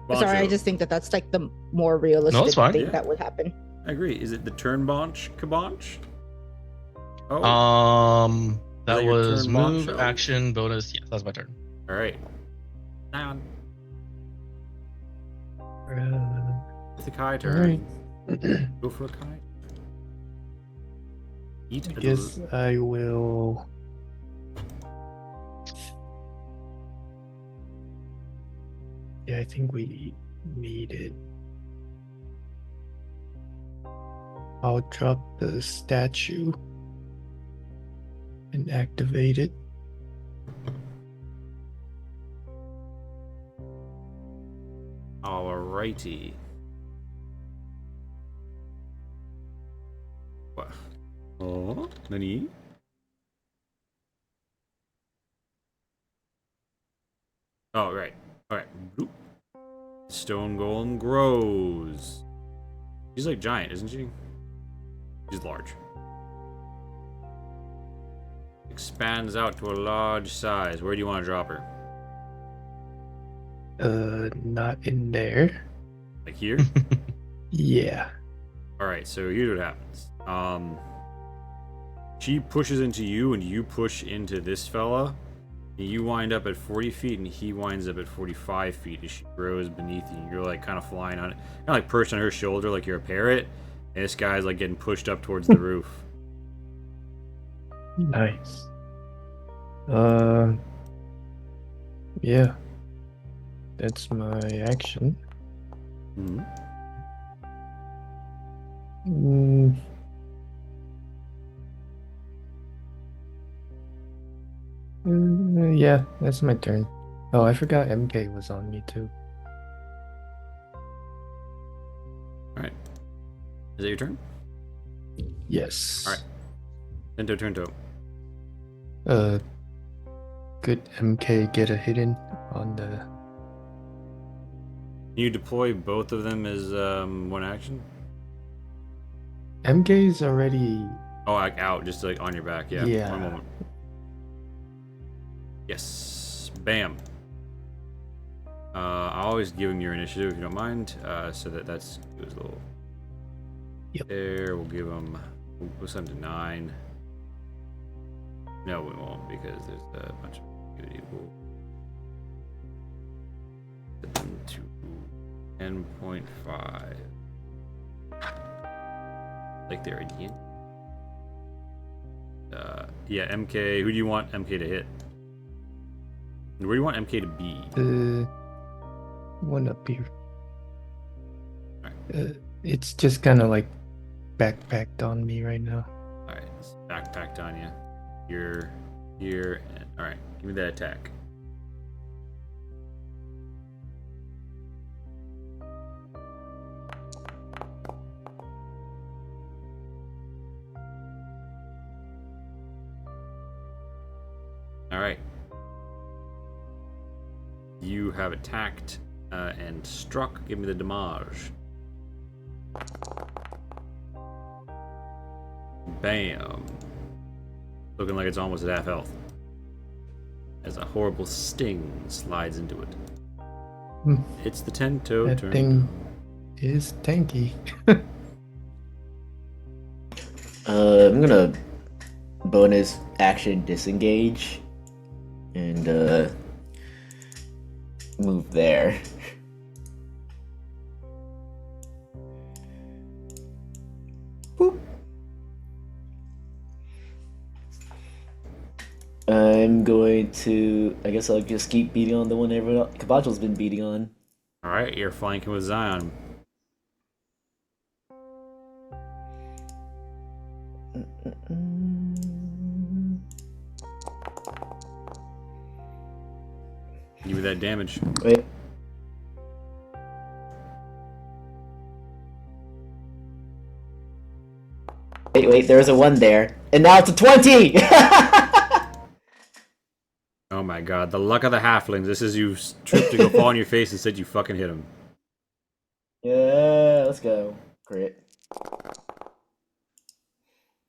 I Boncho. just think that that's like the more realistic fine. thing Yeah. that would happen. I agree. Is it the turn bonch kabonch? Oh. That that your was turn, move, Boncho? action, bonus. Yes, that's my turn. All right. Now, the Kai turn. Go for a Kai. Eat I a guess I will. Yeah, I think we need it. I'll drop the statue and activate it. Alrighty. What? Oh, Nani? Oh, right. Alright. Bloop. Stone Golem grows. She's like giant, isn't she? She's large. Expands out to a large size. Where do you want to drop her? Not in there. Like here? Yeah. Alright, so here's what happens. She pushes into you and you push into this fella. And you wind up at 40 feet and he winds up at 45 feet as she grows beneath you. You're like kind of flying on it. Kind of like perched on her shoulder like you're a parrot. And this guy's like getting pushed up towards the roof. Nice. Yeah. That's my action. Mm-hmm. Mm. Yeah, that's my turn. Oh, I forgot MK was on me too. Alright. Is that your turn? Yes. Alright. Tento Turnto. Could MK get a hit in on the? Can you deploy both of them as one action? MK's already. Oh, like out, just like on your back. Yeah. Yeah. One moment. Yes. Bam. I'll always give him your initiative if you don't mind. So that's it was a little. Yep. There, we'll give him. We'll send him to 9. No, we won't because there's a bunch of activity. We'll set them to 10.5. Like they're Indian. Yeah, MK. Who do you want MK to hit? Where do you want MK to be? The one up here. Alright. It's just kind of like backpacked on me right now. Alright, it's backpacked on you. Here, here, and all right. Give me that attack. All right. You have attacked and struck. Give me the damage. Bam. Looking like it's almost at half health. As a horrible sting slides into it. Hmm. It's the 10-toe That turn. thing is tanky. I'm gonna bonus action disengage and move there. Boop. I'm going to. I guess I'll just keep beating on the one everyone else. Caballo's been beating on. Alright, you're flanking with Zion. Give me that damage. Wait. Wait, there was a 1 there. And now it's a 20! Oh my god, the luck of the halflings. This is you tripped to go fall on your face and said you fucking hit him. Yeah, let's go. Crit.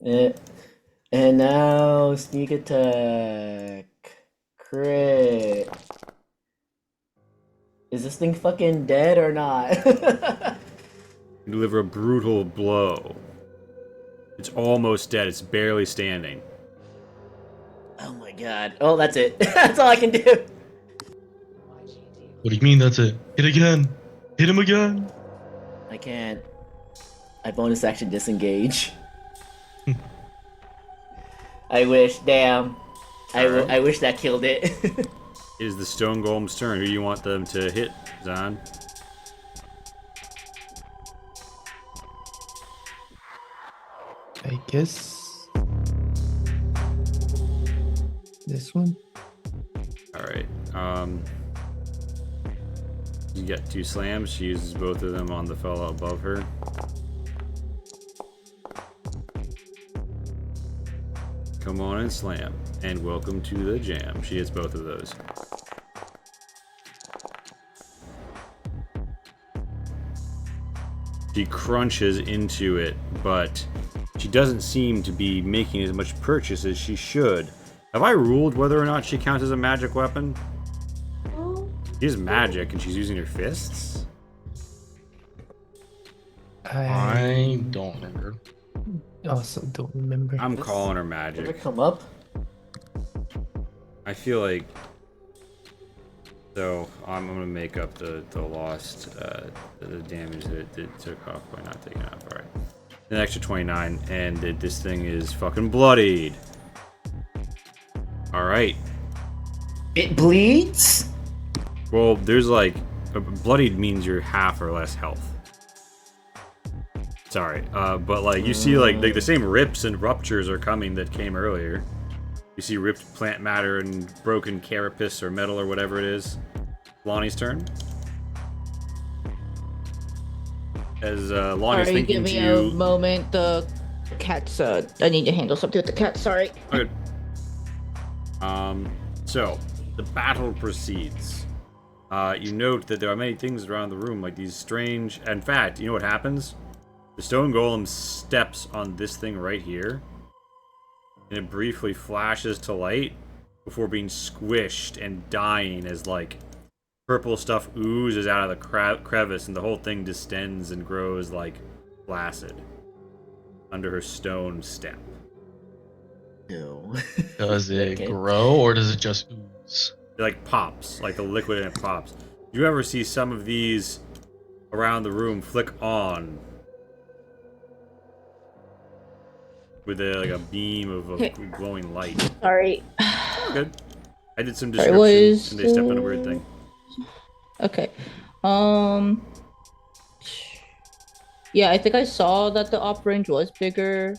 And now sneak attack. Crit. Is this thing fucking dead or not? You deliver a brutal blow. It's almost dead, it's barely standing. Oh my god. Oh, that's it. That's all I can do. What do you mean that's it? Hit again. Hit him again. I can't. I bonus action disengage. I wish. Damn. Alright. I wish that killed it. It is the stone golem's turn. Who do you want them to hit, Zan? I guess this one. Alright. You get 2 slams. She uses both of them on the fellow above her. Come on and slam. And welcome to the jam. She hits both of those. She crunches into it, but she doesn't seem to be making as much purchase as she should. Have I ruled whether or not she counts as a magic weapon? She's magic and she's using her fists? I don't remember. also don't remember. I'm This- calling her Ever magic. come up? I feel like... So, I'm gonna make up the lost, the damage that it took off by not taking it off. Alright. An extra 29, and this thing is fucking bloodied. Alright. It bleeds? Well, there's like... bloodied means you're half or less health. Sorry. But like, you see like the same rips and ruptures are coming that came earlier. You see ripped plant matter and broken carapace or metal or whatever it is. Lonnie's turn. As Lonnie's Sorry, thinking give me to... a moment. The cat's. I need to handle something with the cat. Sorry. Good. So, the battle proceeds. You note that there are many things around the room, like these strange... In fact, you know what happens? The stone golem steps on this thing right here, and it briefly flashes to light before being squished and dying as, like, purple stuff oozes out of the crevice, and the whole thing distends and grows, like, flaccid under her stone step. No. Does it Okay. grow or does it just ooze? It like pops, like the liquid in it pops. You ever see some of these around the room flick on with like a beam of glowing light? Sorry. Good. I did some Sorry, description, what is and they stepped on a weird thing. Okay. Yeah, I think I saw that the op range was bigger.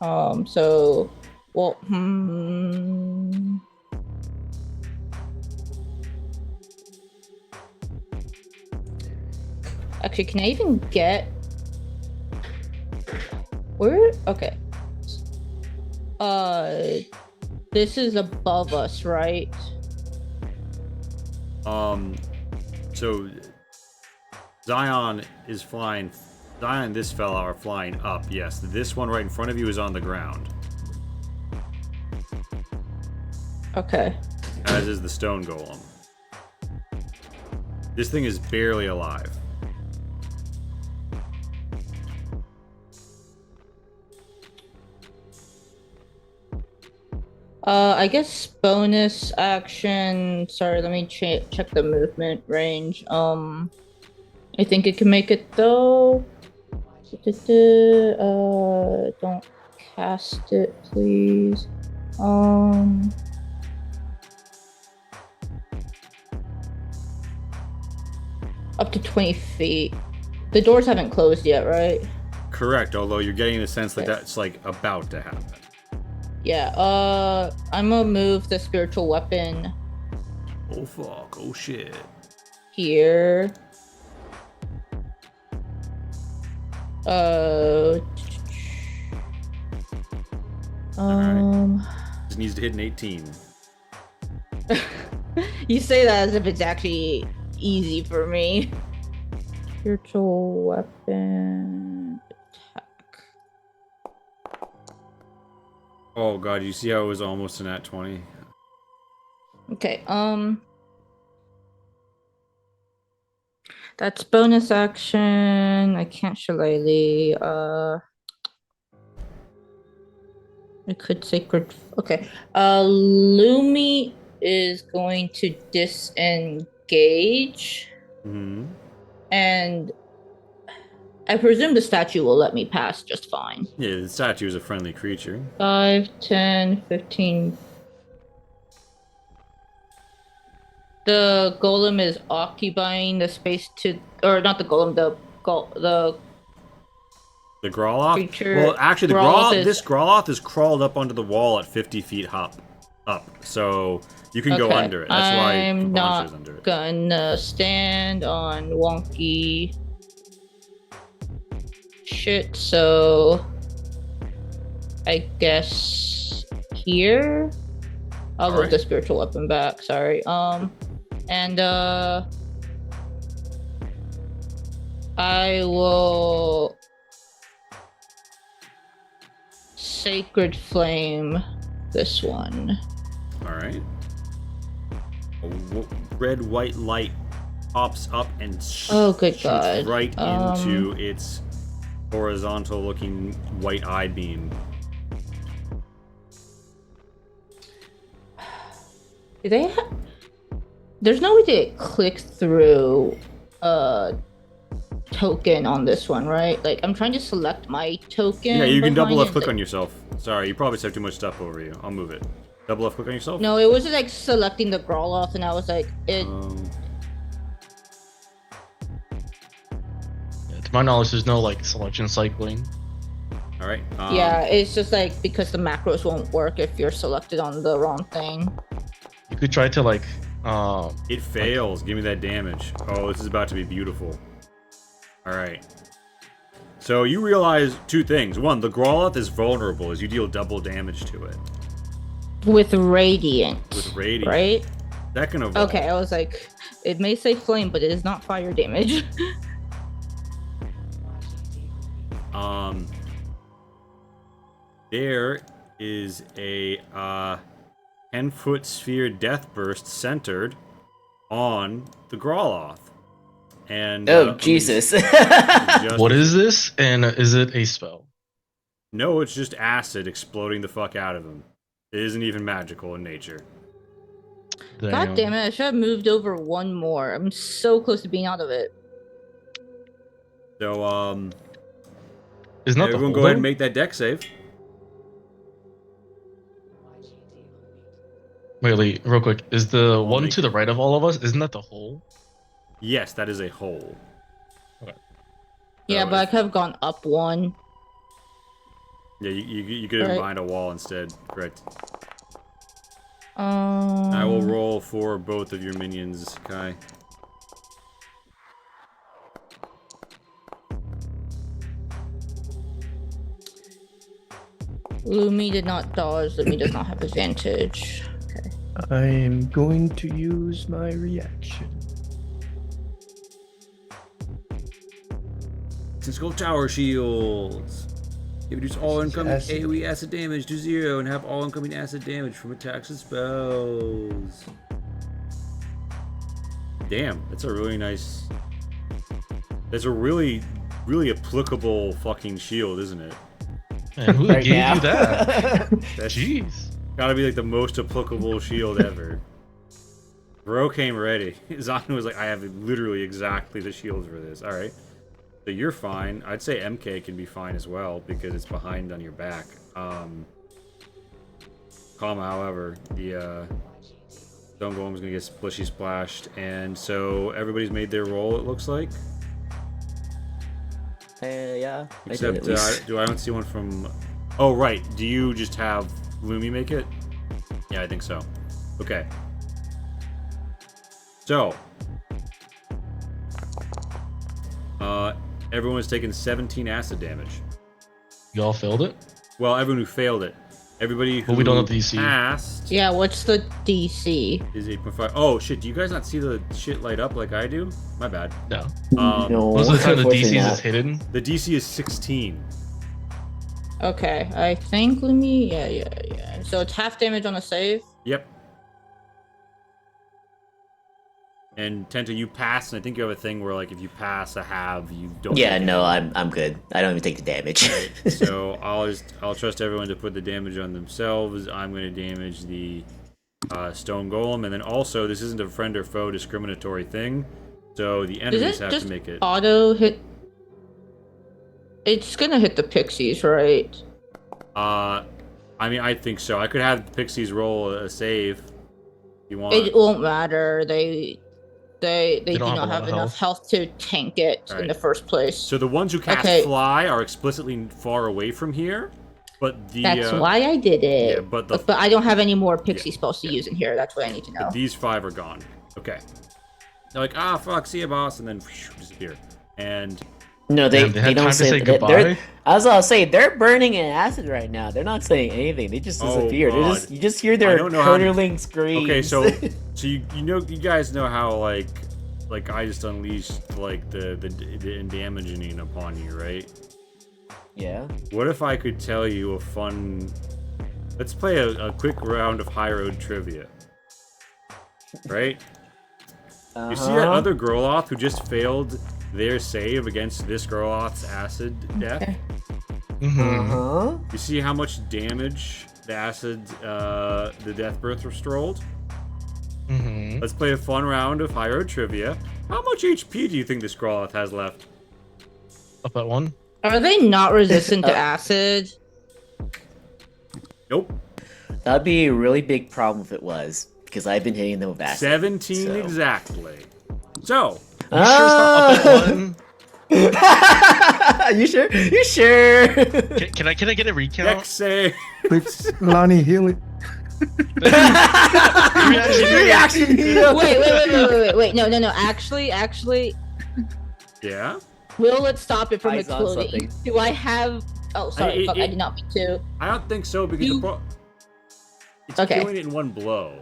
So Well, Actually, can I even get where? Okay. This is above us, right? So Zion is flying. Zion and this fella are flying up. Yes, this one right in front of you is on the ground, Okay. as is the stone golem. This thing is barely alive. I guess bonus action. Sorry, let me check the movement range. I think it can make it though. Don't cast it, please. Up to 20 feet. The doors haven't closed yet, right? Correct, although you're getting the sense that Okay. that's like about to happen. Yeah, I'm gonna move the spiritual weapon Oh fuck, oh shit. here. Just needs to hit an 18. You say that as if it's actually easy for me. Spiritual weapon attack. Oh god, you see how it was almost an at 20? Okay, that's bonus action. I can't shillelagh. I could sacred. Okay. Lumi is going to disengage, Mm-hmm. and I presume the statue will let me pass just fine. Yeah, the statue is a friendly creature. 5, 10, 15. The golem is occupying the space to, or not the golem, the The Growloth? Creature- Well, actually, the Growloth Growloth, is- this Growloth is crawled up onto the wall at 50 feet up. So you can go Okay, under it. That's why I'm Pavancha's not under it. gonna stand on wonky shit, so I guess here I'll move Alright. the spiritual weapon back. Sorry. And I will sacred flame this one. Alright. A red-white light pops up and Oh, good shoots God. right into its horizontal-looking white eye beam. Do they There's no way to click through a token on this one, right? Like, I'm trying to select my token. Yeah, you can double behind left it, click like- on yourself. Sorry, you probably just have too much stuff over you. I'll move it. Double left click on yourself? No, it was just like selecting the Growloth, and I was like, it. Yeah, to my knowledge, there's no like selection cycling. Alright. Yeah, it's just like because the macros won't work if you're selected on the wrong thing. You could try to like It fails. Give me that damage. Oh, this is about to be beautiful. Alright. So you realize two things. One, the Growloth is vulnerable as you deal double damage to it. With radiant. With Radiant. Right? Second of all, Okay, I was like, it may say flame, but it is not fire damage. there is a 10-foot sphere death burst centered on the Growloth. And Oh, let me Jesus. just- what is this? And is it a spell? No, it's just acid exploding the fuck out of him. It isn't even magical in nature. God damn it, I should have moved over one more. I'm so close to being out of it. So, Is not the everyone hole, go ahead though? and make that deck save. Wait, real quick. Is the one make to the right of all of us? Isn't that the hole? Yes, that is a hole. Yeah, So but I if- could have gone up one. Yeah, you could have Right. behind a wall instead. Correct. Um. I will roll for both of your minions, Kai. Lumi did not dodge. Lumi does not have advantage. Okay. I am going to use my reaction. Skull Tower Shields. They reduce all incoming Acid. AoE acid damage to 0 and have all incoming acid damage from attacks and spells. Damn, that's a really nice. That's a really applicable fucking shield, isn't it? Man, who Right gave now. you that? That's Jeez. gotta be like the most applicable shield ever. Bro came ready. Zanu was like, I have literally exactly the shield for this. Alright. So you're fine. I'd say MK can be fine as well because it's behind on your back. Kama, however, the Stone Golem's gonna get splishy splashed, and so everybody's made their roll. It looks like, Yeah. I did except at least. I don't see one from. Oh right, do you just have Lumi make it? Yeah, I think so. Okay. So, everyone's taken 17 acid damage. Y'all filled it? Well, everyone who failed it. Everybody who Well, we don't have DC. passed Yeah. What's the DC? is 8.5. Oh shit! Do you guys not see the shit light up like I do? My bad. No. No. Most of the time the unfortunately DC not. is hidden. The DC is 16. Okay. I think Lumi. Yeah. So it's half damage on a save. Yep. And Tenta, you pass, and I think you have a thing where, like, if you pass a halve, you don't. Yeah, take no, damage. I'm good. I don't even take the damage. So I'll trust everyone to put the damage on themselves. I'm going to damage the Stone Golem, and then also this isn't a friend or foe discriminatory thing, so the Does enemies it have just to make it. auto hit? It's gonna hit the pixies, right? I mean, I think so. I could have the Pixies roll a save. If you want. It won't matter. They do don't have not a lot have of enough health to tank it in Alright. the first place. So the ones who cast Okay. Fly are explicitly far away from here, but the That's why I did it. yeah, but the But I don't have any more pixie Yeah, spells to use in here. That's what I need to know. these 5 are gone. Okay. They're like, ah, fuck, see ya, boss, and then disappear. And No, they Damn, they had don't time to say, say they're- goodbye? I was gonna say they're burning in acid right now. They're not saying anything. They just Oh, disappear. They're God. just you just hear I their don't know how to- curdling screams. okay, so you know, you guys know how like I just unleashed like the damaging upon you, right? yeah. What if I could tell you a fun? Let's play a quick round of High Road trivia. Right? You see that other Groloth who just failed their save against this Groloth's acid death? Mm-hmm. Huh? You see how much damage the acid, the death breath restored? Mm-hmm. Let's play a fun round of High Road trivia. How much HP do you think this Groloth has left? Up at one. Are they not resistant to acid? Nope. That'd be a really big problem if it was, because I've been hitting them with acid. 17 so. exactly. So, You sure it's not up Ah! at one? You sure? You sure? Can I get a recount? dex save. Please, Lonnie, heal it. Reaction heal. Wait. No. Actually, Yeah? will it stop it from Eyes on exploding? something. Do I have? Oh, sorry. Fuck, I it- did not mean to. I don't think so because You- it's Okay. killing it in one blow.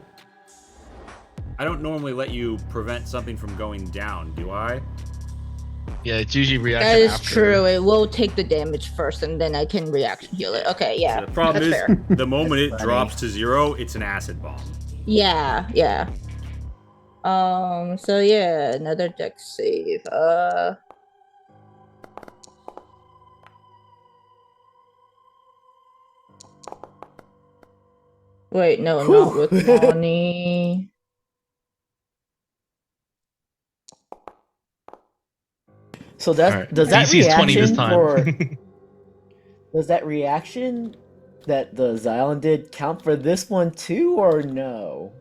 I don't normally let you prevent something from going down, do I? Yeah, it's usually reaction That is after. true. It will take the damage first, and then I can reaction heal it. Okay, yeah. The problem that's is, fair. the moment it funny. drops to 0, it's an acid bomb. Yeah. So yeah, another deck save. Wait, no, not Whew. with Bonnie. So that's Alright, does that DC is 20 this reaction time. for does that reaction that the Xylon did count for this one too, or no?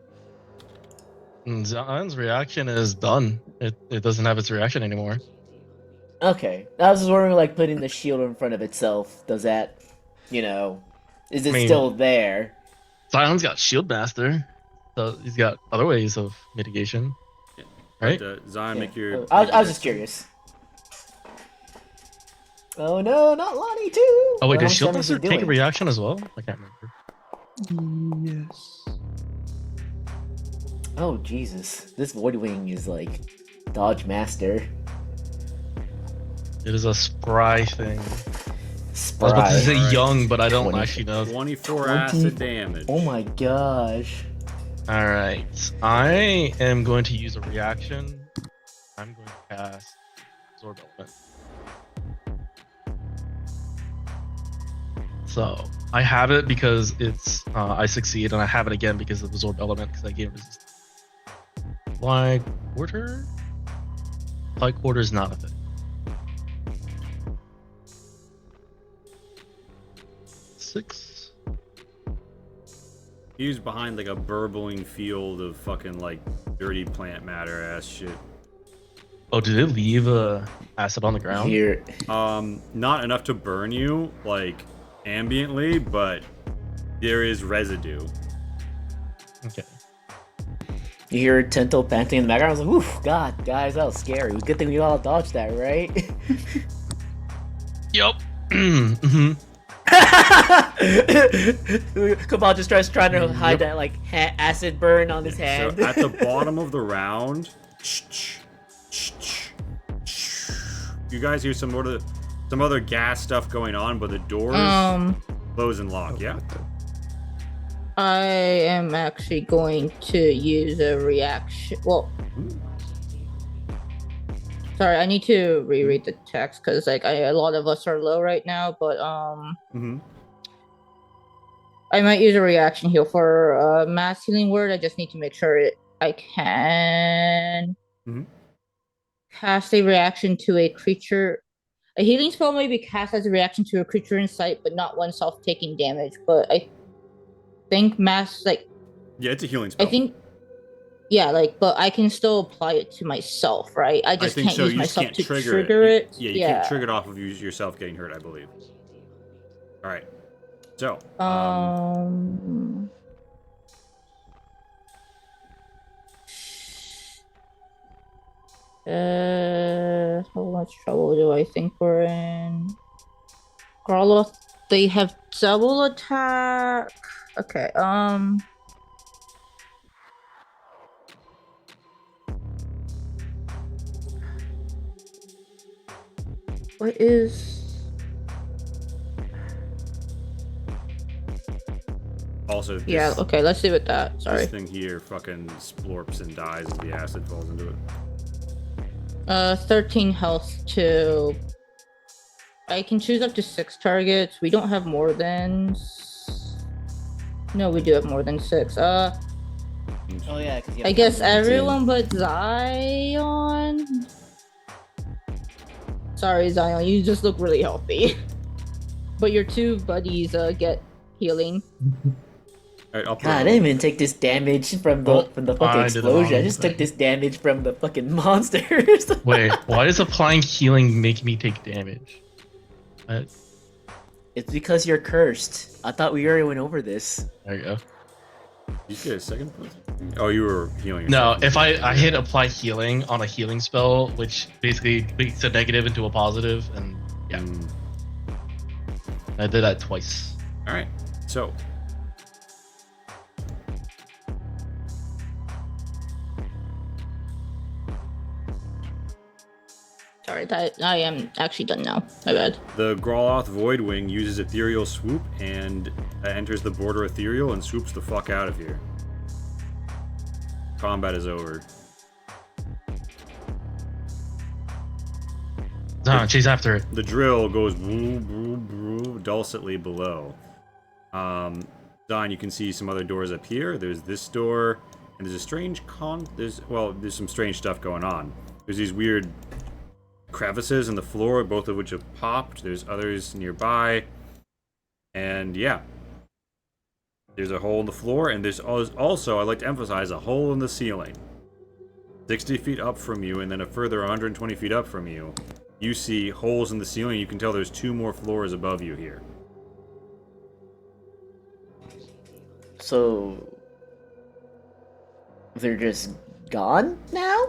Zion's reaction is done. It doesn't have its reaction anymore. Okay, I was just wondering, like putting the shield in front of itself. Does that you know, is it I mean- still there? Zion's got Shield Master, so he's got other ways of mitigation. Right? But, Zion, Yeah. make your. I was just curious. Oh no, not Lonnie too! Oh wait, What does Shield Samus is Master take a doing? reaction as well? I can't remember. Yes. Oh Jesus, this Void Wing is like Dodge Master. It is a spry thing. I was about to Spry. say Alright. young, but I don't 20. actually know. 24 20. acid damage. Oh my gosh. Alright, I am going to use a reaction. I'm going to cast Absorb Element. So, I have it because it's I succeed, and I have it again because of Absorb Element because I gain resistance. Fly Quarter? Fly Quarter is not a thing. 6. He was behind like a burbling field of fucking like dirty plant matter ass shit. Oh, did it leave acid on the ground? Here, Not enough to burn you like ambiently, but there is residue. Okay. you hear Tento panting in the background. I was like, "Oof, God, guys, that was scary." Good thing we all dodged that, right? Yup. Mhm. Cabal just trying to hide that like acid burn on his hand. So at the bottom of the round, you guys hear some other gas stuff going on, but the doors close and lock. Yeah. I am actually going to use a reaction. Well, sorry, I need to reread the text because like a lot of us are low right now. But Mm-hmm. I might use a reaction heal for mass healing word. I just need to make sure I can Mhm. cast a reaction to a creature. A healing spell may be cast as a reaction to a creature in sight, but not oneself taking damage. But I think mass like Yeah, it's a healing spell. I think yeah, like but I can still apply it to myself, right? I just think can't so. use You just myself can't to trigger trigger it. it. Yeah, you can't trigger it off of yourself getting hurt, I believe. All right. So, how much trouble do I think we're in? Garloth, they have double attack. Okay, what is also, this, yeah, okay, let's see with that. Sorry. this thing here fucking splorps and dies as the acid falls into it. 13 health to I can choose up to 6 targets. We don't have more than no, we do have more than 6. Oh yeah, because I guess everyone but Zion. Sorry, Zion, you just look really healthy. But your 2 buddies get healing. All right, I'll God, I didn't even take this damage from the fucking I did the explosion. I wrong just took thing. this damage from the fucking monsters. Wait, why does applying healing make me take damage? It's because you're cursed. I thought we already went over this. There you go. You get a second point? Oh, you were healing No, yourself. if I hit apply healing on a healing spell, which basically makes a negative into a positive, and yeah, Mm, I did that twice. all right. So, Sorry, that I am actually done now. My bad. the Groloth Voidwing uses Ethereal Swoop and enters the border Ethereal and swoops the fuck out of here. Combat is over. Chase after it. The drill goes broo, broo, broo, dulcetly below. Don, you can see some other doors up here. There's this door, and there's a strange there's some strange stuff going on. There's these weird crevices in the floor, both of which have popped. There's others nearby, and yeah, there's a hole in the floor, and there's also, I'd like to emphasize, a hole in the ceiling. 60 feet up from you, and then a further 120 feet up from you, you see holes in the ceiling. You can tell there's 2 more floors above you here. So they're just gone now?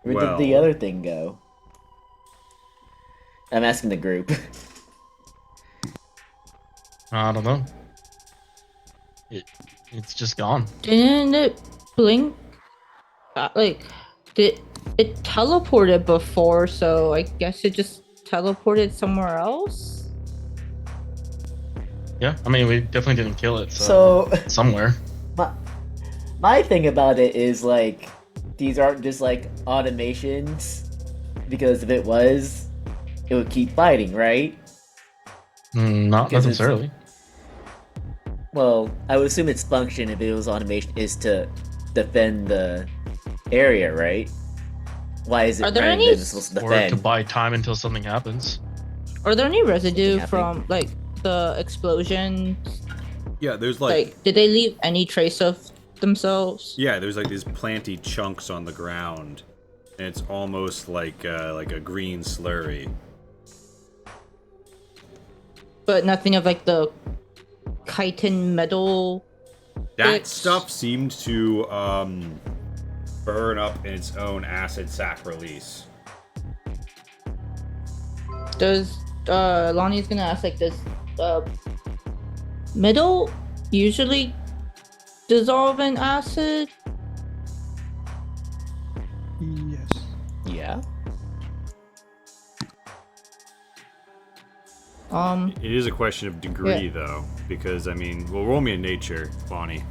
Where did the Well- other thing go? I'm asking the group. I don't know. It's just gone. Didn't it blink? Like, it teleported before, so I guess it just teleported somewhere else? Yeah, I mean, we definitely didn't kill it, so, So somewhere. my thing about it is like these aren't just like automations, because if it was, it would keep fighting, right? Not Because it's- necessarily. Well, I would assume its function, if it was automation, is to defend the area, right? Why is it Are there running any then it's supposed to Or to defend? buy time until something happens. Are there any residue happening. from like the explosion? Yeah, there's Like, did they leave any trace of themselves? yeah, there's like these planty chunks on the ground, and it's almost like a green slurry. But nothing of like the chitin metal. That It's- stuff seemed to burn up in its own acid sac release. Does Lonnie's gonna ask like, does metal usually dissolve in acid? Yes. Yeah. It is a question of degree, though, because I mean, well, roll me a nature, Bonnie.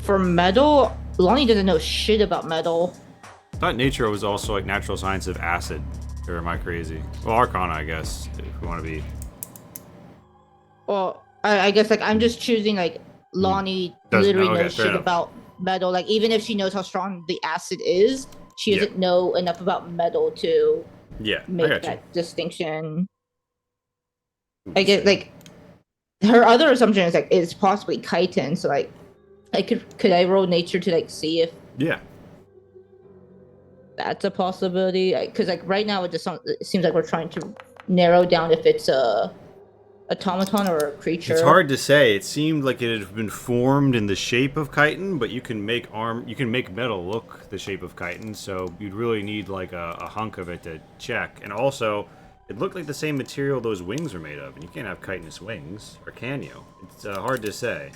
For metal, Lonnie doesn't know shit about metal. I thought nature was also like natural science of acid, or am I crazy? Well, Arcana, I guess, if we want to be. Well, I guess like I'm just choosing like Lonnie Doesn't literally know, okay, knows fair shit enough. about metal. Like even if she knows how strong the acid is, she Yeah. doesn't know enough about metal to Yeah, I make got you. that distinction. I get like her other assumption is like it's possibly chitin. So like, I could I roll nature to like see if Yeah, that's a possibility? Because like right now it seems like we're trying to narrow down if it's a automaton or a creature. it's hard to say. It seemed like it had been formed in the shape of chitin, but you can make metal look the shape of chitin. So you'd really need like a hunk of it to check. And also, it looked like the same material those wings were made of, and you can't have chitinous wings, or can you? It's hard to say.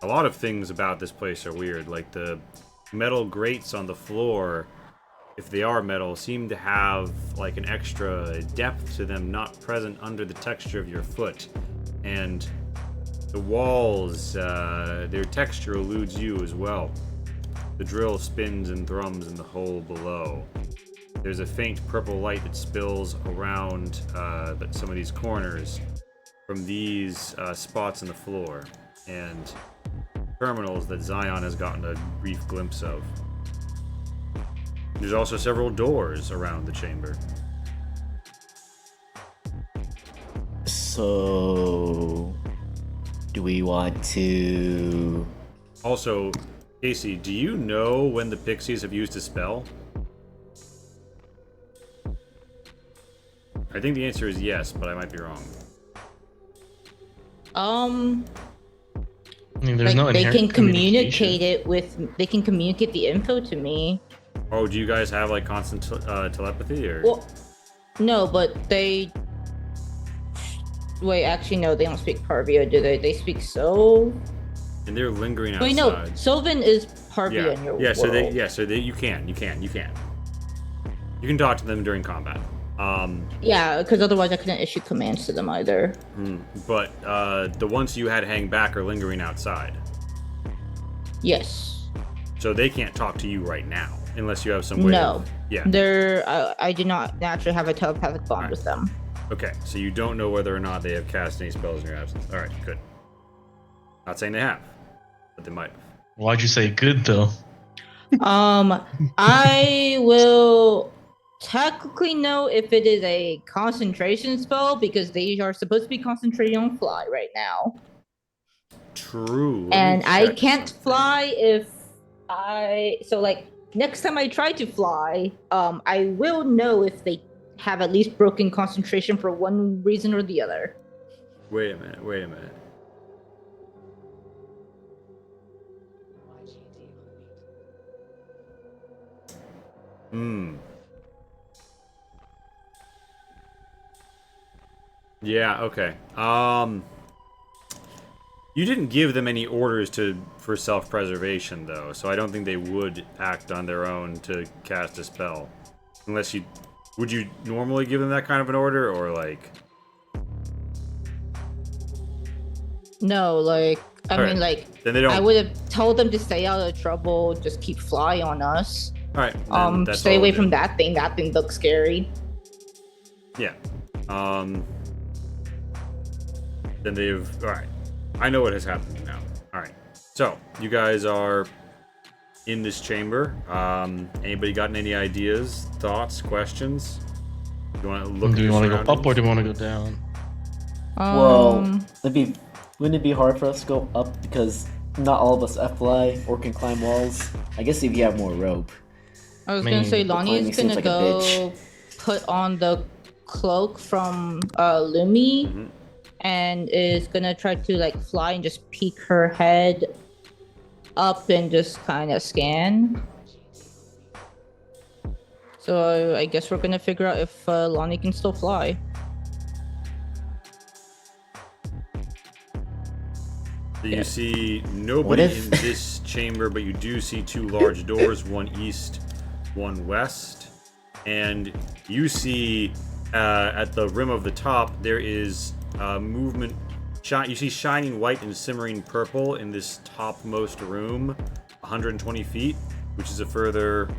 A lot of things about this place are weird, like the metal grates on the floor, if they are metal, seem to have like an extra depth to them not present under the texture of your foot. And the walls, their texture eludes you as well. The drill spins and thrums in the hole below. There's a faint purple light that spills around some of these corners from these spots in the floor, and terminals that Zion has gotten a brief glimpse of. There's also several doors around the chamber. So, do we want to? Also, Casey, do you know when the Pixies have used a spell? I think the answer is yes, but I might be wrong. I mean, there's like no they inherent can communicate communication. it with. They can communicate the info to me. Oh, do you guys have like constant telepathy, or? Well, no, but they. Wait, actually, no, they don't speak Parvia, do they? They speak So. And they're lingering outside. Wait, no, Sylvan is Parvia in your yeah. world. So you can. You can talk to them during combat. Yeah, because otherwise I couldn't issue commands to them either. But the ones you had hang back are lingering outside, Yes. so they can't talk to you right now unless you have some way. No. Of, yeah. They're. I do not naturally have a telepathic bond with them. Okay, so you don't know whether or not they have cast any spells in your absence. All right, good. Not saying they have, but they might have. Why'd you say good though? I will technically know if it is a concentration spell because they are supposed to be concentrating on fly right now. True. let me And I check can't something. fly if I. So, like, next time I try to fly, I will know if they have at least broken concentration for one reason or the other. Wait a minute. Wait a minute. Hmm. Yeah, okay. You didn't give them any orders for self-preservation though, so I don't think they would act on their own to cast a spell. Unless you would you normally give them that kind of an order or like No, like I Alright, mean, like then they don't I would have told them to stay out of trouble, just keep fly on us. Alright, then that's Stay all away we'll from do. that thing. That thing looks scary. Yeah. Then they've alright. I know what has happened now. Alright. So, you guys are in this chamber. Anybody gotten any ideas, thoughts, questions? You want to look Do at you your want to go up or surroundings? do you want to go down? Well, wouldn't it be hard for us to go up because not all of us fly or can climb walls? I guess if you have more rope. I was I gonna mean, say the Lonnie climbing is seems gonna like a go put on the cloak from Lumi Mhm. and is gonna try to like fly and just peek her head up and just kind of scan. So I guess we're gonna figure out if Lonnie can still fly. So you Yeah. see What nobody if- in this chamber, but you do see two large doors, one east, one west. And you see at the rim of the top, there is movement. You see shining white and simmering purple in this topmost room, 120 feet, which is a further,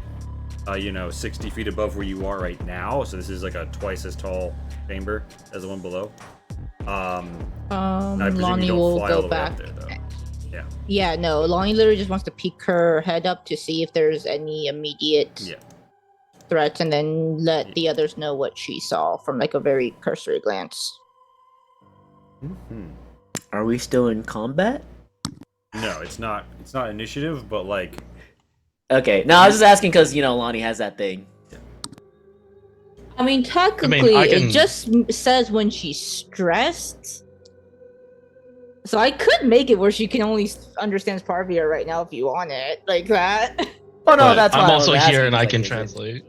60 feet above where you are right now. So this is like a twice as tall chamber as the one below. I presume Lonnie you don't will fly all go the way back. up there, though. Yeah. Yeah, no, Lonnie literally just wants to peek her head up to see if there's any immediate Yeah. threats and then let the others know what she saw from like a very cursory glance. Hmm. Are we still in combat? No, it's not. It's not initiative, but like, Okay, no, I was just asking because Lonnie has that thing. I mean, technically, I it can- just says when she's stressed. So I could make it where she can only understands Parvia right now if you want it, like that. Oh no, But that's why I'm I was also here asking, and I like, can is it- translate.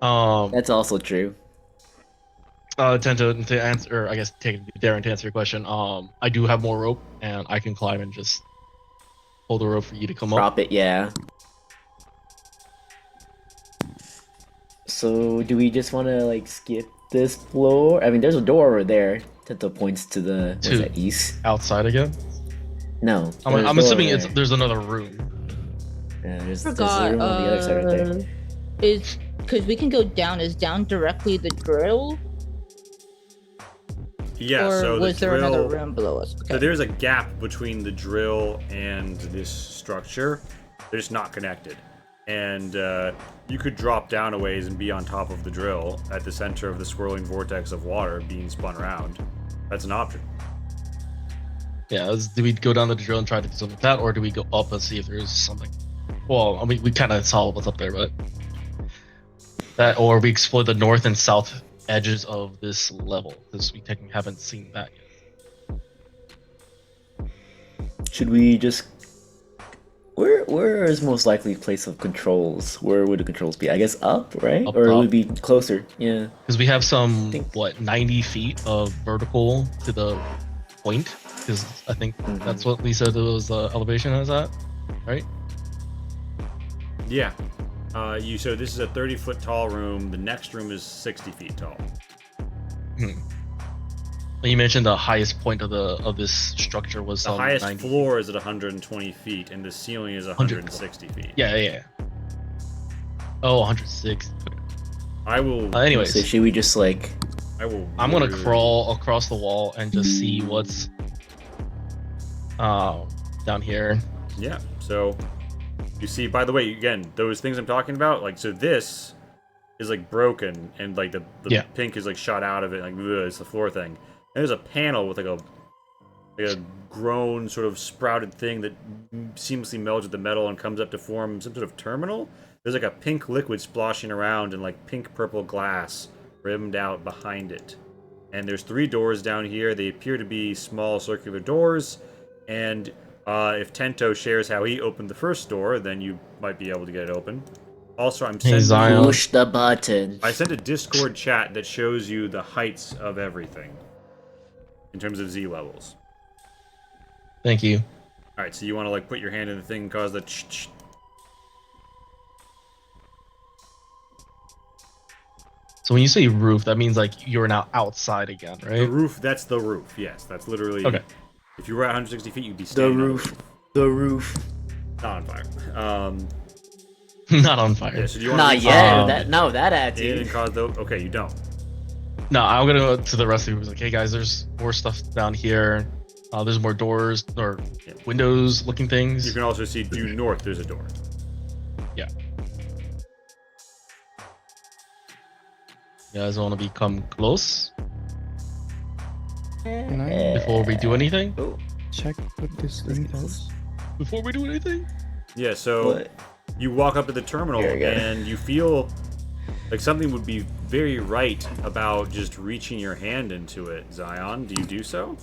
That's also true. To answer, or I guess take Darren to answer your question. I do have more rope, and I can climb and just hold the rope for you to come up. Drop it, yeah. So do we just want to like skip this floor? I mean, there's a door over there that points to the what's To- that, east? Outside again. No, I'm, there's a I'm door assuming over there. there's another room. Yeah, there's a Forgot. room on the other side right there. Is because we can go down. Is down directly the drill, yeah. or So the was there drill. another room below us? So there's a gap between the drill and this structure. They're just not connected. And you could drop down a ways and be on top of the drill at the center of the swirling vortex of water being spun around. That's an option. Yeah. Do we go down the drill and try to do something like that, or do we go up and see if there's something? Well, I mean, we kind of saw what's up there, but that, or we explore the north and south edges of this level because we technically haven't seen that yet. Should we just? Where is most likely place of controls? Where would the controls be? I guess up, right? Up Or it top. would be closer. Yeah. Because we have some Think- 90 feet of vertical to the point. Because I think Mhm. that's what we said it was the elevation is at, right? Yeah. So this is a 30-foot tall room. The next room is 60 feet tall. You mentioned the highest point of this structure was The some highest 90. floor is at 120 feet, and the ceiling is 160 feet. Yeah. Oh, 106. Okay. I will. Anyways, So should we just like? I will. I'm gonna really- crawl across the wall and just see what's down here. Yeah. So you see, by the way, again, those things I'm talking about, like, so this is like broken, and like the Yeah. pink is like shot out of it, like ugh, it's the floor thing. And there's a panel with like a grown sort of sprouted thing that seamlessly melds with the metal and comes up to form some sort of terminal. There's like a pink liquid splashing around and like pink purple glass rimmed out behind it. And there's 3 doors down here. They appear to be small circular doors. And if Tento shares how he opened the first door, then you might be able to get it open. Also, I'm sending Zion. Push the button. I sent a Discord chat that shows you the heights of everything in terms of Z levels. Thank you. All right, so you want to like put your hand in the thing and cause the ch-ch. So when you say roof, that means like you're now outside again, The right? roof, that's the roof. Yes, that's literally. Okay. If you were at 160 feet, you'd be The standing on roof. The roof. Not on fire. Not on fire. Yeah, so do you want Not to yet. That in and attitude. cause the? Okay, you don't. No, I'm gonna go to the rest of the like, hey guys, there's more stuff down here. There's more doors or Yeah. windows looking things. You can also see due north. There's a door. Yeah. You guys want to become close Can I before we do anything? Oh, check what this thing does? Before we do anything? Yeah. So what? you walk up to the terminal Here we go. and you feel like something would be very right about just reaching your hand into it. Zion, do you do so?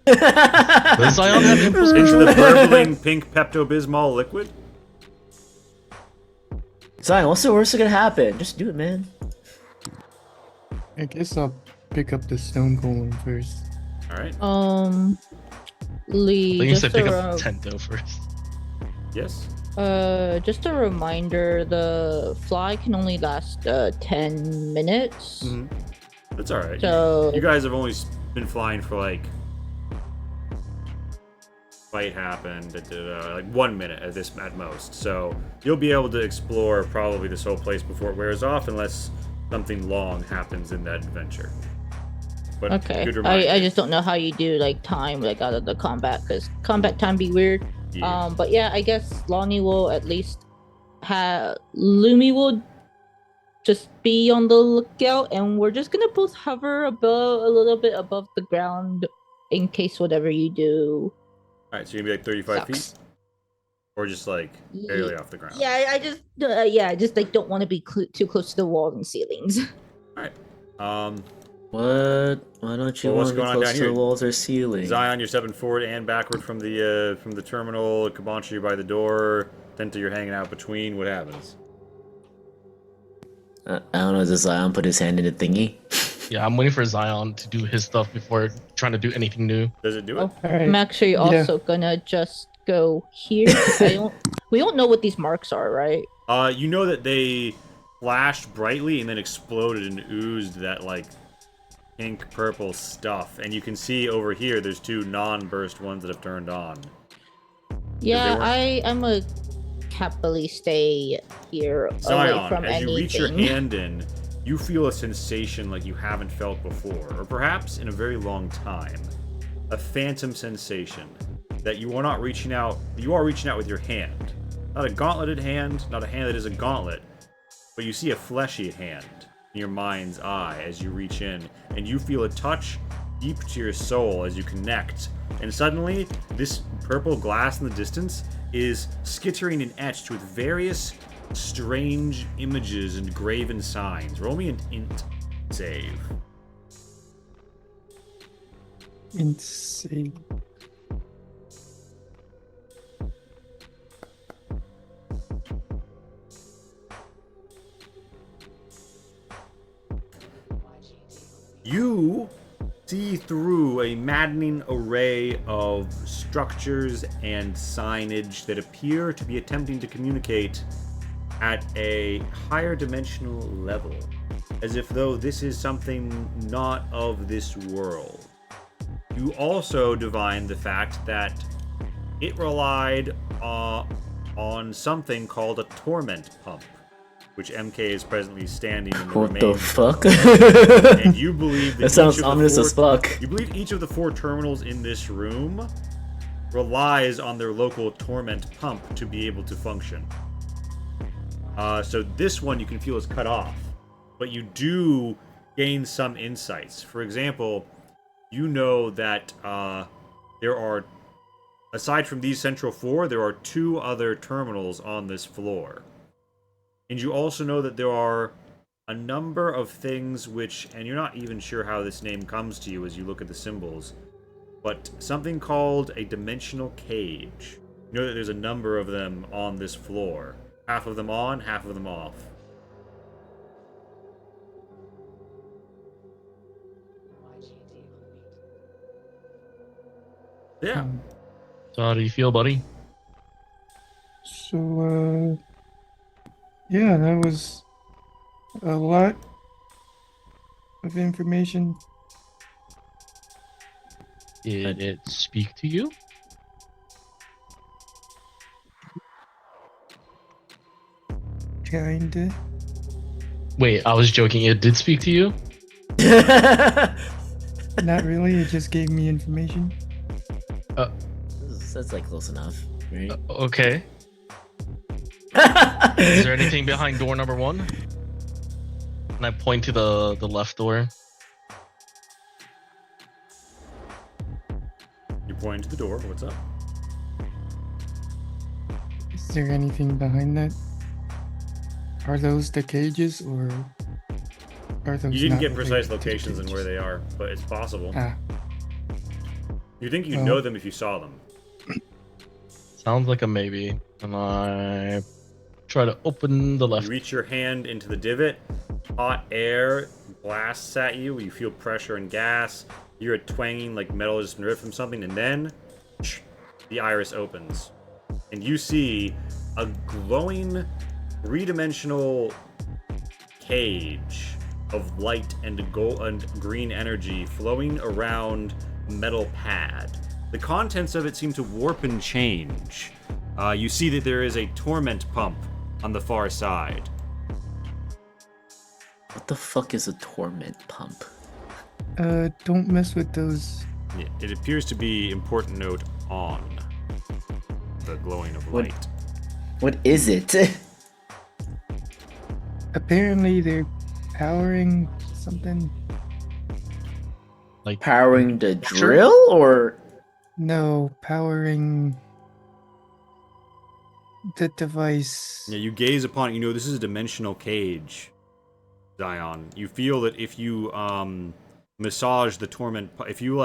Does Zion have impulse Into control? the burbling pink Pepto-Bismol liquid? Zion, what's the worst that could happen? Just do it, man. I guess I'll pick up the stone golem first. All right. I Lee, think you said just pick a, up Tento first. Yes. just a reminder, the fly can only last 10 minutes. Mhm. That's all right. So You guys have only been flying for like fight happened like 1 minute at most. So you'll be able to explore probably this whole place before it wears off, unless something long happens in that adventure. But okay, good reminder. I just don't know how you do like time like out of the combat, because combat time be weird. Yeah. But yeah, I guess Lonnie will at least have Lumi will just be on the lookout, and we're just gonna both hover above a little bit above the ground in case whatever you do All right, so you're gonna be like 35 feet, sucks. or just like barely off the ground. Yeah, I just like don't want to be too close to the walls and ceilings. All right. What? Why don't you Well, what's want to be going on close down to here? the walls or ceiling? Zion, you're stepping forward and backward from the terminal. Kabancha, you're by the door. Tenta, you're hanging out between. What happens? I don't know. Does Zion put his hand in the thingy? Yeah, I'm waiting for Zion to do his stuff before trying to do anything new. Does it do it? Oh, Alright. I'm actually Yeah. also gonna just go here. We don't know what these marks are, right? You know that they flashed brightly and then exploded and oozed that like pink purple stuff. And you can see over here there's 2 non-burst ones that have turned on. Yeah, weren't- I'm a happily stay here away Zion, from as anything. you reach your hand in, you feel a sensation like you haven't felt before, or perhaps in a very long time. A phantom sensation that you are not reaching out. You are reaching out with your hand, not a gauntleted hand, not a hand that is a gauntlet, but you see a fleshy hand in your mind's eye as you reach in, and you feel a touch deep to your soul as you connect. And suddenly, this purple glass in the distance is skittering and etched with various strange images and graven signs. Roll me an int save. Insane. You see through a maddening array of structures and signage that appear to be attempting to communicate at a higher dimensional level, as if though this is something not of this world. You also divine the fact that it relied on something called a torment pump, which MK is presently standing in the What the remains. fuck? And you believe that That sounds each of the ominous as four- fuck. You believe each of the 4 terminals in this room relies on their local torment pump to be able to function. So this one you can feel is cut off, but you do gain some insights. For example, you know that there are Aside from these central 4, there are 2 other terminals on this floor. And you also know that there are a number of things which, and you're not even sure how this name comes to you as you look at the symbols, but something called a dimensional cage. You know that there's a number of them on this floor. Half of them on, half of them off. Yeah. So how do you feel, buddy? So, yeah, that was a lot of information. Did it speak to you? Kinda. Wait, I was joking. It did speak to you? Not really, it just gave me information. That's like close enough, right? Okay. Is there anything behind door number 1? And I point to the left door. You point to the door. What's up? Is there anything behind that? Are those the cages, or are those You didn't not get related precise to the locations and where cages? they are, but it's possible. Ah, You think you'd well- know them if you saw them. Sounds like a maybe. And I try to open the left. You reach your hand into the divot. Hot air blasts at you. You feel pressure and gas. You hear it twanging like metal has just been ripped from something, and then the iris opens, and you see a glowing, three-dimensional cage of light and gold and green energy flowing around a metal pad. The contents of it seem to warp and change. You see that there is a torment pump on the far side. What the fuck is a torment pump? don't mess with those. Yeah, it appears to be important note on the glowing of What- light. What is it? Apparently, they're powering something. Like Powering the drill or No, powering the device. Yeah, you gaze upon it. You know this is a dimensional cage, Zion. You feel that if you massage the torment, if you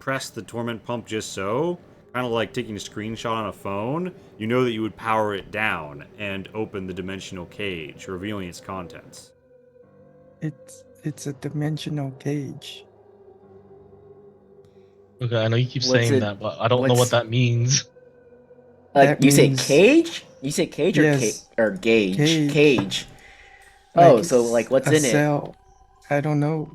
press the torment pump just so, kind of like taking a screenshot on a phone, you know that you would power it down and open the dimensional cage, revealing its contents. It's a dimensional cage. Okay, I know you keep What's saying it- that, but I don't know what's- what that means. like That you say means- cage? You say cage or Yes. or gauge? Cage. Cage. Oh, Like so like what's a in it? cell. I don't know.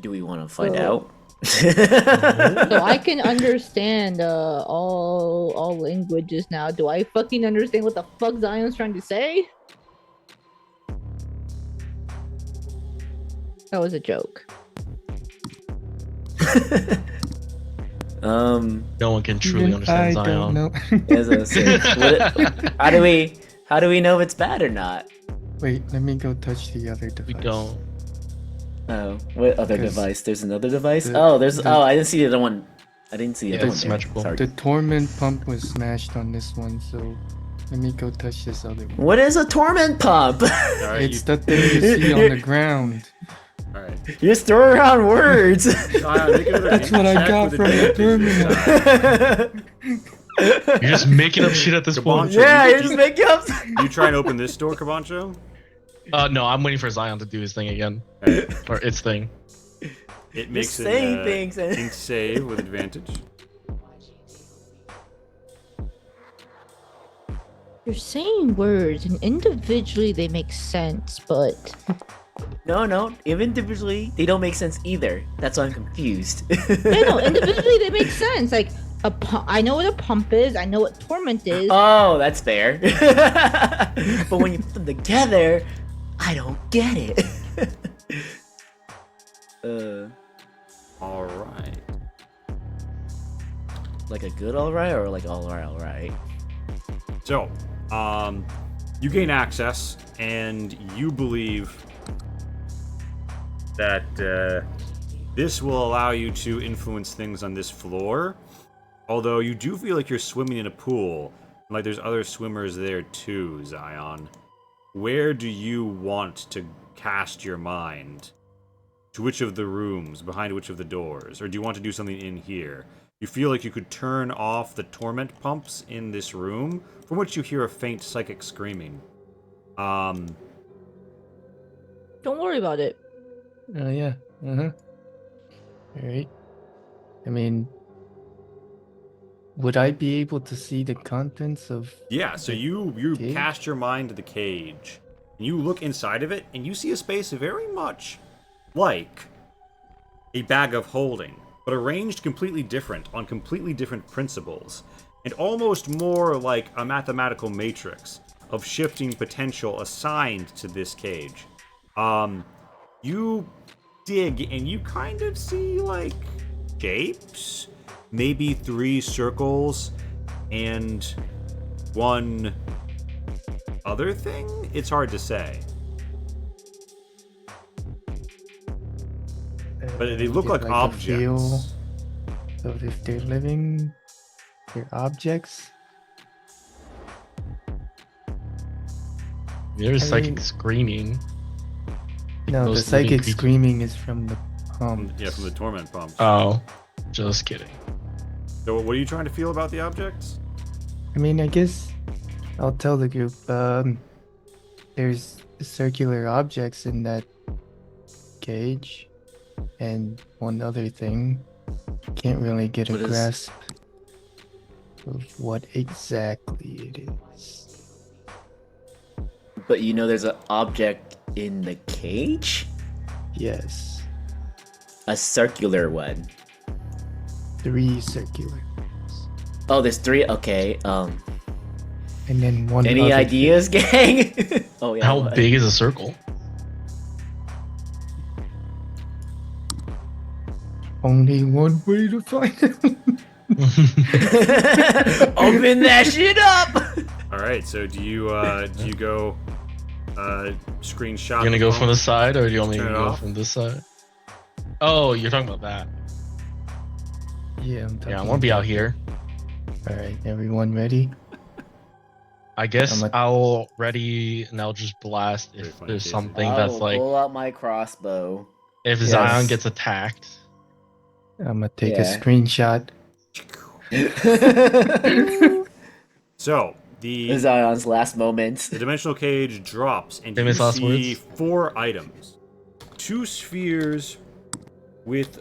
Do we want to find So- out? So I can understand all languages now. Do I fucking understand what the fuck Zion's trying to say? That was a joke. No one can truly Even understand I Zion. don't know. As I said, how do we know if it's bad or not? Wait, let me go touch the other device. We don't. Oh, what other 'Cause device? There's another device. the- Oh, there's. the- Oh, I didn't see the other one. I didn't see the Yeah, other it's one. there. symmetrical. Sorry. The torment pump was smashed on this one, so let me go touch this other one. What is a torment pump? All right, It's the thing you see on the ground. all right. You just throw around words. Zion, make another That's what I check got with from the advantage this time. You're just making up shit at this point. Sure, yeah, you- you're just making up. You try and open this door, Cabancho? No, I'm waiting for Zion to do his thing again. Okay. Or its thing. It makes saying an things and- ink save with advantage. You're saying words, and individually they make sense, but No, even individually, they don't make sense either. That's why I'm confused. no, individually they make sense. Like I know what a pump is. I know what torment is. Oh, that's fair. But when you put them together, I don't get it. All right. Like a good alright or like alright? So, you gain access, and you believe that This will allow you to influence things on this floor. Although you do feel like you're swimming in a pool. Like there's other swimmers there too, Zion. Where do you want to cast your mind? To which of the rooms? Behind which of the doors? Or do you want to do something in here? You feel like you could turn off the torment pumps in this room, from which you hear a faint psychic screaming. Don't worry about it. Oh yeah. Uh-huh. Alright. I mean, would I be able to see the contents of... Yeah, so you cage? cast your mind to the cage. And you look inside of it, and you see a space very much like a bag of holding, but arranged completely different, on completely different principles, and almost more like a mathematical matrix of shifting potential assigned to this cage. You dig, and you kind of see, like, shapes? Maybe 3 circles, and 1 other thing? It's hard to say. But they look get, like a feel objects. of if they're living, they're objects. There's I psychic mean- screaming. No, the Those living psychic creatures. screaming is from the pump. Yeah, from the torment pump. Oh, just kidding. So what are you trying to feel about the objects? I mean, I guess I'll tell the group, there's circular objects in that cage, and one other thing. Can't really get a What is- grasp of what exactly it is. But you know there's an object in the cage? Yes, A circular one. 3 circular ones. Oh, there's 3? Okay, And then one any other ideas, gang? Oh yeah. How what? big is a circle? Only one way to find it. Open that shit up! All right. So do you go screenshot? You gonna go from the side, or do you want me to Turn it go off? from this side? Oh, you're talking about that. Yeah, I'm talking Yeah, I want to be out here. All right, everyone ready? I guess I'm a- I'll ready and I'll just blast Very if funny, there's Jason. something I that's will like pull out my crossbow. if Yes. Zion gets attacked. I'm gonna take a Yeah. screenshot. So the Zion's last moments. the dimensional cage drops, and Famous you last see words. 4 items: 2 spheres with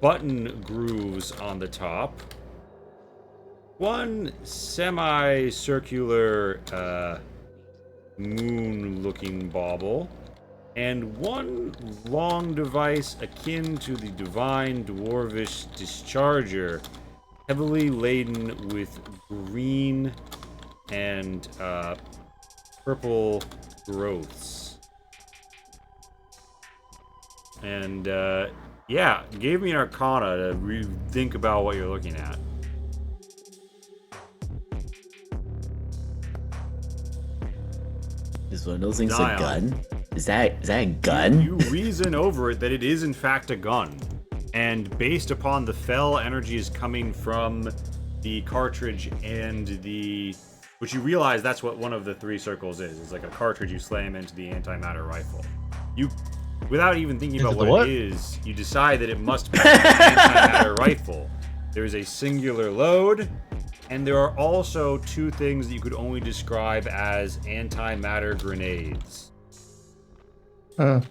button grooves on the top, 1 semicircular moon-looking bauble, and 1 long device akin to the divine dwarvish discharger, heavily laden with green and purple growths. And yeah, gave me an arcana to think about what you're looking at. Is one of those things Zion. a gun? Is that a gun? You reason over it that it is in fact a gun. And based upon the fell energies coming from the cartridge and the... Which you realize that's what one of the 3 circles is. It's like a cartridge you slam into the antimatter rifle. You, without even thinking about Into the what what? it is, you decide that it must be an antimatter rifle. There is a singular load, and there are also 2 things that you could only describe as antimatter grenades. Huh.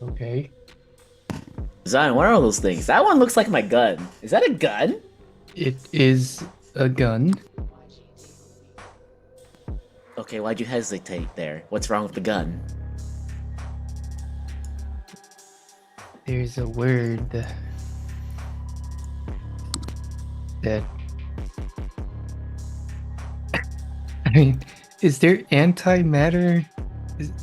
Okay. Zion, what are all those things? That one looks like my gun. Is that a gun? It is a gun. Okay, why'd you hesitate there? What's wrong with the gun? There's a word that I mean, is there antimatter?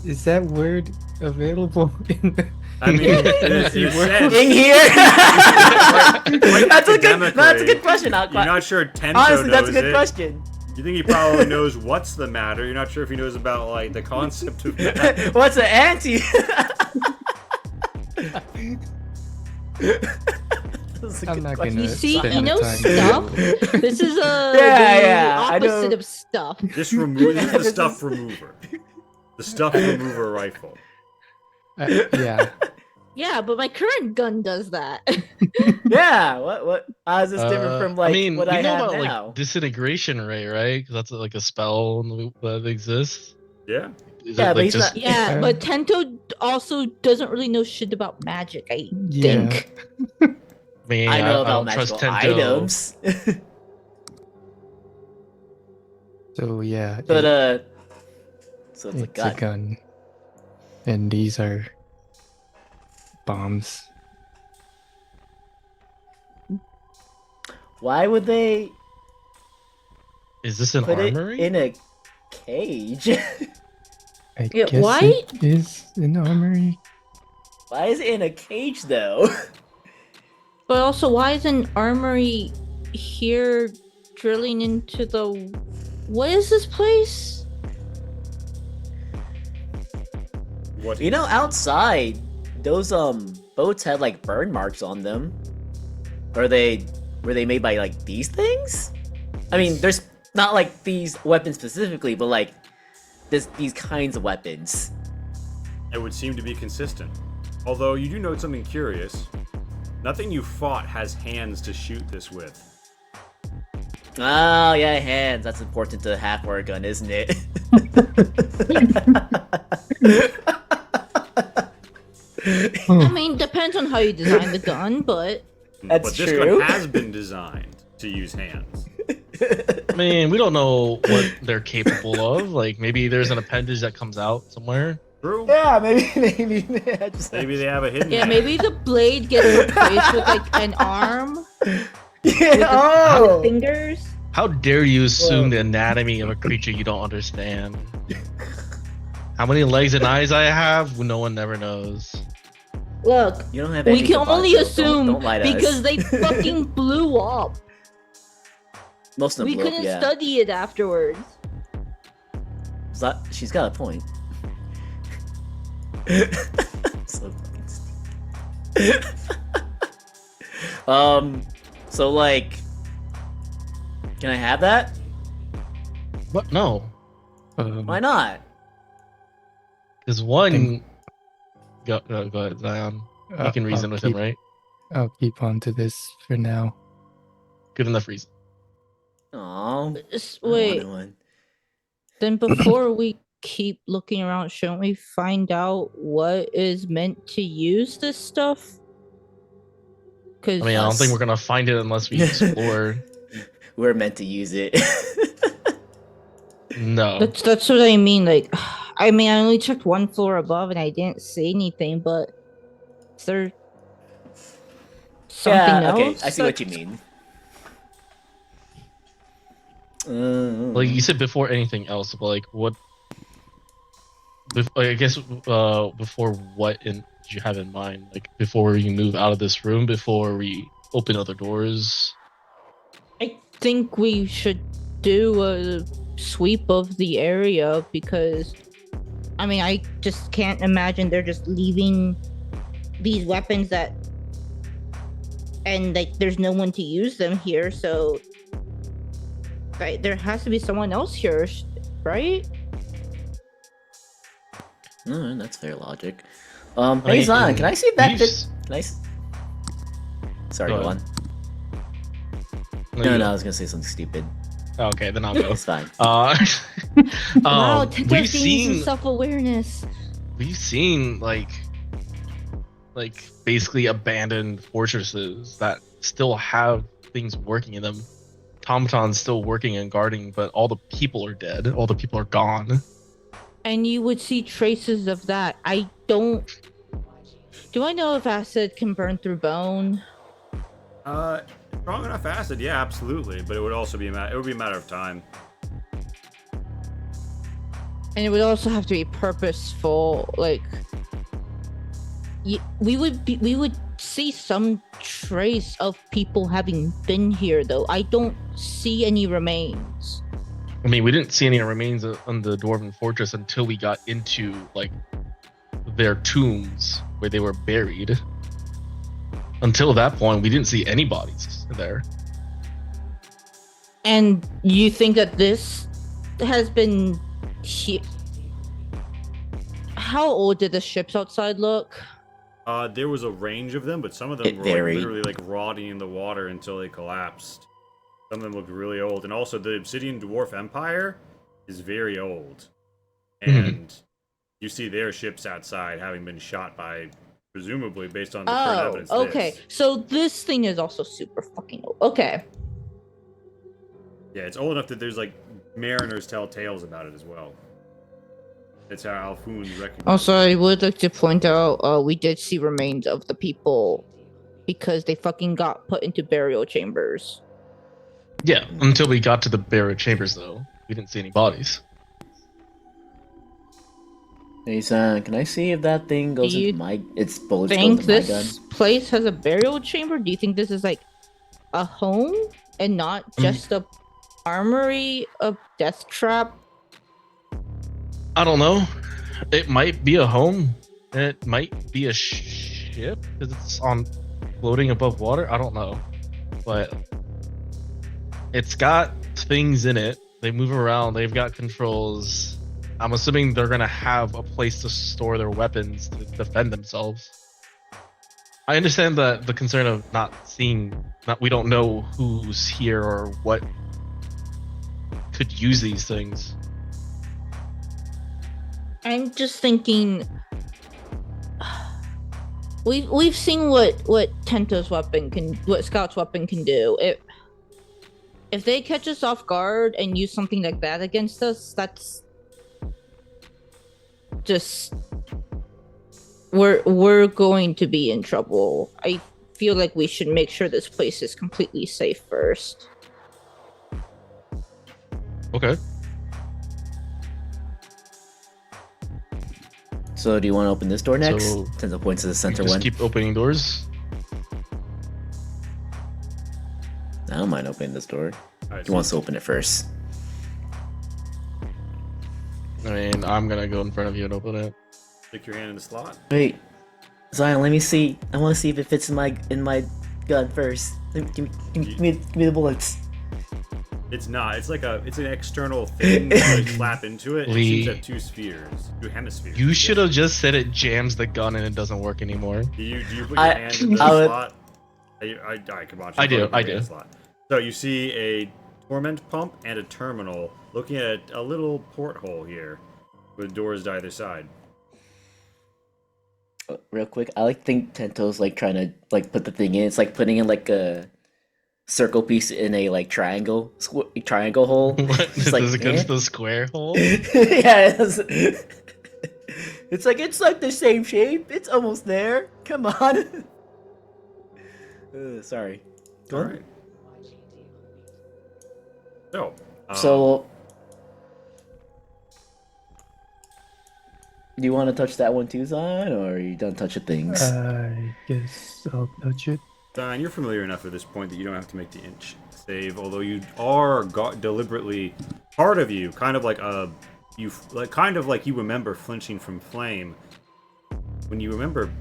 Is that word available in the I mean, it You were- says- In here? Quite That's a good academically, question. You're not sure Tento Honestly, that's a knows good it. question. You think he probably knows what's the matter. You're not sure if he knows about like the concept of matter. What's an anti? I'm not gonna. You see, spend you the know time stuff. doing it. This is Yeah, I know. opposite of stuff. This is the stuff remover. The stuff remover rifle. Yeah. Yeah, but my current gun does that. Yeah, what? How is this different from like I mean, what we I know have about now? like disintegration ray, right? Because that's like a spell that exists. Yeah. Is Yeah, it, but like, he's just, not- Yeah, but Tento also doesn't really know shit about magic, I Yeah. think. Man, I know I about don't trust magical Tento. items. So yeah. But it- so it's a it's gun. a gun, and these are bombs. Why would they Is this an put armory? it in a cage? I Yeah, guess why- it is an armory. Why is it in a cage though? But also, why is an armory here drilling into the... What is this place? What? You know, outside those boats had like burn marks on them. Were they made by like these things? I mean, there's not like these weapons specifically, but like these kinds of weapons. It would seem to be consistent. Although you do note something curious. Nothing you fought has hands to shoot this with. Oh yeah, hands. That's important to have for a gun, isn't it? I mean, depends on how you design the gun, but... That's but this true. gun has been designed to use hands. I mean, we don't know what they're capable of. Like, maybe there's an appendage that comes out somewhere. True. Yeah, maybe. I just, Maybe they have a hidden. Yeah, hand. maybe the blade gets replaced with like an arm Yeah. Oh. fingers. How dare you assume Whoa. the anatomy of a creature you don't understand? How many legs and eyes I have? No one ever knows. Look, You don't have we any can only Gabacho. assume Don't lie to because us. they fucking blew up. Most of them We blew up, couldn't yeah. study it afterwards. She's got a point. So fucking stupid. So like, can I have that? What? No. Why not? Because one. Go ahead, Zion. You can reason with him, right? I'll keep on to this for now. Good enough reason. Aww. Wait, then before we keep looking around, shouldn't we find out what is meant to use this stuff? Because I mean, I don't think we're gonna find it unless we explore. We're meant to use it. No. that's what I mean. Like, I mean, I only checked one floor above and I didn't see anything, but is there something yeah, else? okay, I see what you mean. Like you said before anything else, but like what? I guess before what did you have in mind? Like before we move out of this room, before we open other doors. I think we should do a sweep of the area because, I mean, I just can't imagine they're just leaving these weapons and like there's no one to use them here, so right, there has to be someone else here, right? That's fair logic. I Hey mean, Zan, can I see that? we've Can I? Sorry, Go go ahead. on. No, I was gonna say something stupid. Okay, then I'll go. It's fine. Wow, We've Tento's gaining some seen self-awareness. like basically abandoned fortresses that still have things working in them. Tomaton's still working and guarding, but all the people are dead. All the people are gone. And you would see traces of that. I don't... Do I know if acid can burn through bone? Strong enough acid, yeah, absolutely. But it would also be it would be a matter of time. And it would also have to be purposeful. Like, we would see some trace of people having been here, though. I don't see any remains. I mean, we didn't see any remains on the Dwarven Fortress until we got into like their tombs where they were buried. Until that point, we didn't see any bodies there. And you think that this has been how old did the ships outside look? There was a range of them, but some of them It were varied. literally like rotting in the water until they collapsed. Some of them looked really old, and also the Obsidian Dwarf Empire is very old, and you see their ships outside having been shot by, presumably based on the current Oh, evidence. okay. this. So this thing is also super fucking old. Okay. Yeah, it's old enough that there's like mariners tell tales about it as well. That's how Alfoon recognized. Also, I would like to point out, we did see remains of the people because they fucking got put into burial chambers. Yeah, until we got to the burial chambers, though, we didn't see any bodies. Hey, son, can I see if that thing goes Do you into my... Its bullets goes Think into my gun? this place has a burial chamber? Do you think this is like a home and not just a armory, a death trap? I don't know. It might be a home. It might be a ship because it's on floating above water. I don't know, but it's got things in it. They move around. They've got controls. I'm assuming they're gonna have a place to store their weapons to defend themselves. I understand the concern of not seeing. We don't know who's here or what could use these things. I'm just thinking. We've seen what Tento's weapon can, what Scout's weapon can do. If they catch us off guard and use something like that against us, that's just we're going to be in trouble. I feel like we should make sure this place is completely safe first. Okay. So do you want to open this door next? So, Tenzo points to the We center just one. keep opening doors. I don't mind opening this door. Alright, He wants to open it first. I mean, I'm gonna go in front of you and open it. stick your hand in the slot. Wait, Zion, let me see. I want to see if it fits in my gun first. Give me the bullets. It's not. It's like it's an external thing that you slap into it. It seems to have two spheres, two hemispheres. You should have just said it jams the gun and it doesn't work anymore. Do you put your I- hand in the I would- slot? I come on. I do, put your I hand in the do. slot. So you see a torment pump and a terminal looking at a little porthole here with doors to either side. Real quick, I think Tento's trying to put the thing in. It's like putting in a circle piece in a triangle hole. What? It's Does it go eh? to the square hole? Yeah, it's like the same shape. It's almost there. Come on. Sorry. Go All on. right. So. So, do you want to touch that one too, Zion, or are you done touching things? I guess I'll touch it. Don, you're familiar enough at this point that you don't have to make the inch save, although you are deliberately part of you, kind of like you remember flinching from flame. When you remember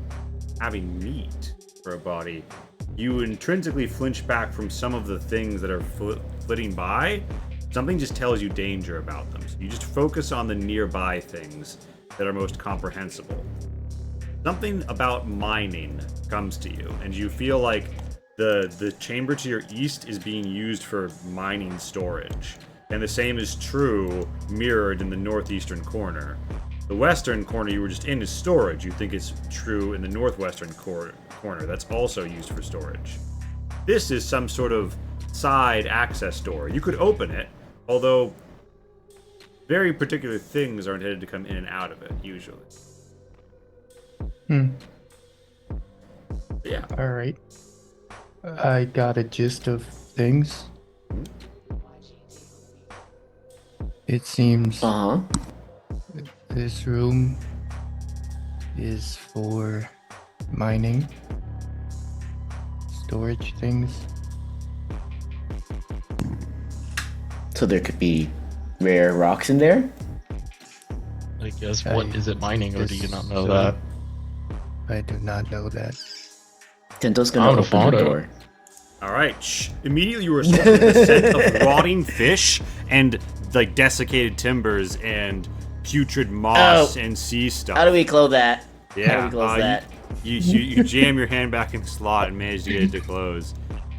having meat for a body, you intrinsically flinch back from some of the things that are flitting by. Something just tells you danger about them. So you just focus on the nearby things that are most comprehensible. Something about mining comes to you, and you feel like the chamber to your east is being used for mining storage. And the same is true mirrored in the northeastern corner. The western corner you were just in is storage. You think it's true in the northwestern corner. That's also used for storage. This is some sort of side access door. You could open it, although very particular things are intended to come in and out of it, usually. Yeah. Alright. I got a gist of things. It seems Uh-huh. this room is for mining, storage things. So there could be rare rocks in there? I guess what is it mining, or do you not know so- that? I do not know that. Tento's I gonna would've open thought the it. door. All right. Shh. Immediately, you were assaulted with the scent of rotting fish and like desiccated timbers and putrid moss Oh. and sea stuff. How do we close that? Yeah. How do we close that? You jam your hand back in the slot and manage to get it to close.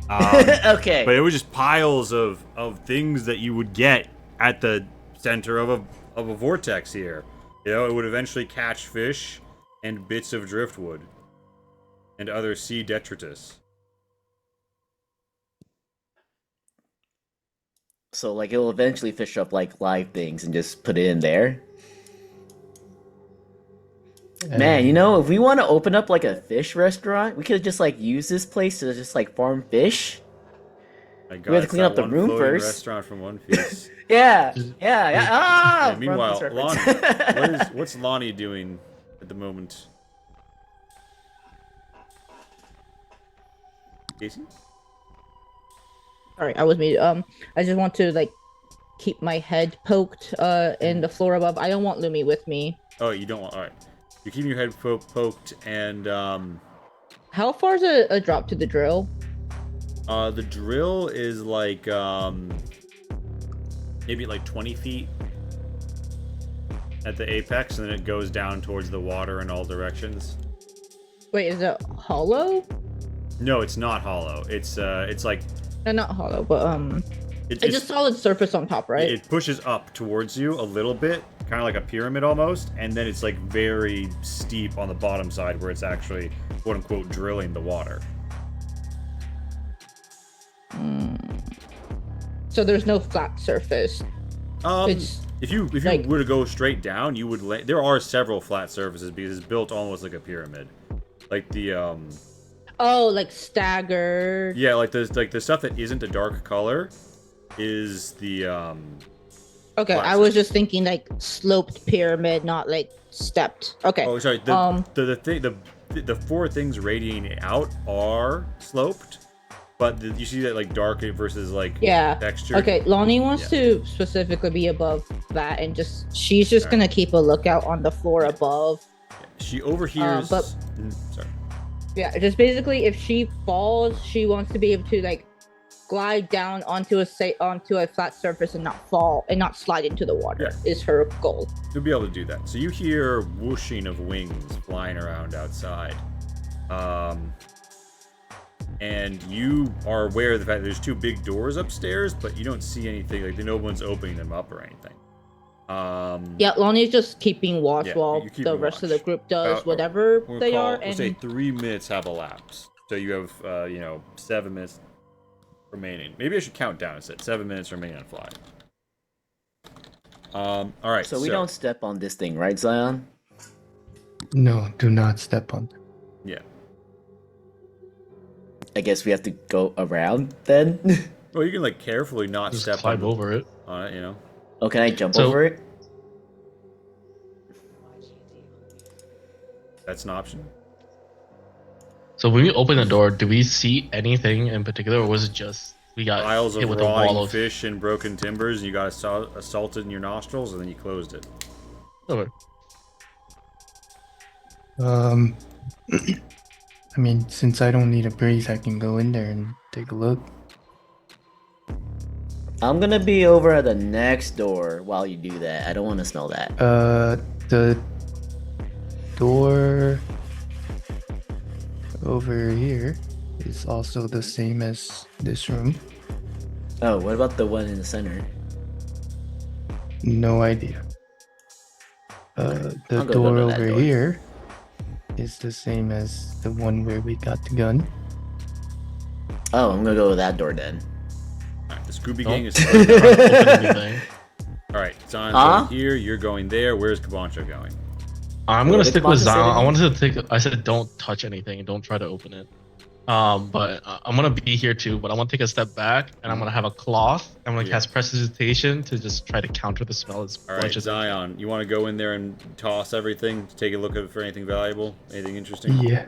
Okay. But it was just piles of things that you would get at the center of a vortex here. You know, it would eventually catch fish and bits of driftwood and other sea detritus. So like it'll eventually fish up like live things and just put it in there. Man, you know, if we want to open up like a fish restaurant, we could just like use this place to just like farm fish. My God, We have to it's clean that up the one room floating first. Restaurant from One Piece. Yeah, yeah. Ah, Yeah, meanwhile, One Piece Lonnie, reference. what's Lonnie doing at the moment? Casey? All right, I was muted. I just want to like keep my head poked in the floor above. I don't want Lumi with me. Oh, you don't want. All right, you're keeping your head poked, and How far is a drop to the drill? the drill is like maybe like 20 feet at the apex, and then it goes down towards the water in all directions. Wait, is it hollow? No, it's not hollow. It's like No, not hollow, but it's it's just solid surface on top, right? It pushes up towards you a little bit, kind of like a pyramid almost, and then it's like very steep on the bottom side where it's actually quote unquote drilling the water. So there's no flat surface. It's If you like- were to go straight down, you would there are several flat surfaces because it's built almost like a pyramid. Like the Oh, like staggered. yeah, like the stuff that isn't a dark color is the Okay, flat I was just thinking like sloped pyramid, not like stepped. Okay. oh sorry, the four things radiating out are sloped, but you see that like dark versus like Yeah. textured. Okay, Lonnie wants Yeah. to specifically be above that, and she's just gonna keep a lookout on the floor above. She overhears. but- Sorry. Yeah, just basically, if she falls, she wants to be able to like glide down onto a flat surface and not fall and not slide into the water. Yeah. Is her goal. You'll be able to do that. So you hear whooshing of wings flying around outside. And you are aware of the fact that there's two big doors upstairs, but you don't see anything, like no one's opening them up or anything. Yeah, Lonnie's just keeping watch Yeah, while you're keeping the rest of the watch. group does About- whatever We'll they call- are, We'll and say 3 minutes have elapsed. So you have, 7 minutes remaining. Maybe I should count down instead. 7 minutes remaining on fly. All right. So we don't step on this thing, right, Zion? No, do not step on them. Yeah. I guess we have to go around then. Well, you can like carefully not Just step climb over it. on it. You know. Oh, can I jump So- over it? That's an option. So when we open the door, do we see anything in particular, or was it just we got Piles hit of with a wall rotting of fish and broken timbers, and you got assaulted in your nostrils, and then you closed it. Okay. I mean, since I don't need a breeze, I can go in there and take a look. I'm gonna be over at the next door while you do that. I don't want to smell that. The door over here is also the same as this room. Oh, what about the one in the center? No idea. The I'll go door to that over door. here is the same as the one where we got the gun. Oh, I'm gonna go with that door then. All right, the Scooby Don't- Gang is. Trying to open anything. All right, Zion's Huh? going here. You're going there. Where's Kabancho going? I'm What gonna did stick with Kabaka say Zion. I again? wanted to think. I said don't touch anything and don't try to open it. But I'm gonna be here too. But I want to take a step back and I'm gonna have a cloth. I'm gonna Yeah. cast prestidigitation to just try to counter the spell as All right, much as I can. Zion, you want to go in there and toss everything? Take a look at for anything valuable, anything interesting? Yeah.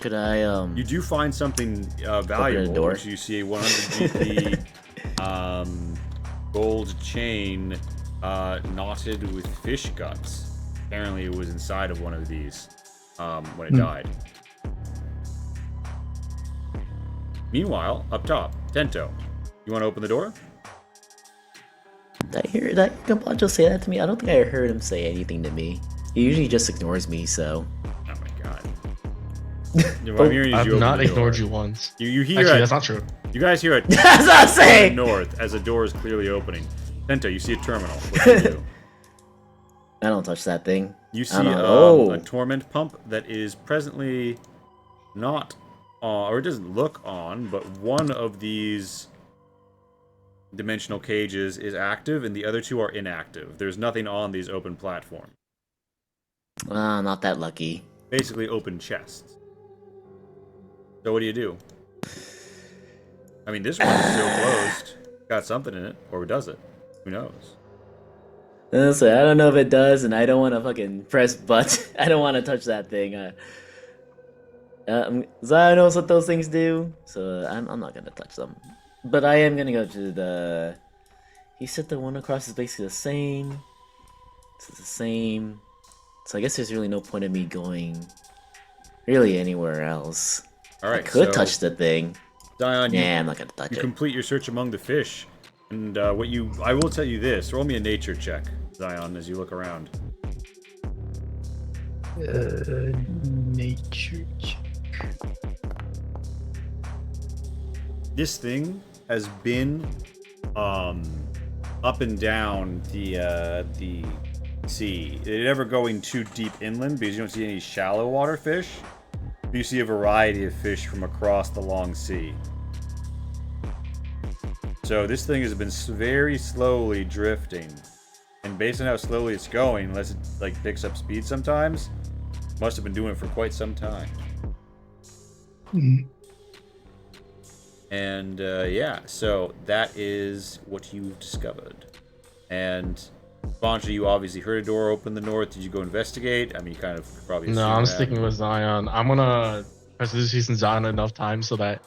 Could I You do find something valuable, door. which you see a 100 GP Gold chain knotted with fish guts. Apparently it was inside of one of these when it died. Meanwhile, up top, Tento, you want to open the door? Did I hear that Campancho say that to me? I don't think I heard him say anything to me. He usually just ignores me, so. Oh my god. What I'm hearing is I've you open not the door. ignored you once. You hear Actually, it. that's not true. You guys hear it That's what I'm saying! north as a door is clearly opening. Tento, you see a terminal. What do you do? I don't touch that thing. You I see don't know. a torment pump that is presently not on, or it doesn't look on, but one of these dimensional cages is active and the other two are inactive. There's nothing on these open platforms. Not that lucky. Basically open chests. So what do? I mean, this one's still closed. Got something in it, or does it? Who knows? So I don't know if it does, and I don't want to fucking press but. I don't want to touch that thing. Zion knows what those things do, so I'm not gonna touch them. But I am gonna go to the. He said the one across is basically the same. This is the same. So I guess there's really no point of me going really anywhere else. All right, I could so, touch the thing. Zion, Yeah, I'm not gonna touch you it. complete your search among the fish, and I will tell you this: roll me a nature check, Zion, as you look around. Nature check. This thing has been up and down the sea. It never going too deep inland because you don't see any shallow water fish. You see a variety of fish from across the long sea. So this thing has been very slowly drifting, and based on how slowly it's going, unless it like picks up speed sometimes, must have been doing it for quite some time. And yeah, so that is what you've discovered. And Bonja, you obviously heard a door open the north. Did you go investigate? I mean, you kind of probably. No, assumed I'm that. sticking with Zion. I'm gonna press this season Zion enough time so that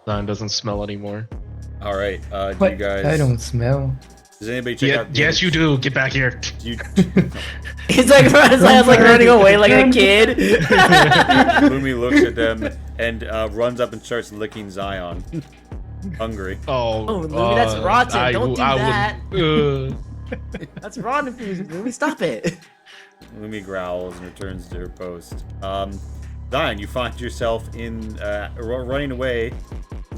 Zion doesn't smell anymore. All right. Do What? you guys? I don't smell. Does anybody check Yeah, out? yes, you do. Get back here. Do you, He's like, Zion's like running away like a kid. Lumi looks at them and runs up and starts licking Zion. Hungry. Oh, Lumi, that's rotten. Don't do that. Wouldn't- That's rotten food. Lumi, stop it. Lumi growls and returns to her post. Zion, you find yourself in running away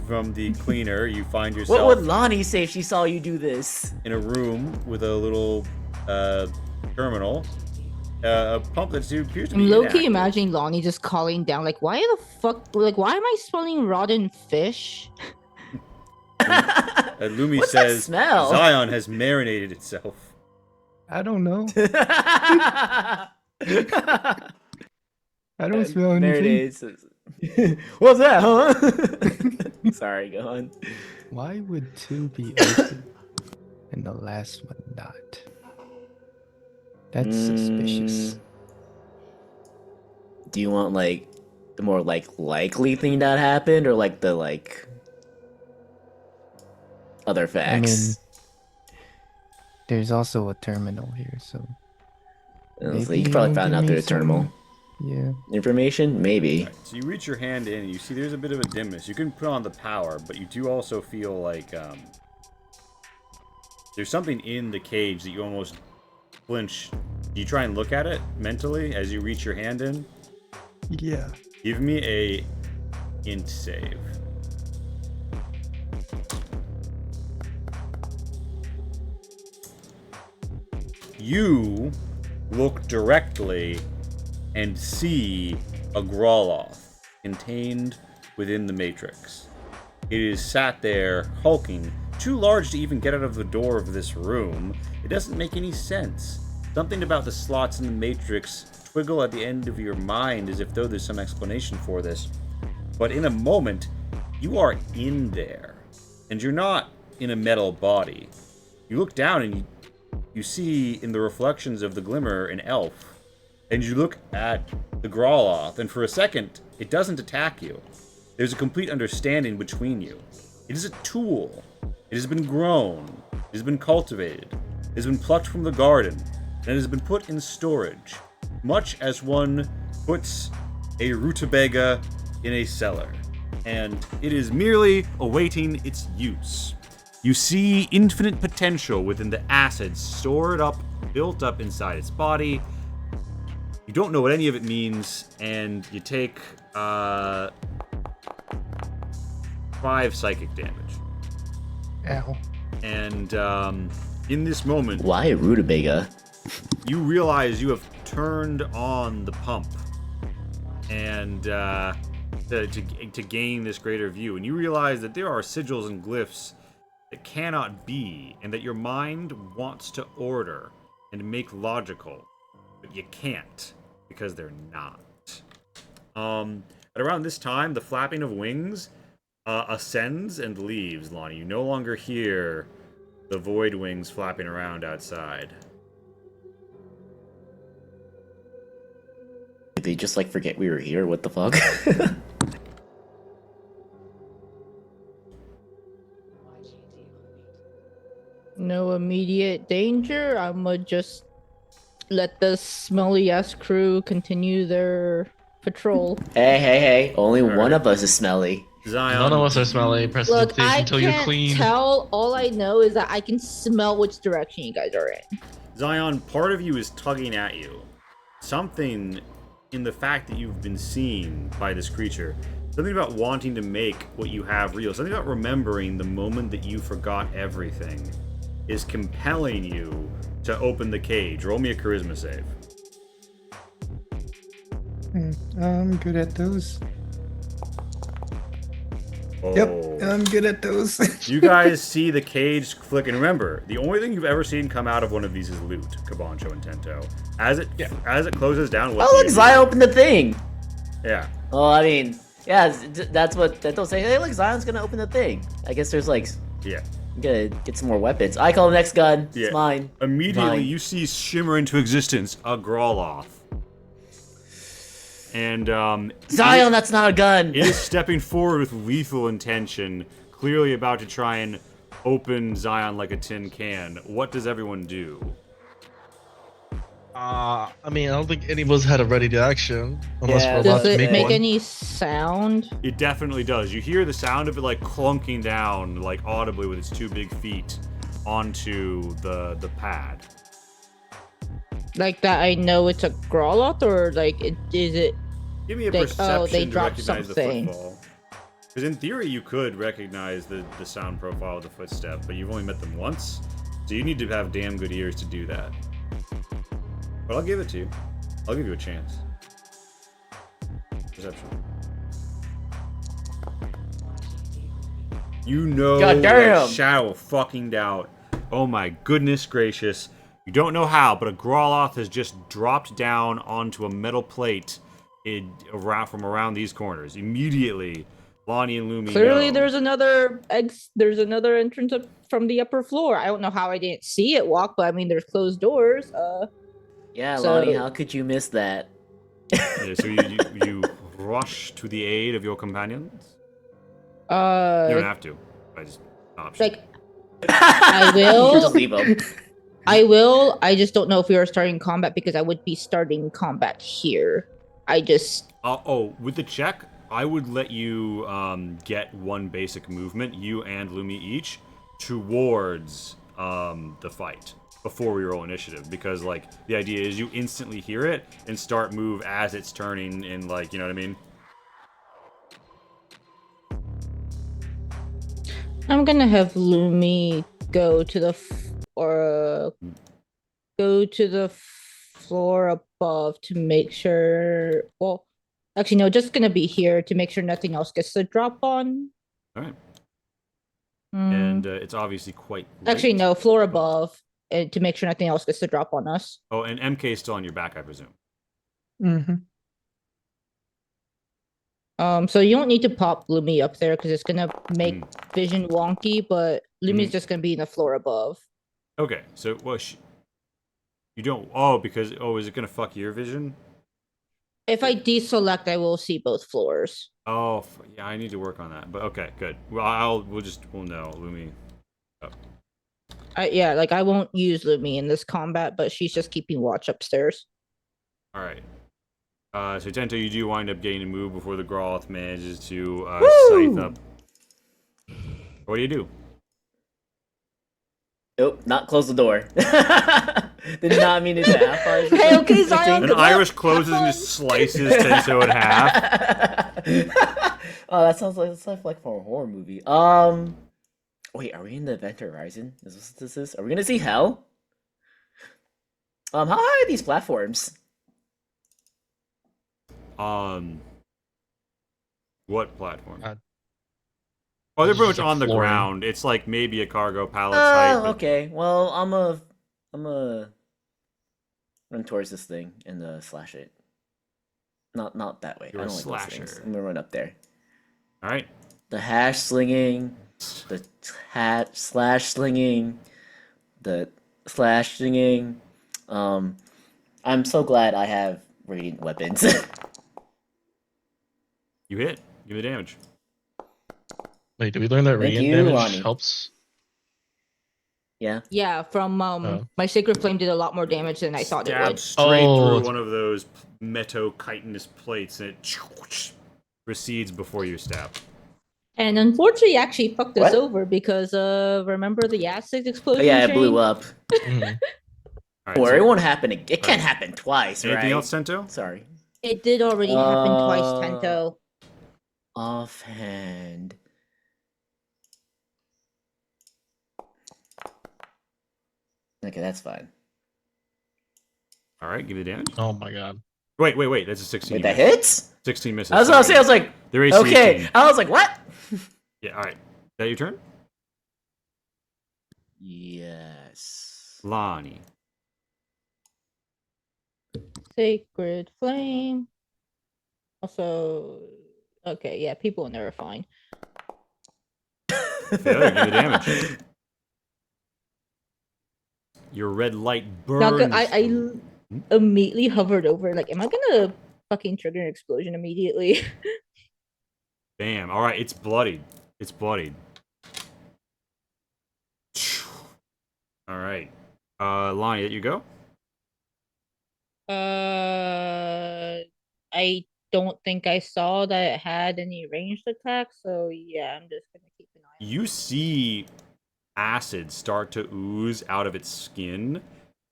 from the cleaner. You find yourself What would Lonnie say if she saw you do this? in a room with a little terminal. A pump that appears to be I'm low-key inactive. imagining Lonnie just calling down, like, why the fuck, like, why am I smelling rotten fish? Lumi What's that says smell? Zion has marinated itself. I don't know. I don't smell There it anything. is. What's that, huh? Sorry, go on. Why would two be open and the last one not? That's suspicious. Do you want like the more like likely thing that happened, or like the other I mean, facts? there's also a terminal here, so So you maybe could probably you'll find give out me through the terminal some- Yeah. information, maybe. So you reach your hand in and you see there's a bit of a dimness. You can put on the power, but you do also feel like there's something in the cage that you almost flinch. Do you try and look at it mentally as you reach your hand in? Yeah. Give me a int save. You look directly and see a Groloth contained within the Matrix. It is sat there, hulking, too large to even get out of the door of this room. It doesn't make any sense. Something about the slots in the Matrix twiggle at the end of your mind as if though there's some explanation for this. But in a moment, you are in there. And you're not in a metal body. You look down and you see in the reflections of the glimmer an elf. And you look at the Groloth, and for a second, it doesn't attack you. There's a complete understanding between you. It is a tool. It has been grown, it has been cultivated, it has been plucked from the garden, and it has been put in storage, much as one puts a rutabaga in a cellar, and it is merely awaiting its use. You see infinite potential within the acids stored up, built up inside its body. You don't know what any of it means, and you take 5 psychic damage. Ow. And in this moment, Why a rutabaga? you realize you have turned on the pump, and to gain this greater view. And you realize that there are sigils and glyphs that cannot be, and that your mind wants to order and make logical, but you can't because they're not. At around this time, the flapping of wings ascends and leaves, Lonnie. You no longer hear the void wings flapping around outside. Did they just like forget we were here? What the fuck? No immediate danger. I'ma just let the smelly ass crew continue their patrol. Hey. Only one Alright. of us is smelly. Zion, None of us are smelly. Look, Prestidigitation I until you're can't clean. tell. All I know is that I can smell which direction you guys are in. Zion, part of you is tugging at you. Something in the fact that you've been seen by this creature. Something about wanting to make what you have real. Something about remembering the moment that you forgot everything is compelling you to open the cage. Roll me a charisma save. I'm good at those. Oh. Yep, I'm good at those. You guys see the cage flick, and remember, the only thing you've ever seen come out of one of these is loot, Cabancho and Tento. As it closes down, what Oh do look, you do? Zion opened the thing. Yeah. Well, I mean, yeah, that's what Tento say. Hey, look, Zion's gonna open the thing. I guess there's like, Yeah. I'm gonna get some more weapons. I call the next gun. Yeah. It's mine. Immediately, Mine. you see shimmer into existence a Growloth. And, Zion, that's not a gun. it is stepping forward with lethal intention, clearly about to try and open Zion like a tin can. What does everyone do? I mean, I don't think any of us had a ready to action unless Yeah, we're about Does to it make make one. any sound? It definitely does. You hear the sound of it like clunking down, like audibly with its 2 big feet onto the pad. Like that I know it's a Growloth, or like is it? Give me a Like, perception oh, they to dropped recognize something. the footfall. Because in theory, you could recognize the sound profile of the footstep, but you've only met them once, so you need to have damn good ears to do that. But I'll give it to you. I'll give you a chance. Perception. You know God that damn. shadow of fucking doubt. Oh my goodness gracious. You don't know how, but a Growloth has just dropped down onto a metal plate from around these corners. Immediately, Lonnie and Lumi Clearly, know. there's another There's another entrance up from the upper floor. I don't know how I didn't see it walk, but I mean, there's closed doors. Yeah, So- Lonnie, how could you miss that? Yeah, so you rush to the aid of your companions? You don't have to. I just option. like I will. Just leave him. I will. I just don't know if we are starting combat because I would be starting combat here. I just With the check, I would let you get one basic movement, you and Lumi each, towards the fight before we roll initiative, because like the idea is you instantly hear it and start move as it's turning, and like, you know what I mean? I'm gonna have Lumi go to the go to the floor above to make sure. Well, actually, no, just gonna be here to make sure nothing else gets to drop on. All right. Mm, And it's obviously quite late. actually, no, floor above, to make sure nothing else gets to drop on us. Oh, and MK is still on your back, I presume. Mm-hmm. So you don't need to pop Lumi up there because it's gonna make Mm. vision wonky, but Lumi's just gonna be in the floor above. Okay, so you don't. Oh, because is it gonna fuck your vision? If I deselect, I will see both floors. Oh, yeah, I need to work on that. But okay, good. Well, we'll know, Lumi. Yeah, like I won't use Lumi in this combat, but she's just keeping watch upstairs. All right. So Tento, you do wind up getting a move before the Growlithe manages to Woo! scythe up. What do you do? Nope, not close the door. Did not mean it to half. Hey, okay, Zion, An good Irish luck. closes and Have just slices Tento in half. Oh, that sounds like from a horror movie. Wait, are we in the Event Horizon? Is this what this is? Are we gonna see hell? How high are these platforms? What platform? Uh, Oh, they're pretty much just like on the flooring. ground. It's like maybe a cargo pallet's height. Oh, But okay. Well, I'm a run towards this thing and slash it. Not that way. You're I a don't like those things. slasher. I'm gonna run up there. All right. The hash slinging, the hat slash slinging, the slash slinging. I'm so glad I have radiant weapons. You hit. Give me the damage. Wait, did we learn that Thank radiant you, damage Lonnie. helps? Yeah. Yeah, from Oh. my Sacred Flame did a lot more damage than I thought it Stab would. straight Oh. through one of those meto-chitinous plates, and it recedes before you stab. And unfortunately, you actually fucked us What? over because remember the acid Oh explosion? yeah, it blew chain? up. Mhm. All right. Or So it won't happen. It can't happen twice, anything right? else, Tento? Sorry. It did already happen twice, Uh, Tento. Offhand. Okay, that's fine. All right. Give me the damage. Oh my god. Wait. That's a 16. Wait, You that missed. hits? 16 misses. I was gonna say, I was like, Their AC okay. 18. I was like, what? Yeah. All right. Is that your turn, Yes. Lonnie? Sacred Flame. Also, okay, yeah, people in there are fine. Failure. Give me damage. Your red light Now, burns. I through. immediately hovered over, like, am I gonna fucking trigger an explosion immediately? Bam. All right. It's bloodied. It's bloodied. All right. Lonnie, let you go. I don't think I saw that it had any ranged attacks, so yeah, I'm just gonna keep an eye on it. You see acid start to ooze out of its skin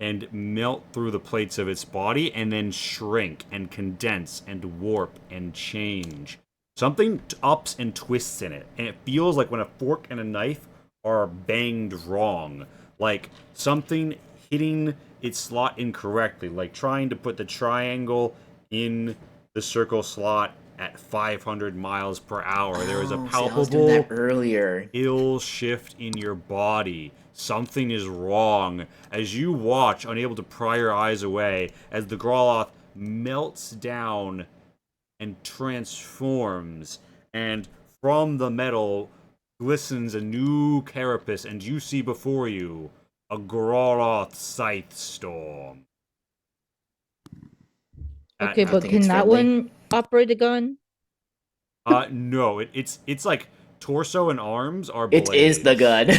and melt through the plates of its body and then shrink and condense and warp and change. Something ups and twists in it, and it feels like when a fork and a knife are banged wrong. Like something hitting its slot incorrectly, like trying to put the triangle in the circle slot at 500 miles per hour. There is a Oh, see, I was doing palpable that earlier. ill shift in your body. Something is wrong. As you watch, unable to pry your eyes away, as the Growlithe melts down and transforms, and from the metal glistens a new carapace, and you see before you a Growlithe Scythe Storm. Okay, That but think can it's that friendly. one operate a gun? No, it's like torso and arms are blades. It is the gun.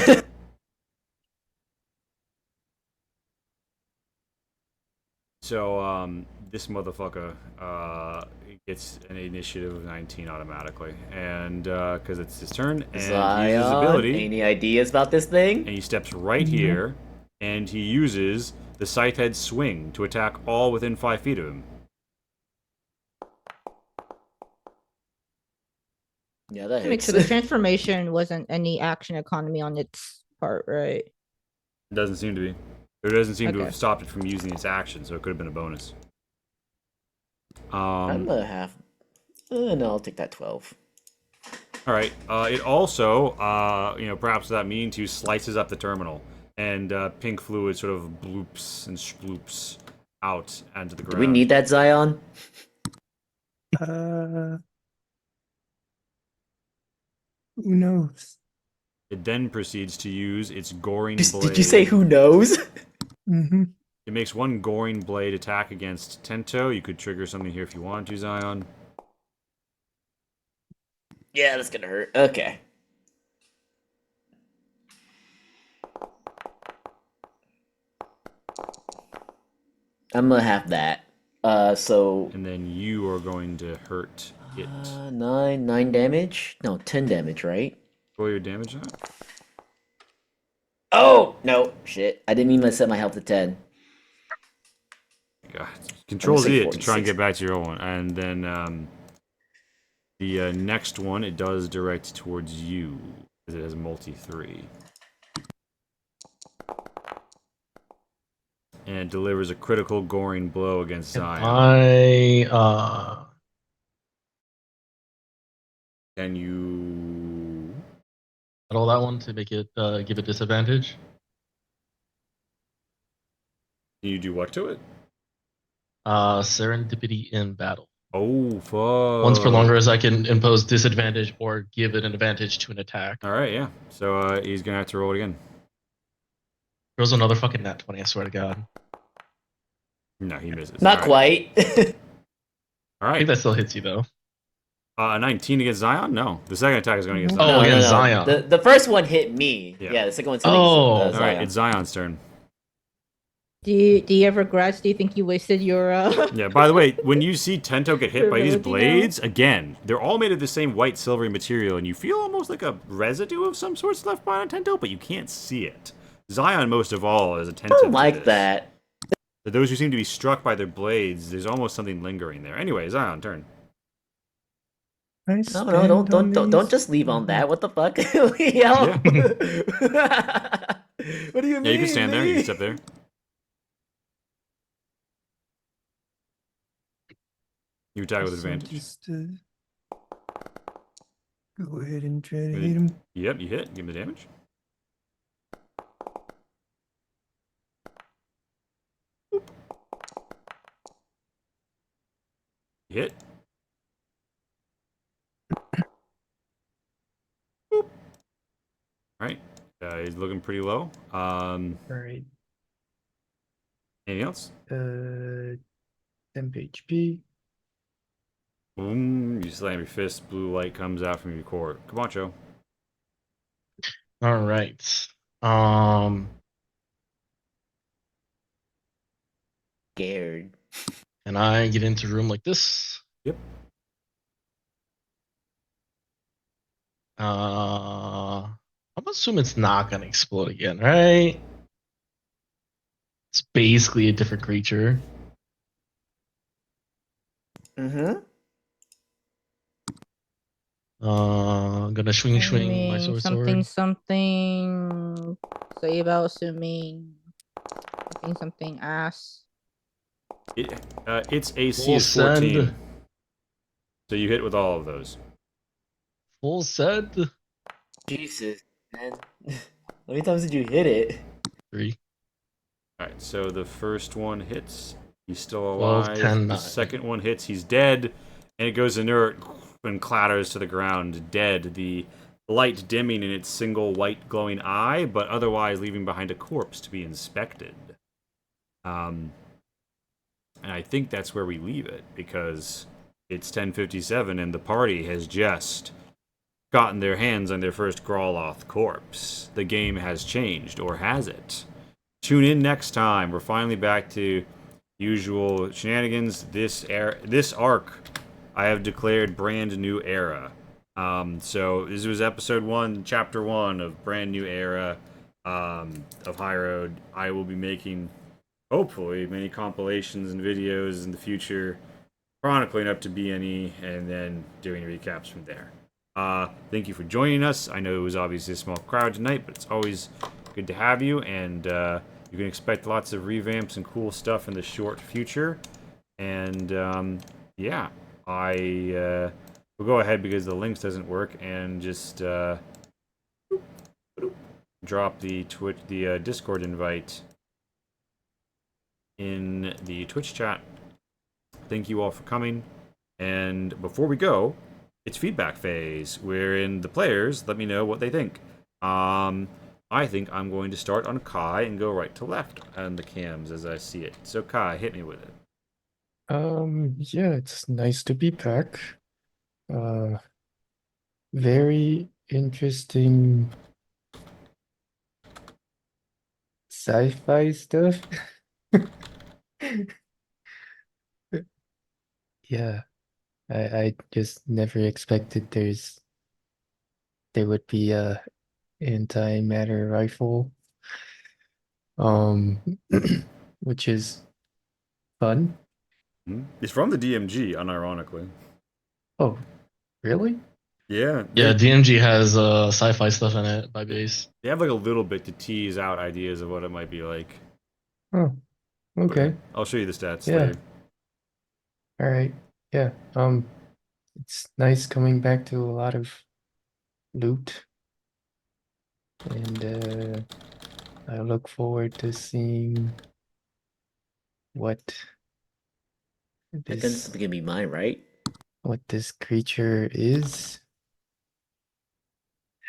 So, this motherfucker gets an initiative of 19 automatically, and because it's his turn, and he uses his Zion, ability, any ideas about this thing? and he steps right here, and he uses the Scythehead Swing to attack all within 5 feet of him. Yeah, that To make hits. sure the transformation wasn't any action economy on its part, right? It doesn't seem to be. It doesn't seem to Okay. have stopped it from using its action, so it could have been a bonus. I'm a half. No, I'll take that 12. All right. It also, perhaps without meaning to, slices up the terminal, and pink fluid sort of bloops and sploops out onto the ground. Do we need that, Zion? Who knows? It then proceeds to use its goring blade. Did you say who knows? Mm-hmm. It makes one goring blade attack against Tento. You could trigger something here if you want to, Zion. Yeah, that's gonna hurt. Okay. I'm gonna have that. So And then you are going to hurt it. nine damage. No, 10 damage, right? Roll your damage on it. Oh no, shit! I didn't mean to set my health to 10. God. Control say Z it to try and 46. get back to your old one. And then the next one, it does direct towards you. Because it has multi 3. And it delivers a critical goring blow against Zion. Can you... roll that one to make it give it disadvantage. Can you do what to it? Serendipity in battle. Oh, fuck. Once per longer as I can impose disadvantage or give it an advantage to an attack. Alright, yeah. So he's gonna have to roll it again. Throws another fucking nat 20, I swear to God. No, he misses. Not quite. I think Alright. that still hits you though. 19 against Zion? No. The second attack is going against Oh, Zion. against Zion. The first one hit me. Yeah. Yeah, the second one's Oh. hitting Alright, Zion. it's Zion's turn. Do you have regrets? Do you think you wasted your Yeah, by the way, when you see Tento get hit by these Durability now? blades, again, they're all made of the same white silvery material, and you feel almost like a residue of some sorts left behind on Tento, but you can't see it. Zion, most of all, is I attentive don't to like this. that. For those who seem to be struck by their blades, there's almost something lingering there. Anyway, Zion, turn. I No, stand don't on just leave on these- that. What the fuck? Liam? What do you mean? Yeah, you can stand there. You can Lee? step there. You attack with So advantage. just, go ahead and try to Really? hit him. Yep, you hit. Give him the damage. You hit. Alright. He's looking pretty low. Alright. Anything else? 10 HP. Boom. You slam your fist. Blue light comes out from your core. Camacho. All right. Scared. And I get into a room like this. Yep. I'm assuming it's not gonna explode again, right? It's basically a different creature. Mm-hmm. I'm gonna swing my Assuming sword. something say about assuming something ass. Its AC Full is 14. send. So you hit with all of those. Full send. Jesus, man. How many times did you hit it? 3. Alright, so the first one hits. He's still 12, alive. 10, The 9. second one hits. He's dead. And it goes inert and clatters to the ground, dead. The light dimming in its single white glowing eye, but otherwise leaving behind a corpse to be inspected. And I think that's where we leave it, because it's 10:57 and the party has just gotten their hands on their first Growloth corpse. The game has changed, or has it? Tune in next time. We're finally back to usual shenanigans. This arc, I have declared brand new era. So this was episode 1, chapter 1 of brand new era of High Road. I will be making, hopefully, many compilations and videos in the future, chronicling up to BNE, and then doing recaps from there. Thank you for joining us. I know it was obviously a small crowd tonight, but it's always good to have you, and you can expect lots of revamps and cool stuff in the short future. And yeah, I will go ahead, because the links doesn't work, and just drop the Discord invite in the Twitch chat. Thank you all for coming. And before we go, it's feedback phase, wherein the players let me know what they think. I think I'm going to start on Kai and go right to left on the cams as I see it. So Kai, hit me with it. Yeah, it's nice to be back. Very interesting sci-fi stuff. yeah, I just never expected there would be a antimatter rifle, um, which is fun. It's from the DMG, unironically. Oh, really? Yeah, Yeah, DMG has sci-fi stuff in it by base. they have like a little bit to tease out ideas of what it might be like. Oh, But yeah, okay. I'll show you the stats Yeah. later. All right. Yeah. It's nice coming back to a lot of loot, and I look forward to seeing what That tends this to be mine, right? creature is,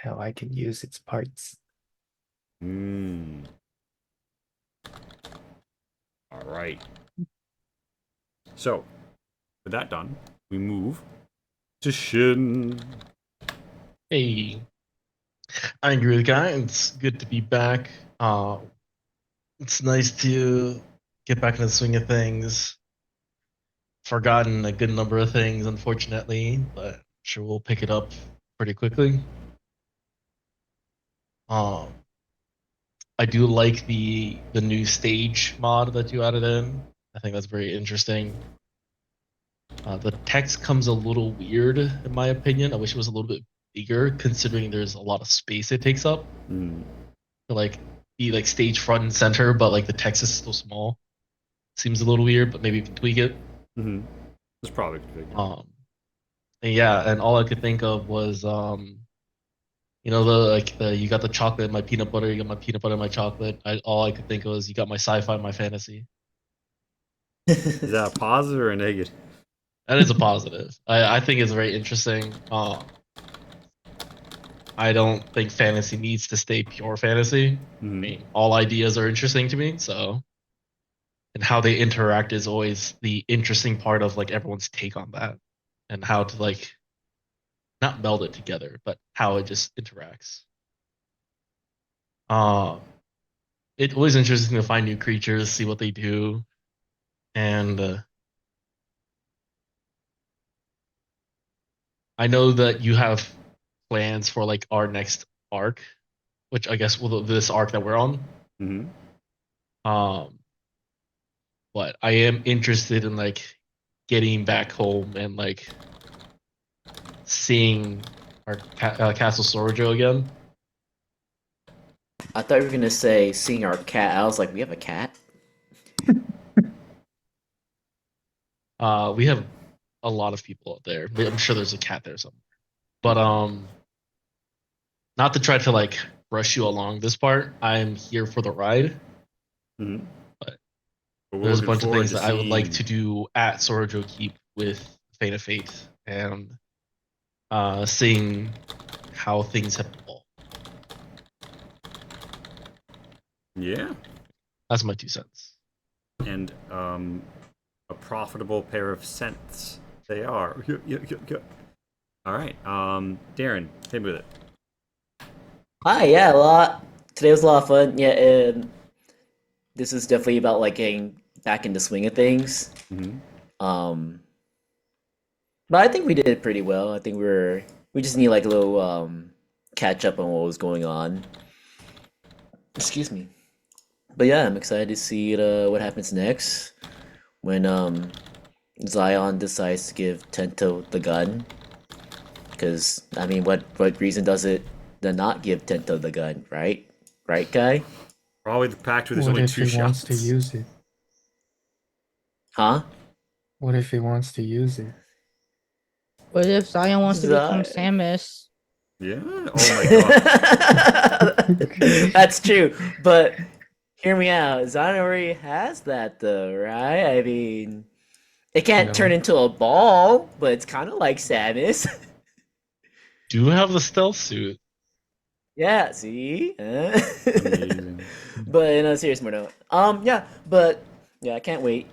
how I can use its parts. Hmm. All right. So, with that done, we move to Shin. Hey, I agree with Guy. It's good to be back. It's nice to get back in the swing of things. Forgotten a good number of things, unfortunately, but I'm sure we'll pick it up pretty quickly. Um, I do like the new stage mod that you added in. I think that's very interesting. The text comes a little weird, in my opinion. I wish it was a little bit bigger, considering there's a lot of space it takes up. Hmm. To like be like stage front and center, but like the text is still small. Seems a little weird, but maybe we can tweak it. Mm-hmm. That's probably configured. And yeah, and all I could think of was you know, the you got the chocolate, my peanut butter, you got my peanut butter, my chocolate. All I could think of was you got my sci-fi, my fantasy. Is that a positive or a negative? That is a positive. I think it's very interesting. I don't think fantasy needs to stay pure fantasy. I mean, all ideas are interesting to me, so and how they interact is always the interesting part of like everyone's take on that and how to like not meld it together, but how it just interacts. Uh it's always interesting to find new creatures, see what they do, and I know that you have plans for like our next arc, which I guess will this arc that we're on. Mm-hmm. Um, but I am interested in like getting back home and like seeing our Castle Sorojo again. I thought you were gonna say seeing our cat. I was like, we have a cat? We have a lot of people out there. I'm sure there's a cat there somewhere. But not to try to like rush you along this part. I'm here for the ride. Mm-hmm. But But we're there's a looking bunch of forward things to that I would like seeing- to do at Sorojo Keep with Fate of Faith and seeing how things have evolved. Yeah, That's my 2 cents. and a profitable pair of cents they are. All right, Darren, hit me with it. Hi, yeah, a lot. Today was a lot of fun. Yeah, and this is definitely about like getting back in the swing of things. Mm-hmm. But I think we did pretty well. I think we just need like a little catch up on what was going on. Excuse me. But yeah, I'm excited to see what happens next when Zion decides to give Tento the gun. Because I mean, what reason does it to not give Tento the gun, right? Right, guy? Probably the pact where there's What only if two he wants shots. to use it? Huh? What if he wants to use it? What if Zion wants to become Zion. Samus? Yeah. Oh my god. That's true, but hear me out. Zion already has that though, right? I mean, it can't No. turn into a ball, but it's kind of like Samus. Do you have the stealth suit? Yeah, see? Amazing. But in a serious note, yeah, but yeah, I can't wait.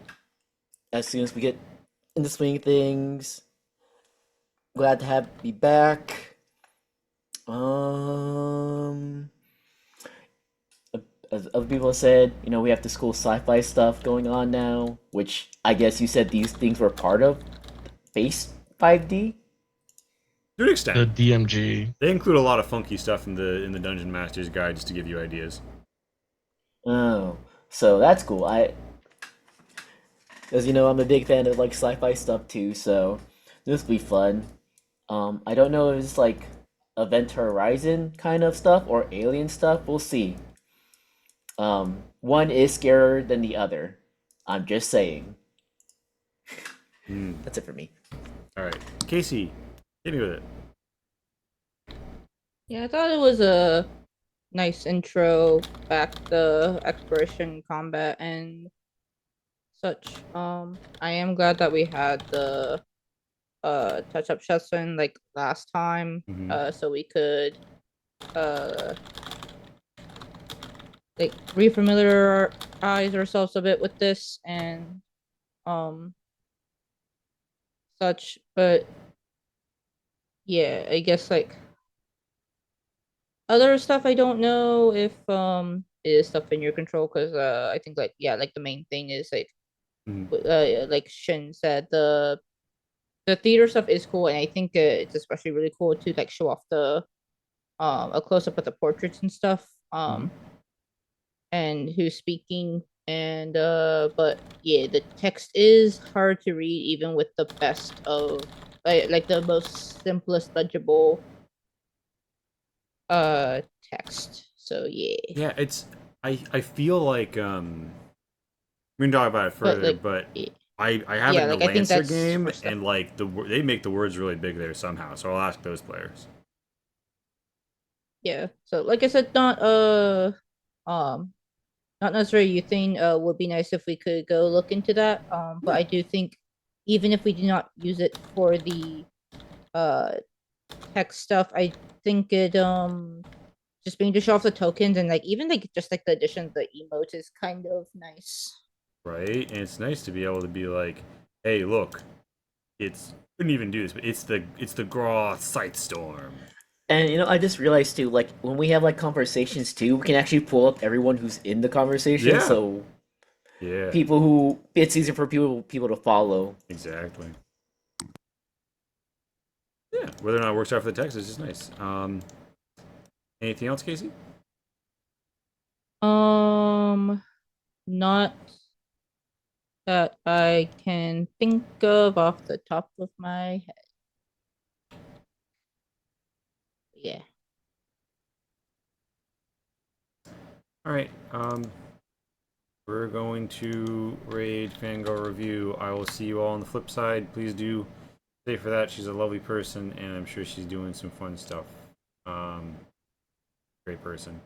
As soon as we get in the swing of things, glad to have be back. As other people have said, you know, we have the school sci-fi stuff going on now, which I guess you said these things were part of Space 5D? To an The extent, DMG. they include a lot of funky stuff in the Dungeon Master's Guide just to give you ideas. Oh, so that's cool. Because I'm a big fan of like sci-fi stuff too, so this will be fun. I don't know if it's like Event Horizon kind of stuff or alien stuff. We'll see. One is scarier than the other. I'm just saying. Hmm. That's it for me. All right, Casey, hit me with it. Yeah, I thought it was a nice intro back to exploration, combat, and such. I am glad that we had the touch up session like last time, Mhm. so we could uh like refamiliarize ourselves a bit with this and um such. But yeah, I guess like other stuff I don't know if it is stuff in your control, because I think like yeah, like the main thing is Mhm. like Shin said, the theater stuff is cool, and I think it's especially really cool to like show off the a close up of the portraits and stuff, and who's speaking. And but yeah, the text is hard to read even with the best of like the most simplest legible text. So yeah. Yeah, it's I feel like we can talk about it But further, like but y- I have it yeah, in the like I think Lancer that's game, for stuff. and like they make the words really big there somehow. So I'll ask those players. Yeah. So like I said, um not necessarily Euthane would be nice if we could go look into that. But I do think even if we do not use it for the uh text stuff, I think it just being to show off the tokens and like even like just like the addition of the emotes is kind of nice. Right? And it's nice to be able to be like, hey, look, it's couldn't even do this, but it's the Graw Sightstorm. And I just realized too, like when we have like conversations too, we can actually pull up everyone who's in the conversation, Yeah. so Yeah, people who it's easier for people to follow. exactly. Yeah, whether or not it works out for the text is just nice. Anything else, Casey? Not that I can think of off the top of my head. Yeah. All right. We're going to raid Fangirl Review. I will see you all on the flip side. Please do stay for that. She's a lovely person, and I'm sure she's doing some fun stuff. Great person.